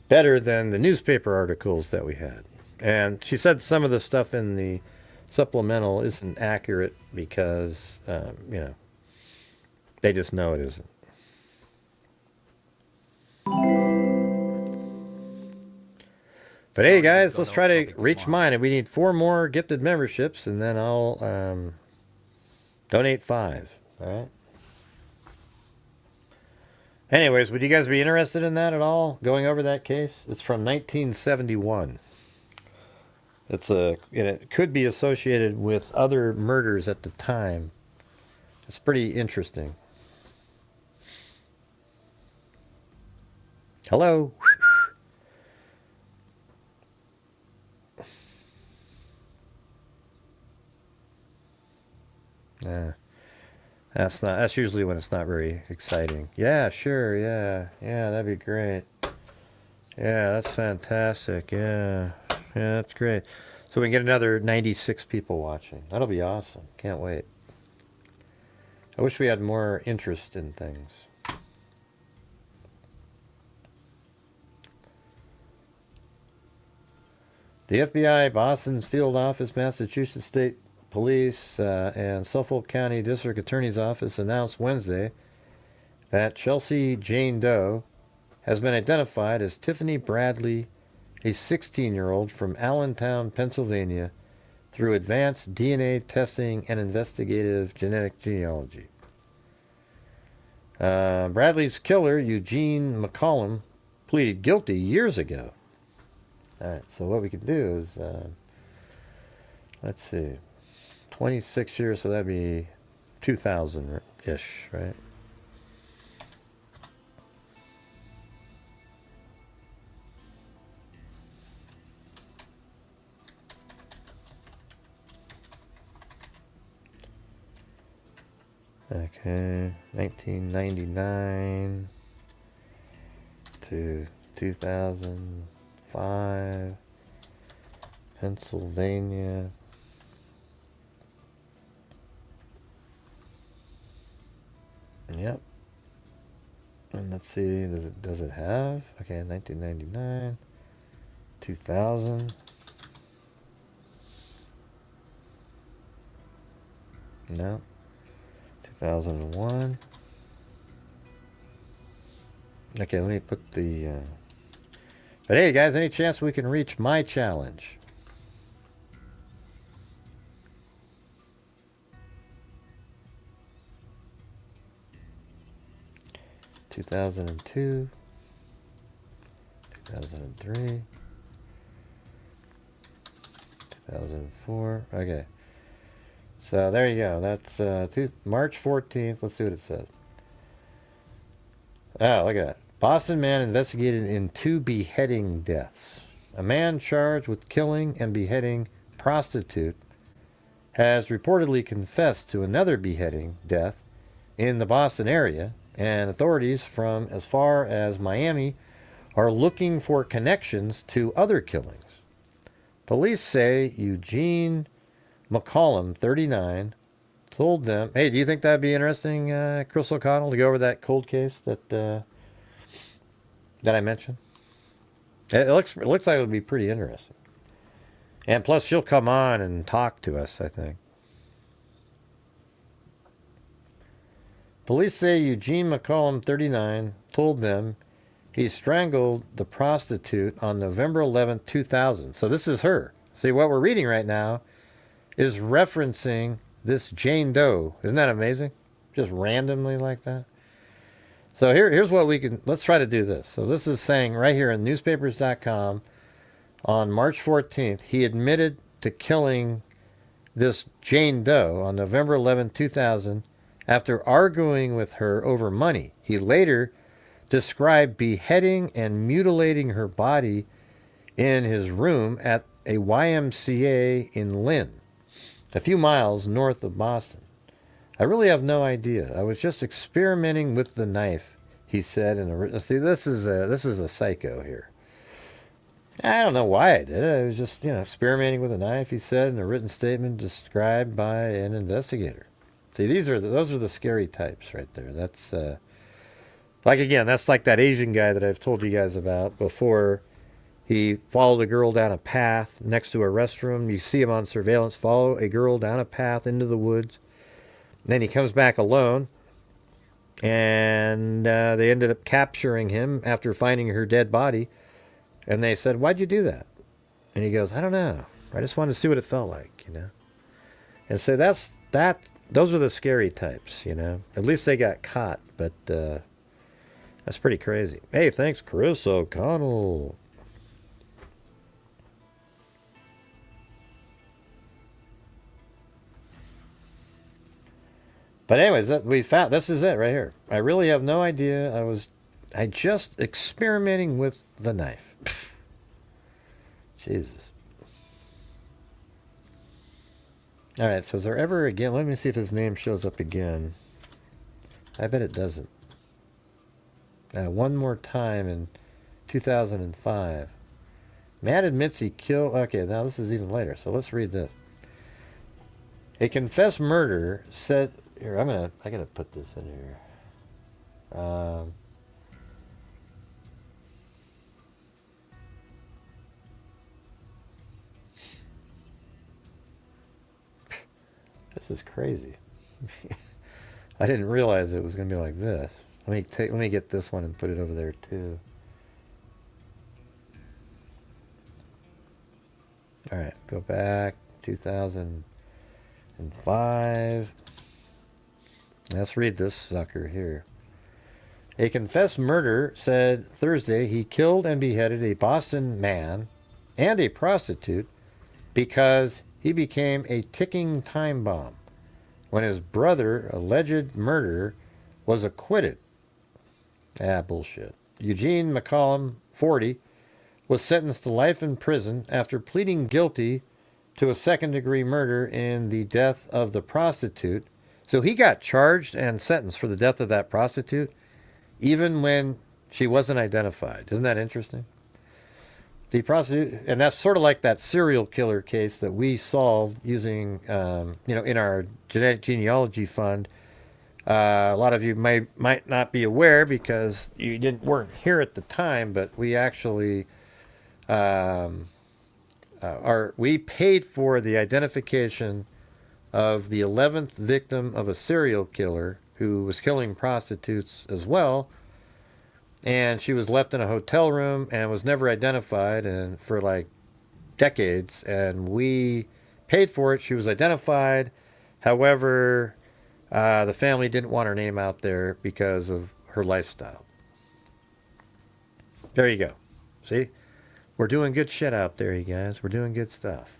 better than the newspaper articles that we had. And she said some of the stuff in the supplemental isn't accurate because, you know, they just know it isn't. But hey, guys, let's try to reach mine. And we need 4 more gifted memberships, and then I'll donate 5. All right? Anyways, would you guys be interested in that at all? Going over that case? It's from 1971. It could be associated with other murders at the time. It's pretty interesting. Hello? That's usually when it's not very exciting. Yeah, sure, yeah, that'd be great. Yeah, that's fantastic. Yeah, that's great. So we can get another 96 people watching. That'll be awesome. Can't wait. I wish we had more interest in things. The FBI, Boston's field office, Massachusetts State Police, and Suffolk County District Attorney's Office announced Wednesday that Chelsea Jane Doe has been identified as Tiffany Bradley, a 16-year-old from Allentown, Pennsylvania, through advanced DNA testing and investigative genetic genealogy. Bradley's killer, Eugene McCollum, pleaded guilty years ago. All right, so what we can do is, let's see, 26 years, so that'd be 2000-ish, right? Okay, 1999 to 2005, Pennsylvania. Yep. And let's see, does it have? Okay, 1999, 2000. No. 2001. Okay, let me put the... But hey, guys, any chance we can reach my challenge? (2002), 2003, 2004. Okay. So there you go. That's March 14th. Let's see what it says. Oh, look at that. Boston man investigated in 2 beheading deaths. A man charged with killing and beheading prostitute has reportedly confessed to another beheading death in the Boston area, and authorities from as far as Miami are looking for connections to other killings. Police say Eugene McCollum, 39, told them, hey, do you think that'd be interesting, Chris O'Connell, to go over that cold case that I mentioned? It looks like it would be pretty interesting. And plus, she'll come on and talk to us, I think. Police say Eugene McCollum, 39, told them he strangled the prostitute on November 11th, 2000. So this is her. See, what we're reading right now is referencing this Jane Doe. Isn't that amazing? Just randomly like that. So here's what we can, let's try to do this. So this is saying right here in newspapers.com on March 14th, he admitted to killing this Jane Doe on November 11, 2000, after arguing with her over money. He later described beheading and mutilating her body in his room at a YMCA in Lynn, a few miles north of Boston. I really have no idea. I was just experimenting with the knife, he said in a. See, this is a psycho here. I don't know why I did it. I was just, experimenting with a knife, he said in a written statement described by an investigator. See, those are the scary types right there. That's that's like that Asian guy that I've told you guys about before. He followed a girl down a path next to a restroom. You see him on surveillance follow a girl down a path into the woods. Then he comes back alone, and they ended up capturing him after finding her dead body. And they said, "Why'd you do that?" And he goes, "I don't know. I just wanted to see what it felt like, And so those are the scary types, At least they got caught, but that's pretty crazy. Hey, thanks, Chris O'Connell. But anyways, we found, this is it right here. I really have no idea. I just experimenting with the knife. Jesus. All right, so is there ever again? Let me see if his name shows up again. I bet it doesn't. One more time in 2005. Man admits he killed. Okay, now this is even later, so let's read this. A confessed murderer said. Here, I gotta put this in here. This is crazy. I didn't realize it was gonna be like this. Let me get this one and put it over there too. All right, go back 2005. Let's read this sucker here. A confessed murderer said Thursday he killed and beheaded a Boston man and a prostitute because he became a ticking time bomb when his brother, alleged murderer, was acquitted. Bullshit. Eugene McCollum, 40, was sentenced to life in prison after pleading guilty to a second-degree murder in the death of the prostitute. So he got charged and sentenced for the death of that prostitute, even when she wasn't identified. Isn't that interesting? The prostitute, and that's sort of like that serial killer case that we solved using, in our genetic genealogy fund. A lot of you might not be aware because you weren't here at the time, but we actually we paid for the identification of the 11th victim of a serial killer who was killing prostitutes as well. And she was left in a hotel room and was never identified and for like decades. And we paid for it. She was identified. However, the family didn't want her name out there because of her lifestyle. There you go. See? We're doing good shit out there, you guys. We're doing good stuff.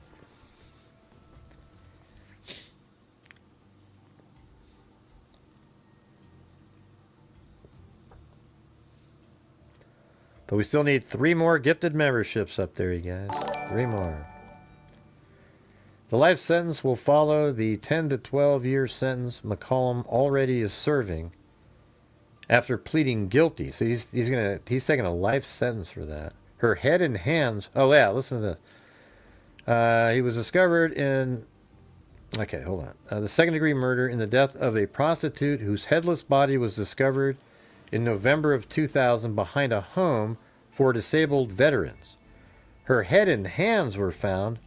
But we still need 3 more gifted memberships up there, you guys. 3 more. The life sentence will follow the 10 to 12 year sentence McCollum already is serving after pleading guilty. So he's taking a life sentence for that. Her head and hands. Oh yeah, listen to this. He was discovered in Okay, hold on. The second-degree murder in the death of a prostitute whose headless body was discovered in November of 2000 behind a home for disabled veterans. Her head and hands were found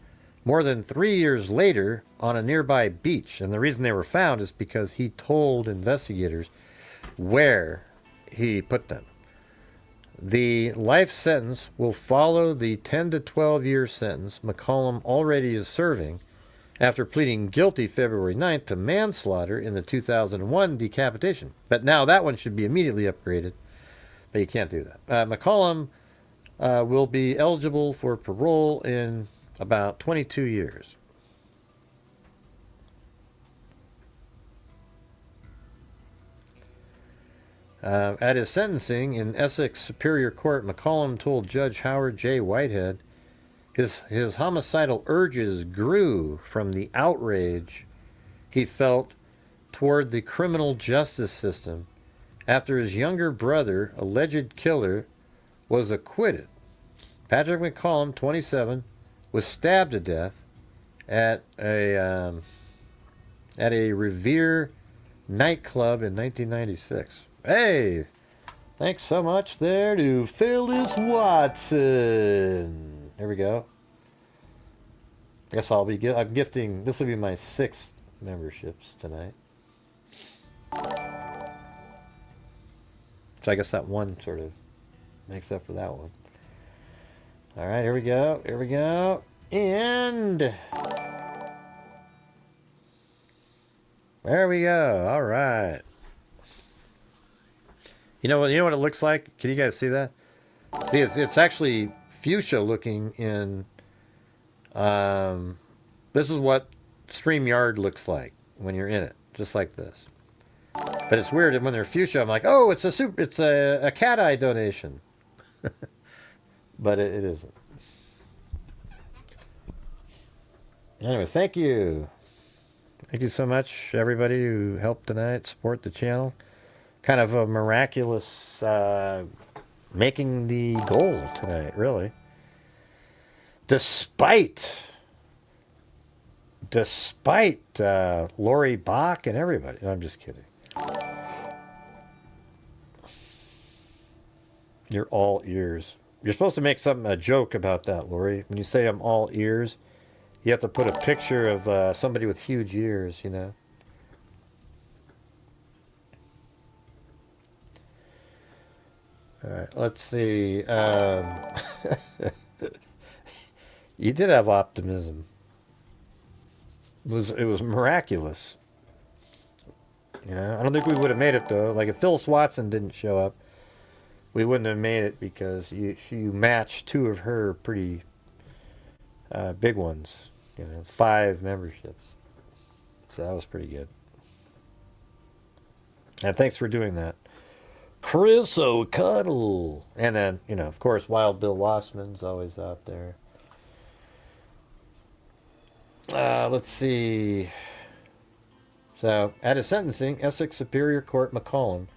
more than 3 years later on a nearby beach. And the reason they were found is because he told investigators where he put them. The life sentence will follow the 10 to 12 year sentence McCollum already is serving after pleading guilty February 9th to manslaughter in the 2001 decapitation. But now that one should be immediately upgraded, but you can't do that. McCollum will be eligible for parole in about 22 years. At his sentencing in Essex Superior Court, McCollum told Judge Howard J. Whitehead his homicidal urges grew from the outrage he felt toward the criminal justice system after his younger brother, alleged killer, was acquitted. Patrick McCollum, 27, was stabbed to death at a Revere nightclub in 1996. Hey, thanks so much there to Phyllis Watson. There we go. I guess I'm gifting, this will be my 6th memberships tonight. So I guess that one sort of makes up for that one. All right, here we go. Here we go. And there we go. All right. You know what it looks like? Can you guys see that? See, it's actually fuchsia looking in. This is what StreamYard looks like when you're in it, just like this. But it's weird when they're fuchsia. I'm like, oh, it's a cat eye donation. But it isn't. Anyway, thank you. Thank you so much, everybody who helped tonight, support the channel. Kind of a miraculous making the goal tonight, really. Despite Lori Bach and everybody. No, I'm just kidding. You're all ears. You're supposed to make a joke about that, Lori. When you say I'm all ears, you have to put a picture of somebody with huge ears, you know. All right, let's see. You did have optimism. It was miraculous. You know, I don't think we would have made it though. Like if Phyllis Watson didn't show up, we wouldn't have made it because you matched 2 of her pretty big ones. You know, 5 memberships. So that was pretty good. And thanks for doing that. Chris O'Connell. And then, you know, of course, Wild Bill Wassman's always out there. Let's see. So, at his sentencing, Essex Superior Court McCollum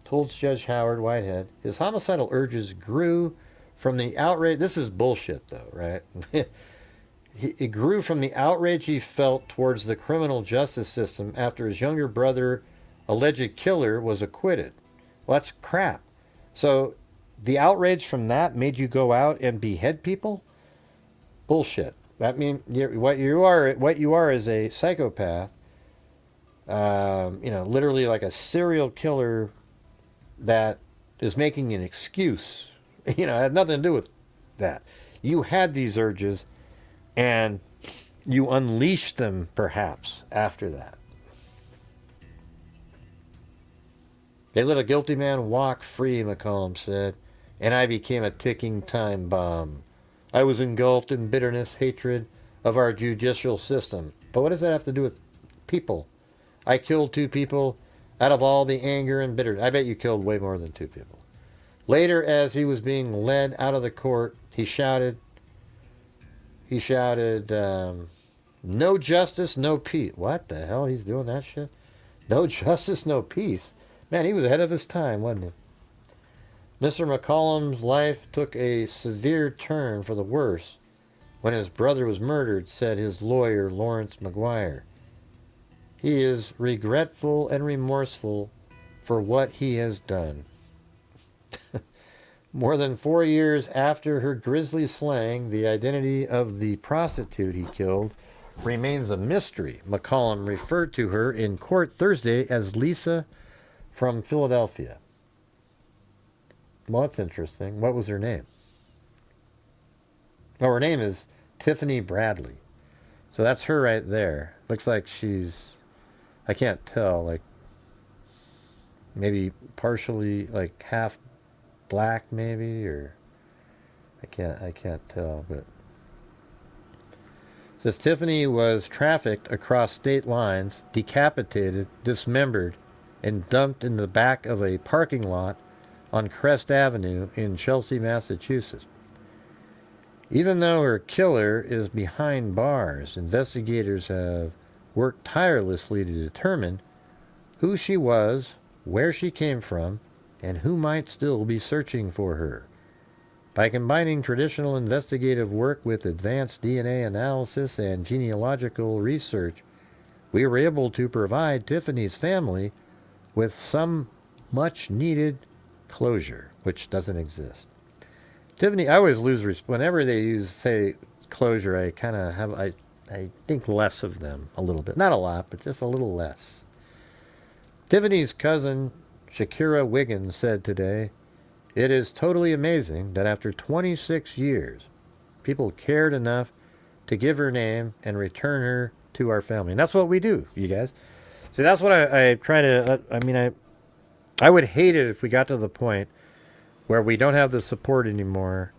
told Judge Howard Whitehead his homicidal urges grew from the outrage. This is bullshit, though, right? It grew from the outrage he felt towards the criminal justice system after his younger brother, alleged killer, was acquitted. Well, that's crap. So, the outrage from that made you go out and behead people? Bullshit. That means what you are is a psychopath. You know, literally like a serial killer that is making an excuse. You know, it had nothing to do with that. You had these urges, and you unleashed them, perhaps, after that. They let a guilty man walk free, McCollum said, and I became a ticking time bomb. I was engulfed in bitterness, hatred of our judicial system. But what does that have to do with people? I killed 2 people out of all the anger and bitterness. I bet you killed way more than 2 people. Later, as he was being led out of the court, he shouted, no justice, no peace. What the hell? He's doing that shit? No justice, no peace. Man, he was ahead of his time, wasn't he? Mr. McCollum's life took a severe turn for the worse when his brother was murdered, said his lawyer, Lawrence McGuire. He is regretful and remorseful for what he has done. More than 4 years after her grisly slaying, the identity of the prostitute he killed remains a mystery. McCollum referred to her in court Thursday as Lisa from Philadelphia. Well, that's interesting. What was her name? Oh, her name is Tiffany Bradley. So that's her right there. Looks like she's, I can't tell, like maybe partially, like half black maybe, or I can't tell, but it says Tiffany was trafficked across state lines, decapitated, dismembered, and dumped in the back of a parking lot on Crest Avenue in Chelsea, Massachusetts. Even though her killer is behind bars, investigators have worked tirelessly to determine who she was, where she came from, and who might still be searching for her. By combining traditional investigative work with advanced DNA analysis and genealogical research, we were able to provide Tiffany's family with some much-needed closure, which doesn't exist. Tiffany, I always lose whenever they say closure. I kind of have I think less of them a little bit, not a lot, but just a little less. Tiffany's cousin Shakira Wiggins said today, "It is totally amazing that after 26 years, people cared enough to give her name and return her to our family." And that's what we do, you guys. See, that's what I try to, I would hate it if we got to the point where we don't have the support anymore.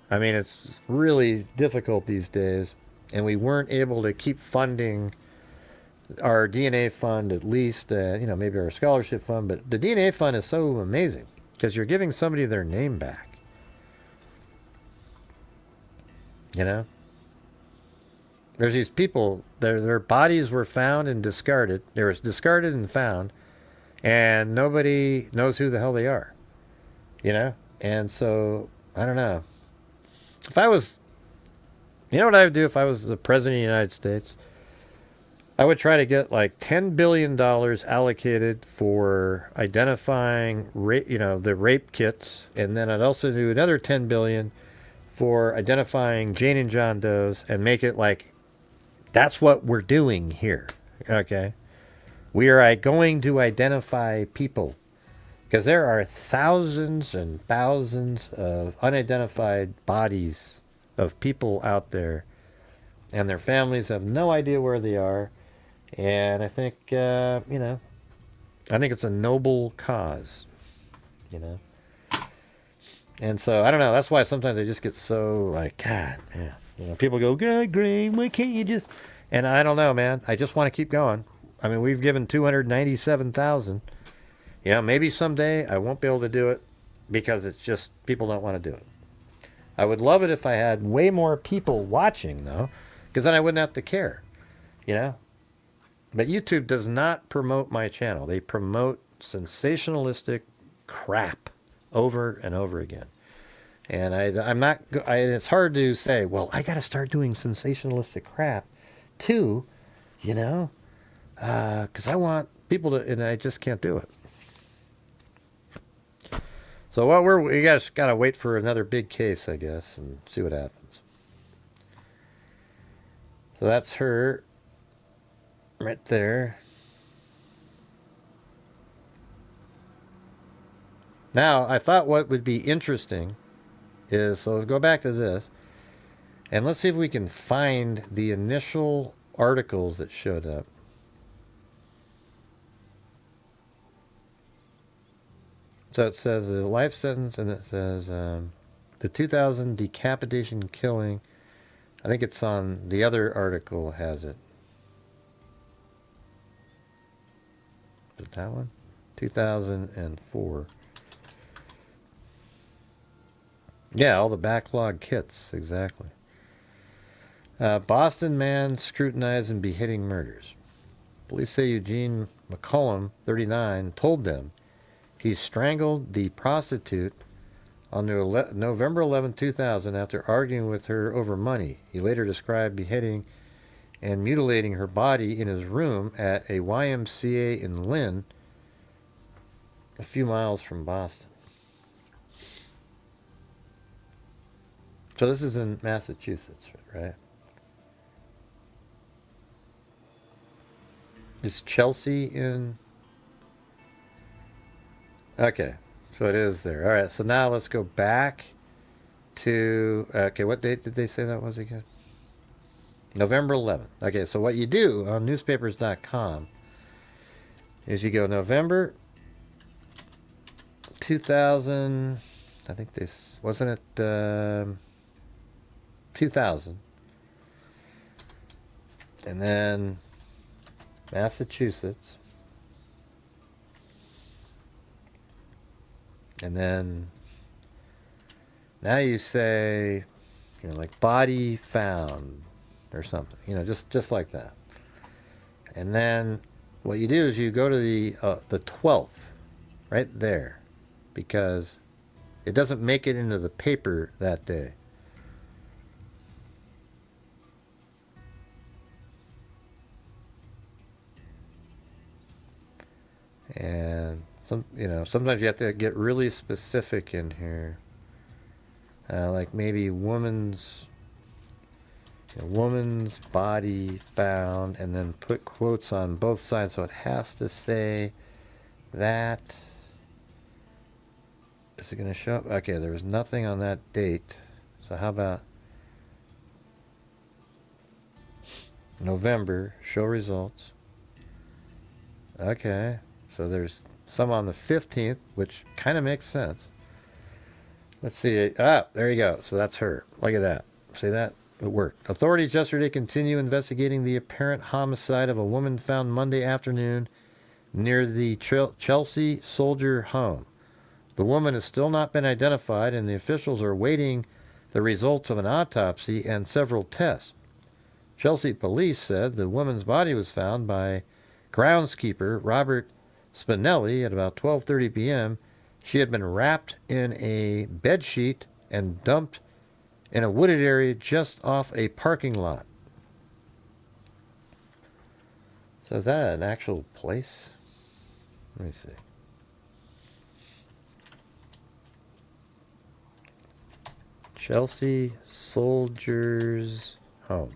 I mean, it's really difficult these days, and we weren't able to keep funding our DNA fund, at least, maybe our scholarship fund, but the DNA fund is so amazing because you're giving somebody their name back. You know? There's these people, their bodies were found and discarded. They were discarded and found, and nobody knows who the hell they are. You know? And so, I don't know. If I was, you know what I would do if I was the president of the United States? I would try to get like $10 billion allocated for identifying the rape kits, and then I'd also do another $10 billion for identifying Jane and John Does, and make it like that's what we're doing here. Okay, we are going to identify people, because there are thousands and thousands of unidentified bodies of people out there, and their families have no idea where they are. And I think, I think it's a noble cause, And so, I don't know, that's why sometimes I just get so, like, God, man. People go, God, Graham, why can't you just... And I don't know, man. I just want to keep going. I mean, we've given $297,000. Maybe someday I won't be able to do it because it's just, people don't want to do it. I would love it if I had way more people watching, though, because then I wouldn't have to care, But YouTube does not promote my channel. They promote sensationalistic crap over and over again. And I'm not, it's hard to say, well, I got to start doing sensationalistic crap too, because I want people to, and I just can't do it. So we guys got to wait for another big case, I guess, and see what happens. So that's her. Right there. Now, I thought what would be interesting is, so let's go back to this, and let's see if we can find the initial articles that showed up. So it says a life sentence, and it says the 2000 decapitation killing. I think it's on the other article has it. That one? 2004. Yeah, all the backlog kits, exactly. Boston man scrutinized and beheading murders. Police say Eugene McCollum, 39, told them he strangled the prostitute on November 11, 2000 after arguing with her over money. He later described beheading and mutilating her body in his room at a YMCA in Lynn, a few miles from Boston. So this is in Massachusetts, right? Is Chelsea in? Okay, so it is there. All right, so now let's go back to, okay, what date did they say that was again? November 11th. Okay, so what you do on newspapers.com is you go November 2000, I think this, wasn't it 2000, and then Massachusetts, and then now you say, you know, like body found or something, you know, just like that. And then what you do is you go to the 12th, right there, because it doesn't make it into the paper that day. And sometimes you have to get really specific in here, like maybe woman's body found, and then put quotes on both sides, so it has to say that. Is it going to show up? Okay, there was nothing on that date, so how about November, show results. Okay, so there's some on the 15th, which kind of makes sense. Let's see. There you go. So that's her. Look at that. See that? It worked. Authorities yesterday continue investigating the apparent homicide of a woman found Monday afternoon near the Chelsea Soldier home. The woman has still not been identified, and the officials are awaiting the results of an autopsy and several tests. Chelsea police said the woman's body was found by groundskeeper Robert Spinelli at about 12:30 p.m. She had been wrapped in a bedsheet and dumped in a wooded area just off a parking lot. So is that an actual place? Let me see. Chelsea Soldier's Home.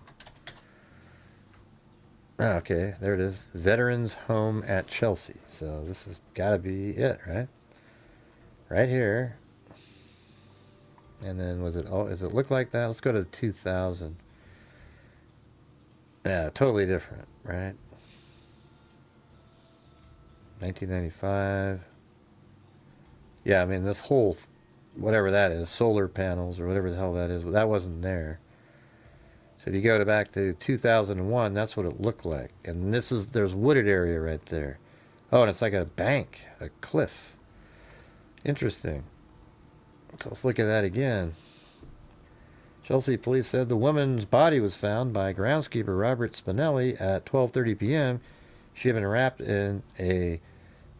Okay, there it is. Veterans Home at Chelsea. So this has got to be it, right? Right here. And then was it, does it look like that? Let's go to 2000. Yeah, totally different, right? 1995. Yeah, I mean, this whole, whatever that is, solar panels or whatever the hell that is, that wasn't there. So if you go back to 2001, that's what it looked like. And there's wooded area right there. Oh, and it's like a bank, a cliff. Interesting. So let's look at that again. Chelsea police said the woman's body was found by groundskeeper Robert Spinelli at 12:30 p.m. She had been wrapped in a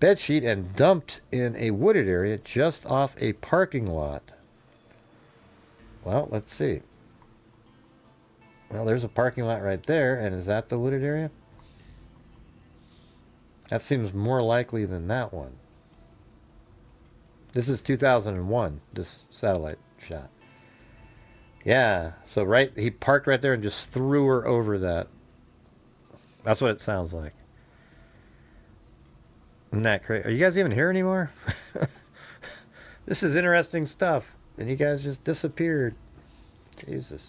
bedsheet and dumped in a wooded area just off a parking lot. Well, let's see. Well, there's a parking lot right there, and is that the wooded area? That seems more likely than that one. This is 2001, this satellite shot. Yeah, so he parked right there and just threw her over that. That's what it sounds like. Isn't that crazy? Are you guys even here anymore? This is interesting stuff, and you guys just disappeared. Jesus.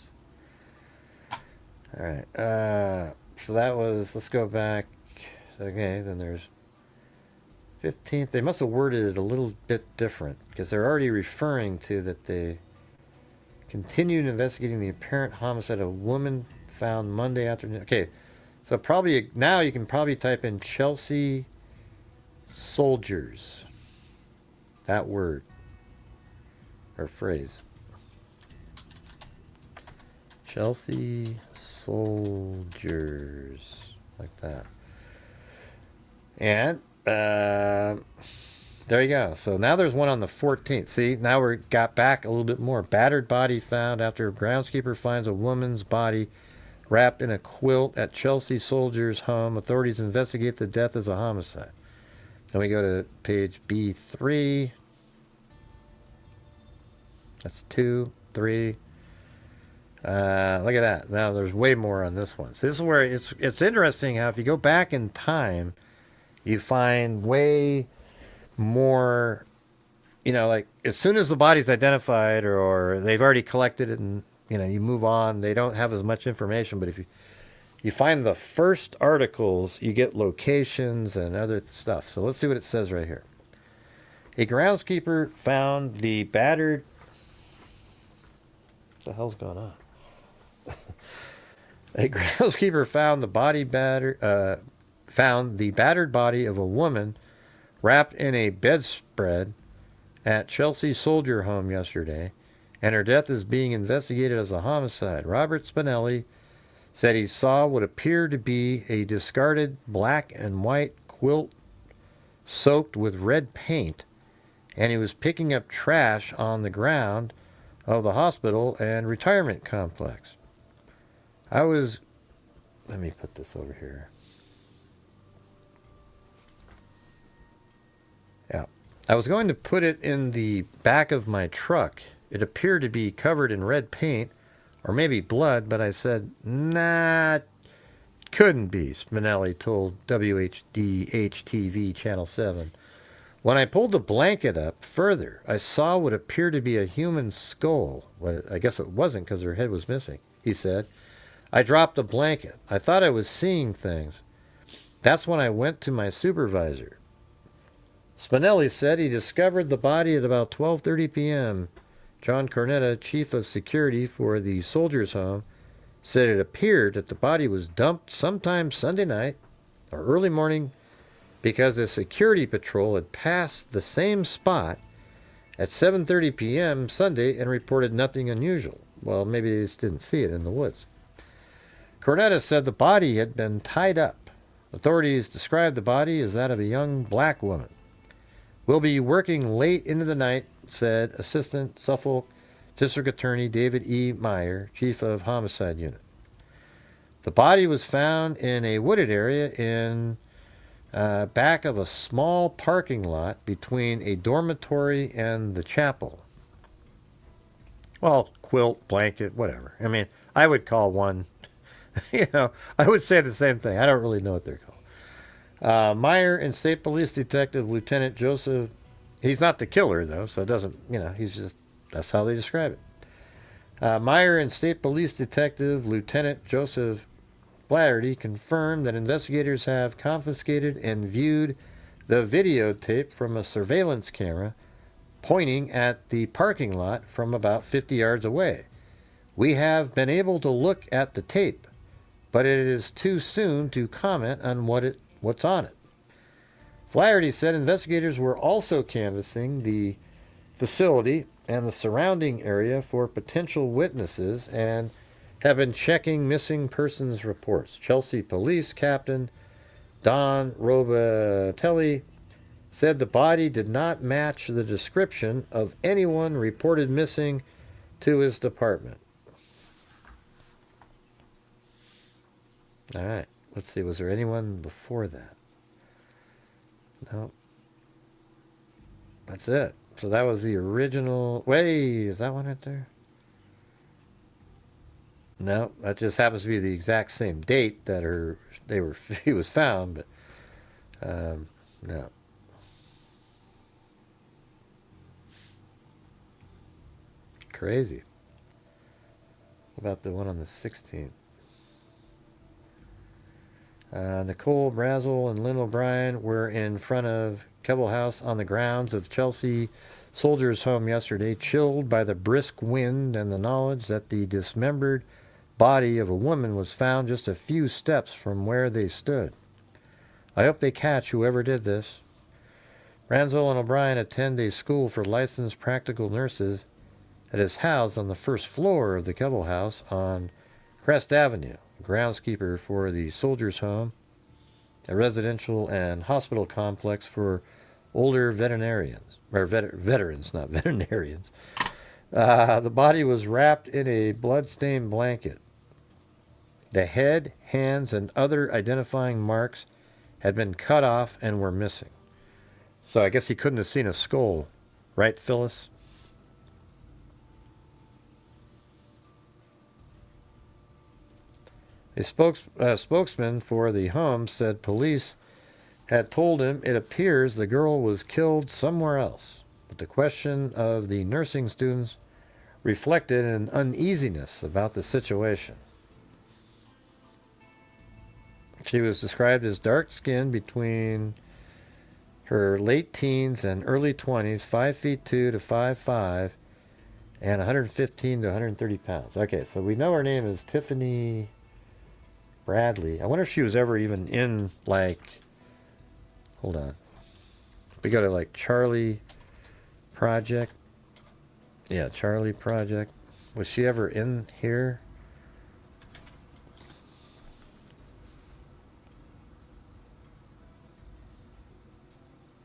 All right, so that was, let's go back. Okay, then there's 15th. They must have worded it a little bit different because they're already referring to that they continued investigating the apparent homicide of a woman found Monday afternoon. Okay, so probably now you can probably type in Chelsea Soldiers, that word or phrase. Chelsea Soldiers, like that. And there you go. So now there's one on the 14th. See, now we got back a little bit more. Battered body found after a groundskeeper finds a woman's body wrapped in a quilt at Chelsea Soldier's home. Authorities investigate the death as a homicide. Then we go to page B3. That's 2, 3. Look at that. Now there's way more on this one. So this is where it's interesting how if you go back in time, you find way more, like as soon as the body's identified or they've already collected it and, you move on, they don't have as much information. But if you find the first articles, you get locations and other stuff. So let's see what it says right here. A groundskeeper found the battered... What the hell's going on? A groundskeeper found the battered body of a woman wrapped in a bedspread at Chelsea Soldier Home yesterday, and her death is being investigated as a homicide. Robert Spinelli said he saw what appeared to be a discarded black and white quilt soaked with red paint, and he was picking up trash on the ground of the hospital and retirement complex. Let me put this over here. Yeah. I was going to put it in the back of my truck. It appeared to be covered in red paint, or maybe blood, but I said, nah, couldn't be, Spinelli told WHDH-TV Channel 7. When I pulled the blanket up further, I saw what appeared to be a human skull. Well, I guess it wasn't because her head was missing, he said. I dropped the blanket. I thought I was seeing things. That's when I went to my supervisor. Spinelli said he discovered the body at about 12:30 p.m. John Cornetta, chief of security for the Soldiers' Home, said it appeared that the body was dumped sometime Sunday night or early morning because a security patrol had passed the same spot at 7:30 p.m. Sunday and reported nothing unusual. Well, maybe they just didn't see it in the woods. Cornetta said the body had been tied up. Authorities described the body as that of a young black woman. We'll be working late into the night, said Assistant Suffolk District Attorney David E. Meyer, Chief of Homicide Unit. The body was found in a wooded area in back of a small parking lot between a dormitory and the chapel. Well, quilt, blanket, whatever. I mean, I would call one, I would say the same thing. I don't really know what they're called. Meyer and State Police Detective Lieutenant Joseph, he's not the killer though, so it doesn't, he's just, that's how they describe it. Meyer and State Police Detective Lieutenant Joseph Flaherty confirmed that investigators have confiscated and viewed the videotape from a surveillance camera pointing at the parking lot from about 50 yards away. We have been able to look at the tape, but it is too soon to comment on what's on it. Flaherty said investigators were also canvassing the facility and the surrounding area for potential witnesses and have been checking missing persons reports. Chelsea Police Captain Don Robatelli said the body did not match the description of anyone reported missing to his department. All right, let's see. Was there anyone before that? No. That's it. So that was the original. Wait, is that one right there? No, that just happens to be the exact same date that he was found, but no. Crazy. What about the one on the 16th? Nicole Brazel and Lynn O'Brien were in front of Keble House on the grounds of Chelsea Soldiers' Home yesterday, chilled by the brisk wind and the knowledge that the dismembered body of a woman was found just a few steps from where they stood. I hope they catch whoever did this. Brazel and O'Brien attend a school for licensed practical nurses that is housed on the first floor of the Keble House on Crest Avenue. Groundskeeper for the Soldiers' Home, a residential and hospital complex for older veterinarians, or veterans, not veterinarians. The body was wrapped in a blood-stained blanket. The head, hands, and other identifying marks had been cut off and were missing. So I guess he couldn't have seen a skull, right, Phyllis? A spokesman for the home said police had told him it appears the girl was killed somewhere else. But the question of the nursing students reflected an uneasiness about the situation. She was described as dark-skinned between her late teens and early 20s, 5'2" to 5'5", and 115 to 130 pounds. Okay, so we know her name is Tiffany Bradley. I wonder if she was ever even in, like, hold on. We go to, like, Charlie Project. Yeah, Charlie Project. Was she ever in here?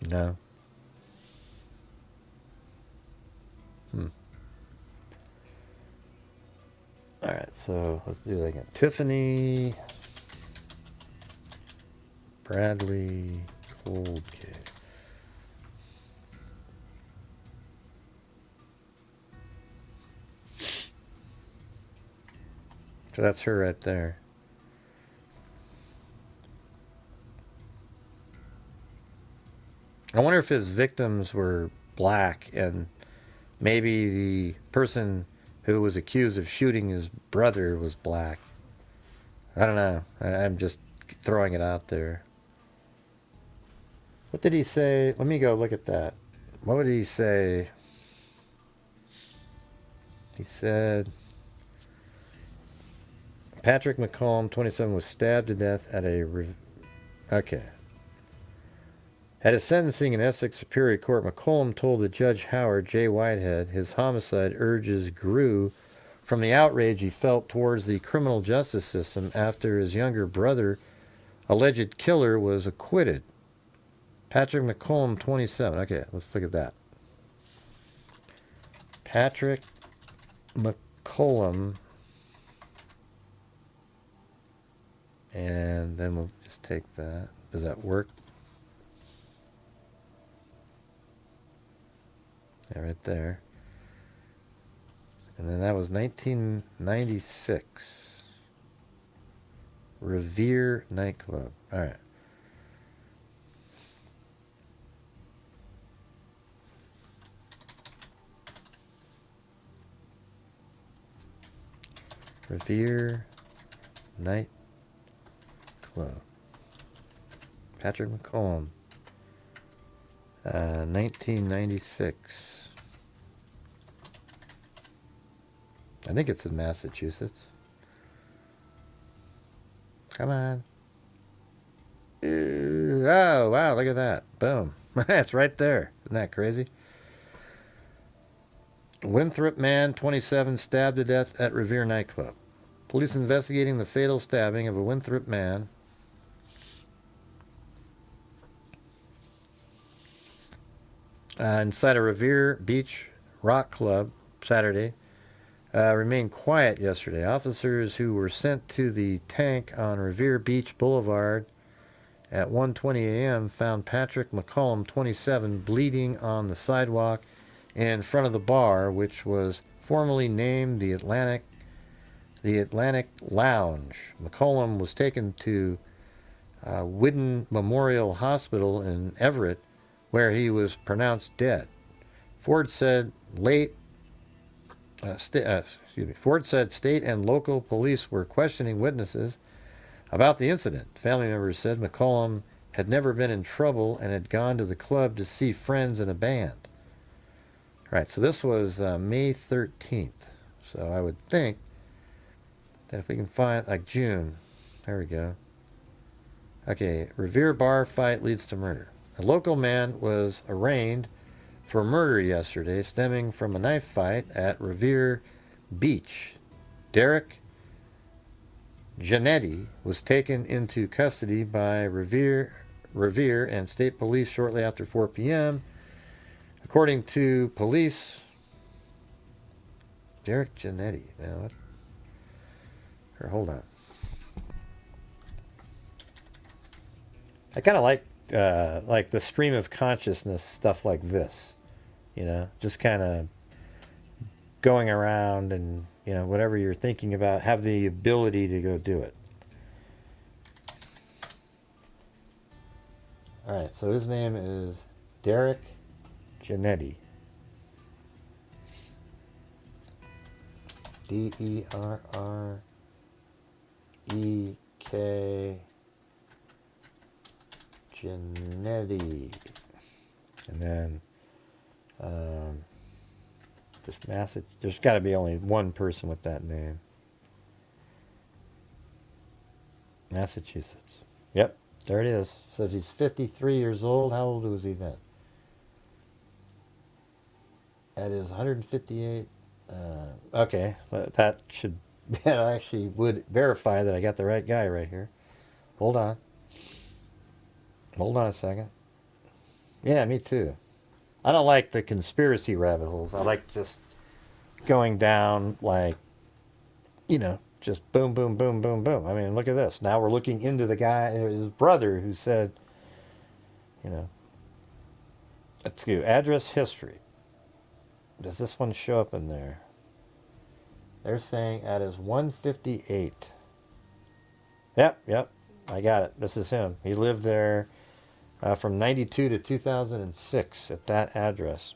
No. Alright, so let's do that again. Tiffany Bradley Cold Case. So that's her right there. I wonder if his victims were black and maybe the person who was accused of shooting his brother was black. I don't know. I'm just throwing it out there. What did he say? Let me go look at that. What would he say? He said Patrick McComb, 27, was stabbed to death at a... Okay. At his sentencing in Essex Superior Court, McCollum told the Judge Howard J. Whitehead his homicide urges grew from the outrage he felt towards the criminal justice system after his younger brother, alleged killer, was acquitted. Patrick McCollum, 27. Okay, let's look at that. Patrick McCollum. And then we'll just take that. Does that work? Yeah, right there. And then that was 1996. Revere nightclub. All right. Revere nightclub. Patrick McCollum. 1996. I think it's in Massachusetts. Come on. Oh, wow, look at that. Boom. It's right there. Isn't that crazy? Winthrop man, 27, stabbed to death at Revere nightclub. Police investigating the fatal stabbing of a Winthrop man inside a Revere Beach Rock Club Saturday remained quiet yesterday. Officers who were sent to the tank on Revere Beach Boulevard at 1:20 a.m. found Patrick McCollum, 27, bleeding on the sidewalk in front of the bar, which was formerly named the Atlantic Lounge. McCollum was taken to Whidden Memorial Hospital in Everett, where he was pronounced dead. Ford said Ford said state and local police were questioning witnesses about the incident. Family members said McCollum had never been in trouble and had gone to the club to see friends in a band. Right, so this was May 13th. So I would think that if we can find, like, June. There we go. Okay, Revere bar fight leads to murder. A local man was arraigned for murder yesterday, stemming from a knife fight at Revere Beach. Derek Janetti was taken into custody by Revere and state police shortly after 4 p.m. According to police, Derek Janetti. Now, hold on. I kind of like the stream of consciousness stuff like this, you know, just kind of going around and, you know, whatever you're thinking about, have the ability to go do it. All right, so his name is Derek Janetti. Derrek Janetti. And then just there's got to be only one person with that name. Massachusetts. Yep, there it is. Says he's 53 years old. How old was he then? That is 158. Okay, that should that actually would verify that I got the right guy right here. Hold on. Hold on a second. Yeah, me too. I don't like the conspiracy rabbit holes. I like just going down like, you know, just boom, boom, boom, boom, boom. I mean, look at this. Now we're looking into the guy, his brother, who said, you know, let's go address history. Does this one show up in there? They're saying that is 158. Yep, I got it. This is him. He lived there from 92 to 2006 at that address.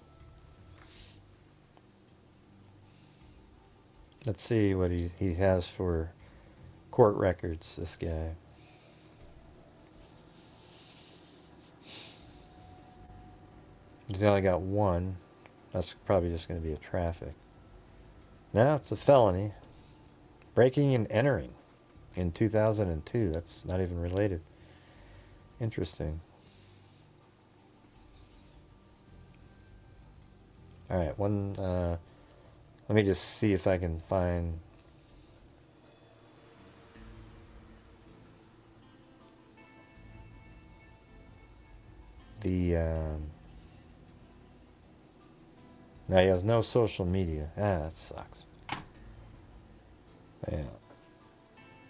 Let's see what he has for court records, this guy. He's only got one. That's probably just going to be a traffic. No, it's a felony. Breaking and entering in 2002. That's not even related. Interesting. All right, let me just see if I can find the now he has no social media. That sucks. Yeah.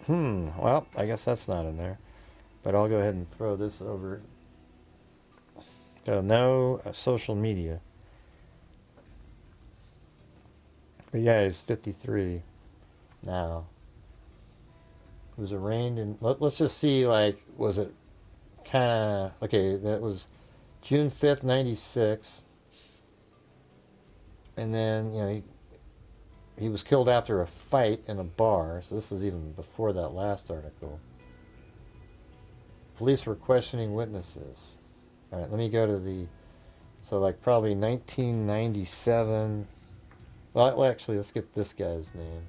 Well, I guess that's not in there. But I'll go ahead and throw this over. So no social media. But yeah, he's 53 now. He was arraigned in... Let's just see, like, was it kind of... Okay, that was June 5th, 96. And then, you know, he was killed after a fight in a bar. So this was even before that last article. Police were questioning witnesses. All right, let me go to the... So, like, probably 1997... Well, actually, let's get this guy's name.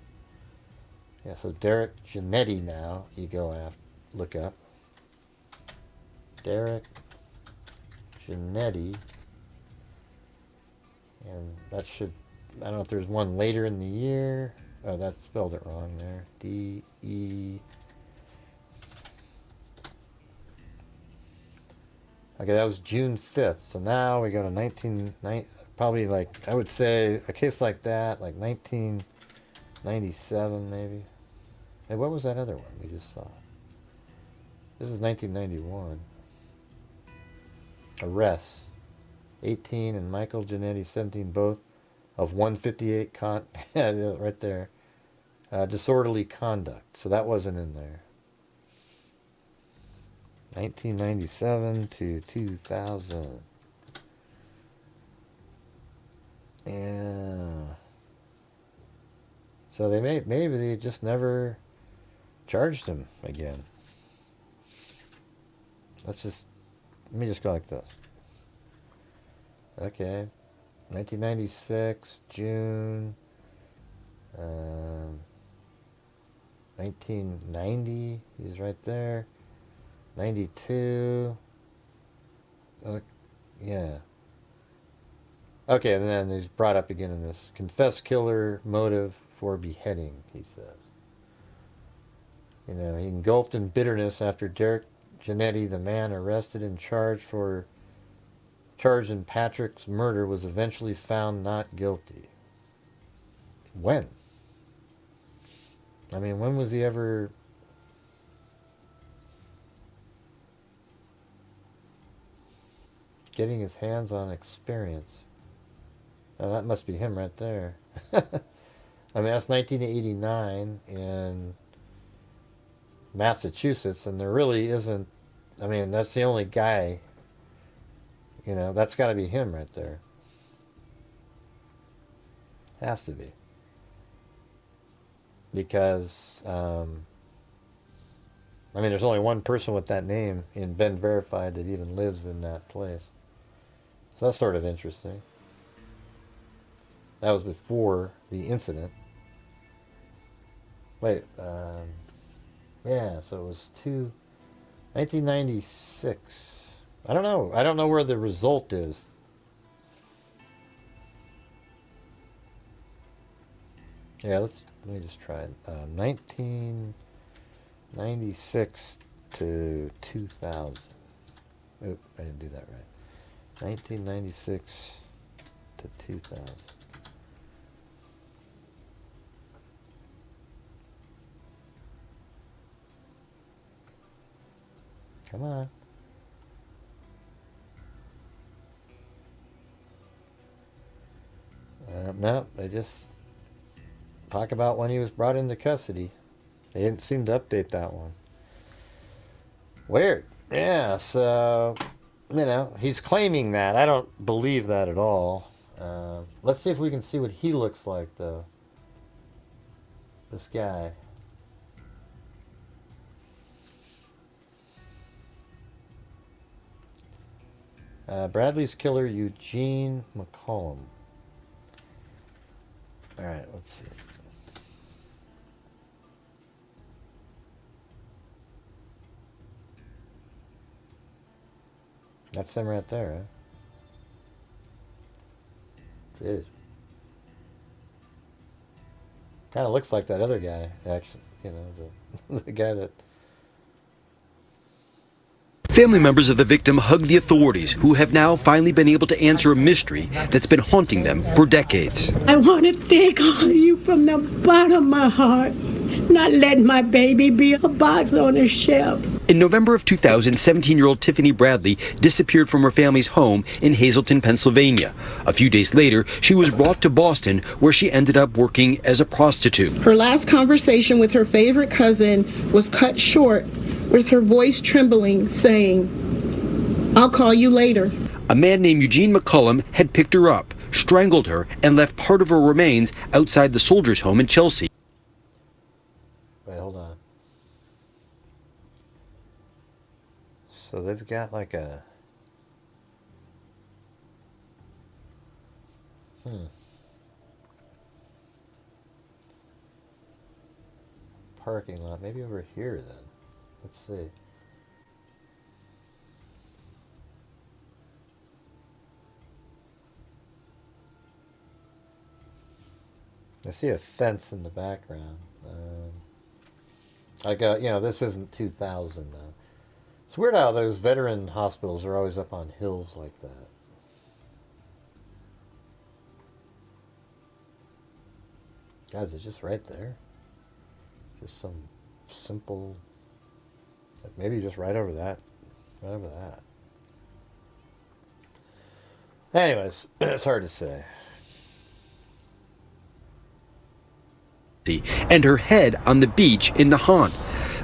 Yeah, so Derek Janetti now. You go after, look up. Derek Janetti. And that should... I don't know if there's one later in the year. Oh, that spelled it wrong there. D-E... Okay, that was June 5th. So now we go to 1990, probably like, I would say a case like that, like 1997 maybe. Hey, what was that other one we just saw? This is 1991. Arrests. 18 and Michael Janetti, 17, both of 158 right there. Disorderly conduct. So that wasn't in there. 1997 to 2000. Yeah. So maybe they just never charged him again. Let me just go like this. Okay. 1996, June. 1990, he's right there. 92. Yeah. Okay, and then he's brought up again in this. Confessed killer motive for beheading, he says. You know, he engulfed in bitterness after Derek Janetti, the man arrested and charged in Patrick's murder, was eventually found not guilty. When? I mean, when was he ever... getting his hands on experience. Now that must be him right there. I mean, that's 1989 in Massachusetts, and there really isn't, I mean, that's the only guy, you know, that's got to be him right there. Has to be. Because, I mean, there's only one person with that name and been verified that even lives in that place. So that's sort of interesting. That was before the incident. Wait, yeah, so it was 1996. I don't know. I don't know where the result is. Yeah, let me just try it. 1996 to 2000. Oop, I didn't do that right. 1996 to 2000. Come on. No, they just talk about when he was brought into custody. They didn't seem to update that one. Weird. Yeah, so, you know, he's claiming that. I don't believe that at all. Let's see if we can see what he looks like, though. This guy. Bradley's killer, Eugene McCollum. Alright, let's see. That's him right there, huh? Jeez. Kind of looks like that other guy, actually. You know, the guy that... Family members of the victim hug the authorities, who have now finally been able to answer a mystery that's been haunting them for decades. I want to thank all of you from the bottom of my heart. Not letting my baby be a box on a shelf. In November of 2000, 17-year-old Tiffany Bradley disappeared from her family's home in Hazleton, Pennsylvania. A few days later, she was brought to Boston, where she ended up working as a prostitute. Her last conversation with her favorite cousin was cut short with her voice trembling, saying, "I'll call you later." A man named Eugene McCollum had picked her up, strangled her, and left part of her remains outside the soldiers' home in Chelsea. Wait, hold on. So they've got like a... parking lot. Maybe over here then. Let's see. I see a fence in the background. I got, you know, this isn't 2000 though. It's weird how those veteran hospitals are always up on hills like that. Guys, it's just right there. Just some simple, maybe just right over that. Right over that. Anyways, it's hard to say. And her head on the beach in Nahant.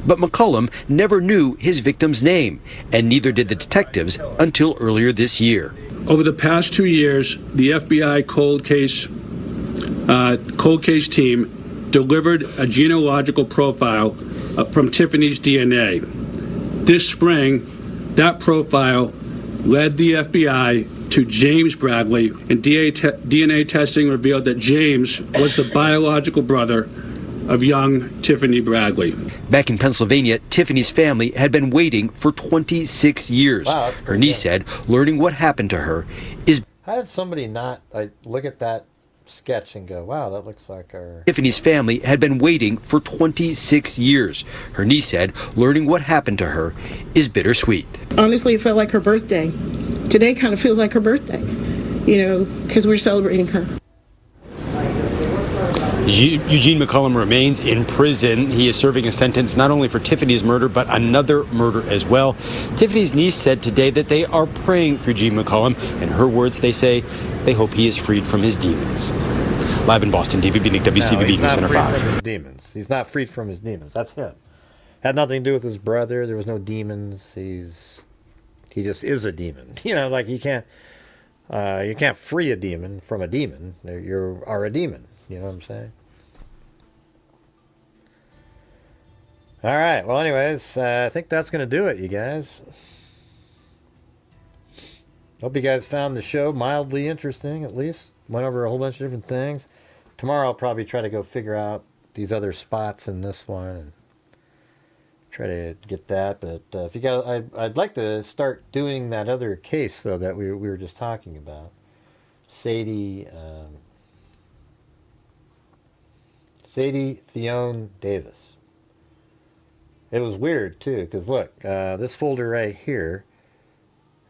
But McCollum never knew his victim's name, and neither did the detectives until earlier this year. Over the past 2 years, the FBI cold case team delivered a genealogical profile from Tiffany's DNA. This spring, that profile led the FBI to James Bradley, and DNA testing revealed that James was the biological brother of young Tiffany Bradley. Back in Pennsylvania, Tiffany's family had been waiting for 26 years. Wow, her niece said learning what happened to her is... How did somebody not look at that sketch and go, wow, that looks like our... Tiffany's family had been waiting for 26 years. Her niece said learning what happened to her is bittersweet. Honestly, it felt like her birthday. Today kind of feels like her birthday, you know, because we're celebrating her. Eugene McCollum remains in prison. He is serving a sentence not only for Tiffany's murder, but another murder as well. Tiffany's niece said today that they are praying for Eugene McCollum. In her words, they say they hope he is freed from his demons. Live in Boston, David Bieniek, WCVB News Center 5. From his demons. He's not freed from his demons. That's him. Had nothing to do with his brother. There was no demons. He just is a demon. You know, like you can't free a demon from a demon. You are a demon. You know what I'm saying? All right. Well, anyways, I think that's going to do it, you guys. Hope you guys found the show mildly interesting, at least. Went over a whole bunch of different things. Tomorrow I'll probably try to go figure out these other spots in this one and try to get that. But if you guys, I'd like to start doing that other case, though, that we were just talking about. Sadie Theone Davis. It was weird, too, because look, this folder right here,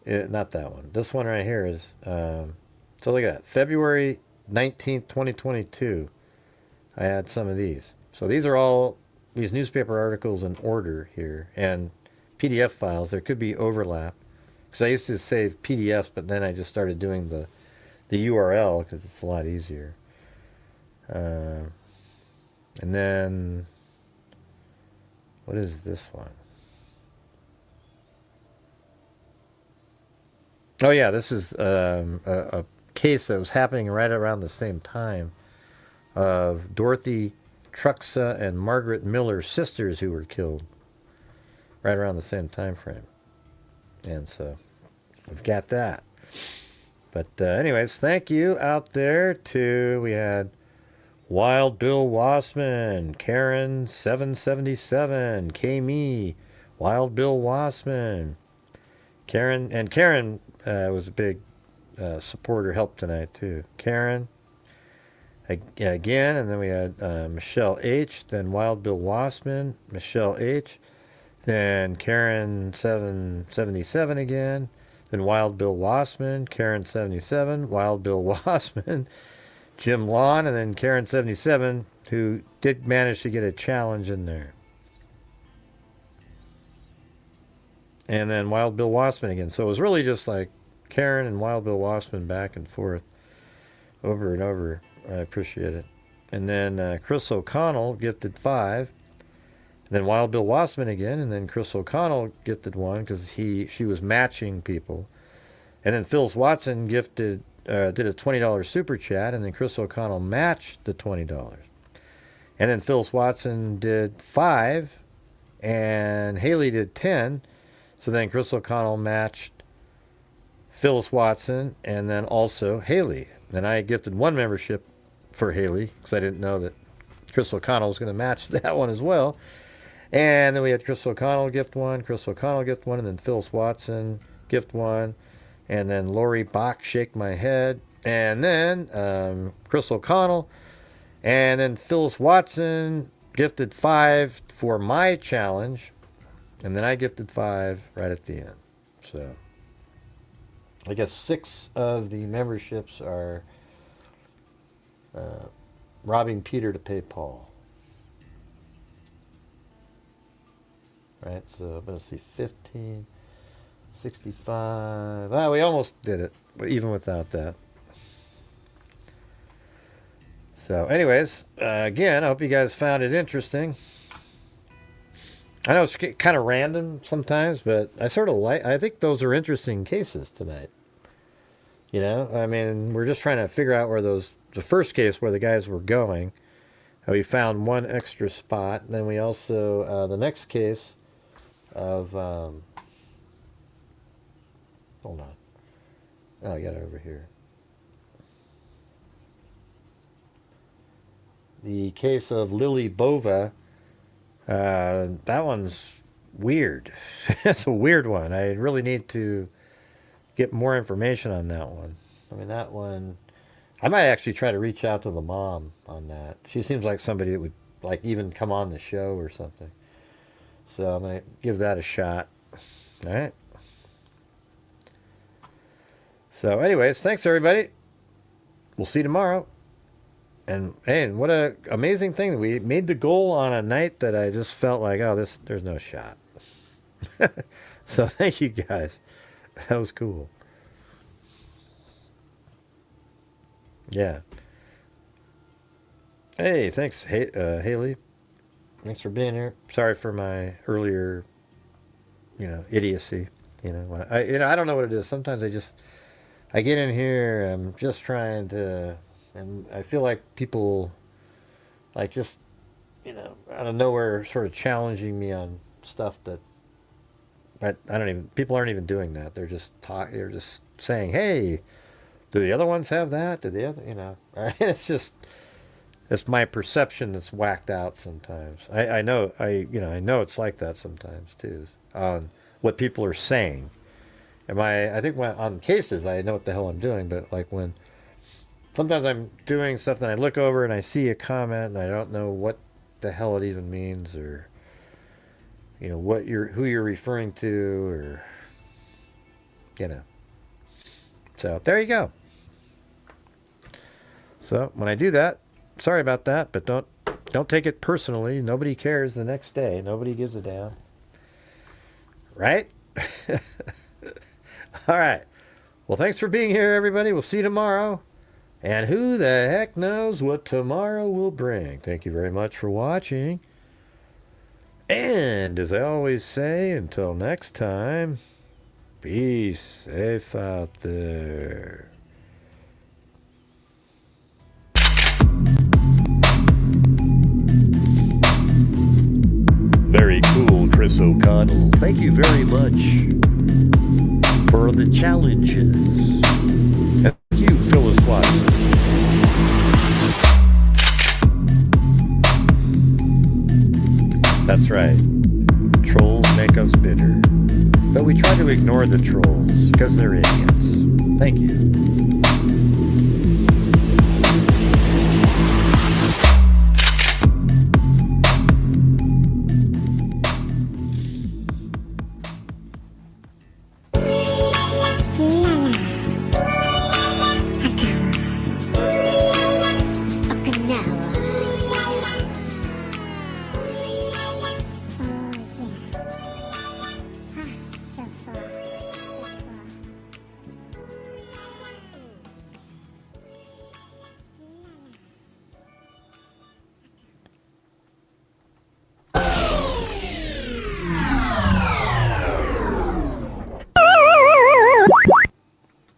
not that one, this one right here is, so look at that, February 19th, 2022, I had some of these. So these are all these newspaper articles in order here, and PDF files. There could be overlap, because I used to save PDFs, but then I just started doing the URL, because it's a lot easier. And then, what is this one? Oh yeah, this is a case that was happening right around the same time of Dorothy Truxa and Margaret Miller, sisters, who were killed right around the same time frame. And so we've got that. But anyways, thank you out there to, we had Wild Bill Wassman, Karen 777, K-Me, Wild Bill Wassman, Karen was a big supporter, help tonight too. Karen again, and then we had Michelle H, then Wild Bill Wassman, Michelle H, then Karen 777 again, then Wild Bill Wassman, Karen 77, Wild Bill Wassman, Jim Lawn, and then Karen 77, who did manage to get a challenge in there. And then Wild Bill Wassman again. So it was really just like Karen and Wild Bill Wassman back and forth over and over. I appreciate it. And then Chris O'Connell gifted 5. And then Wild Bill Wassman again. And then Chris O'Connell gifted 1 because she was matching people. And then Phyllis Watson did a $20 super chat. And then Chris O'Connell matched the $20. And then Phyllis Watson did 5. And Haley did 10. So then Chris O'Connell matched Phyllis Watson and then also Haley. Then I gifted 1 membership for Haley because I didn't know that Chris O'Connell was going to match that one as well. And then we had Chris O'Connell gift 1, Chris O'Connell gift 1, and then Phyllis Watson gift 1, and then Lori Bach shake my head, and then Chris O'Connell, and then Phyllis Watson gifted 5 for my challenge, and then I gifted 5 right at the end. So I guess 6 of the memberships are robbing Peter to pay Paul. Right, so let's see, 15, 65. Well, we almost did it, but even without that. So anyways, again, I hope you guys found it interesting. I know it's kind of random sometimes, but I sort of I think those are interesting cases tonight. You know, I mean, we're just trying to figure out where the first case where the guys were going. We found 1 extra spot. And then we also, the next case of, hold on. Oh, I got it over here. The case of Lily Bova, that one's weird. It's a weird one. I really need to get more information on that one. I mean, that one, I might actually try to reach out to the mom on that. She seems like somebody that would like even come on the show or something. So I'm going to give that a shot. All right. So anyways, thanks everybody. We'll see you tomorrow. And hey, what a amazing thing. We made the goal on a night that I just felt like, oh, there's no shot. So thank you guys. That was cool. Yeah. Hey, thanks, Haley. Thanks for being here. Sorry for my earlier, idiocy. I don't know what it is. Sometimes I get in here. I'm just trying to, and I feel like people, like just, out of nowhere, sort of challenging me on stuff that I don't even. People aren't even doing that. They're just They're just saying, "Hey, do the other ones have that? Do the other, And it's just. It's my perception that's whacked out sometimes. I know it's like that sometimes too. On what people are saying. I think on cases I know what the hell I'm doing, but like when sometimes I'm doing stuff that I look over and I see a comment and I don't know what the hell it even means, or who you're referring to, or So there you go. So when I do that, sorry about that, but don't take it personally. Nobody cares the next day. Nobody gives a damn. Right? All right. Well, thanks for being here, everybody. We'll see you tomorrow. And who the heck knows what tomorrow will bring. Thank you very much for watching. And as I always say, until next time, be safe out there. Very cool, Chris O'Connell. Thank you very much for the challenges. And thank you, Phyllis Watson. That's right. Trolls make us bitter. But we try to ignore the trolls because they're idiots. Thank you.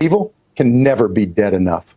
Evil can never be dead enough.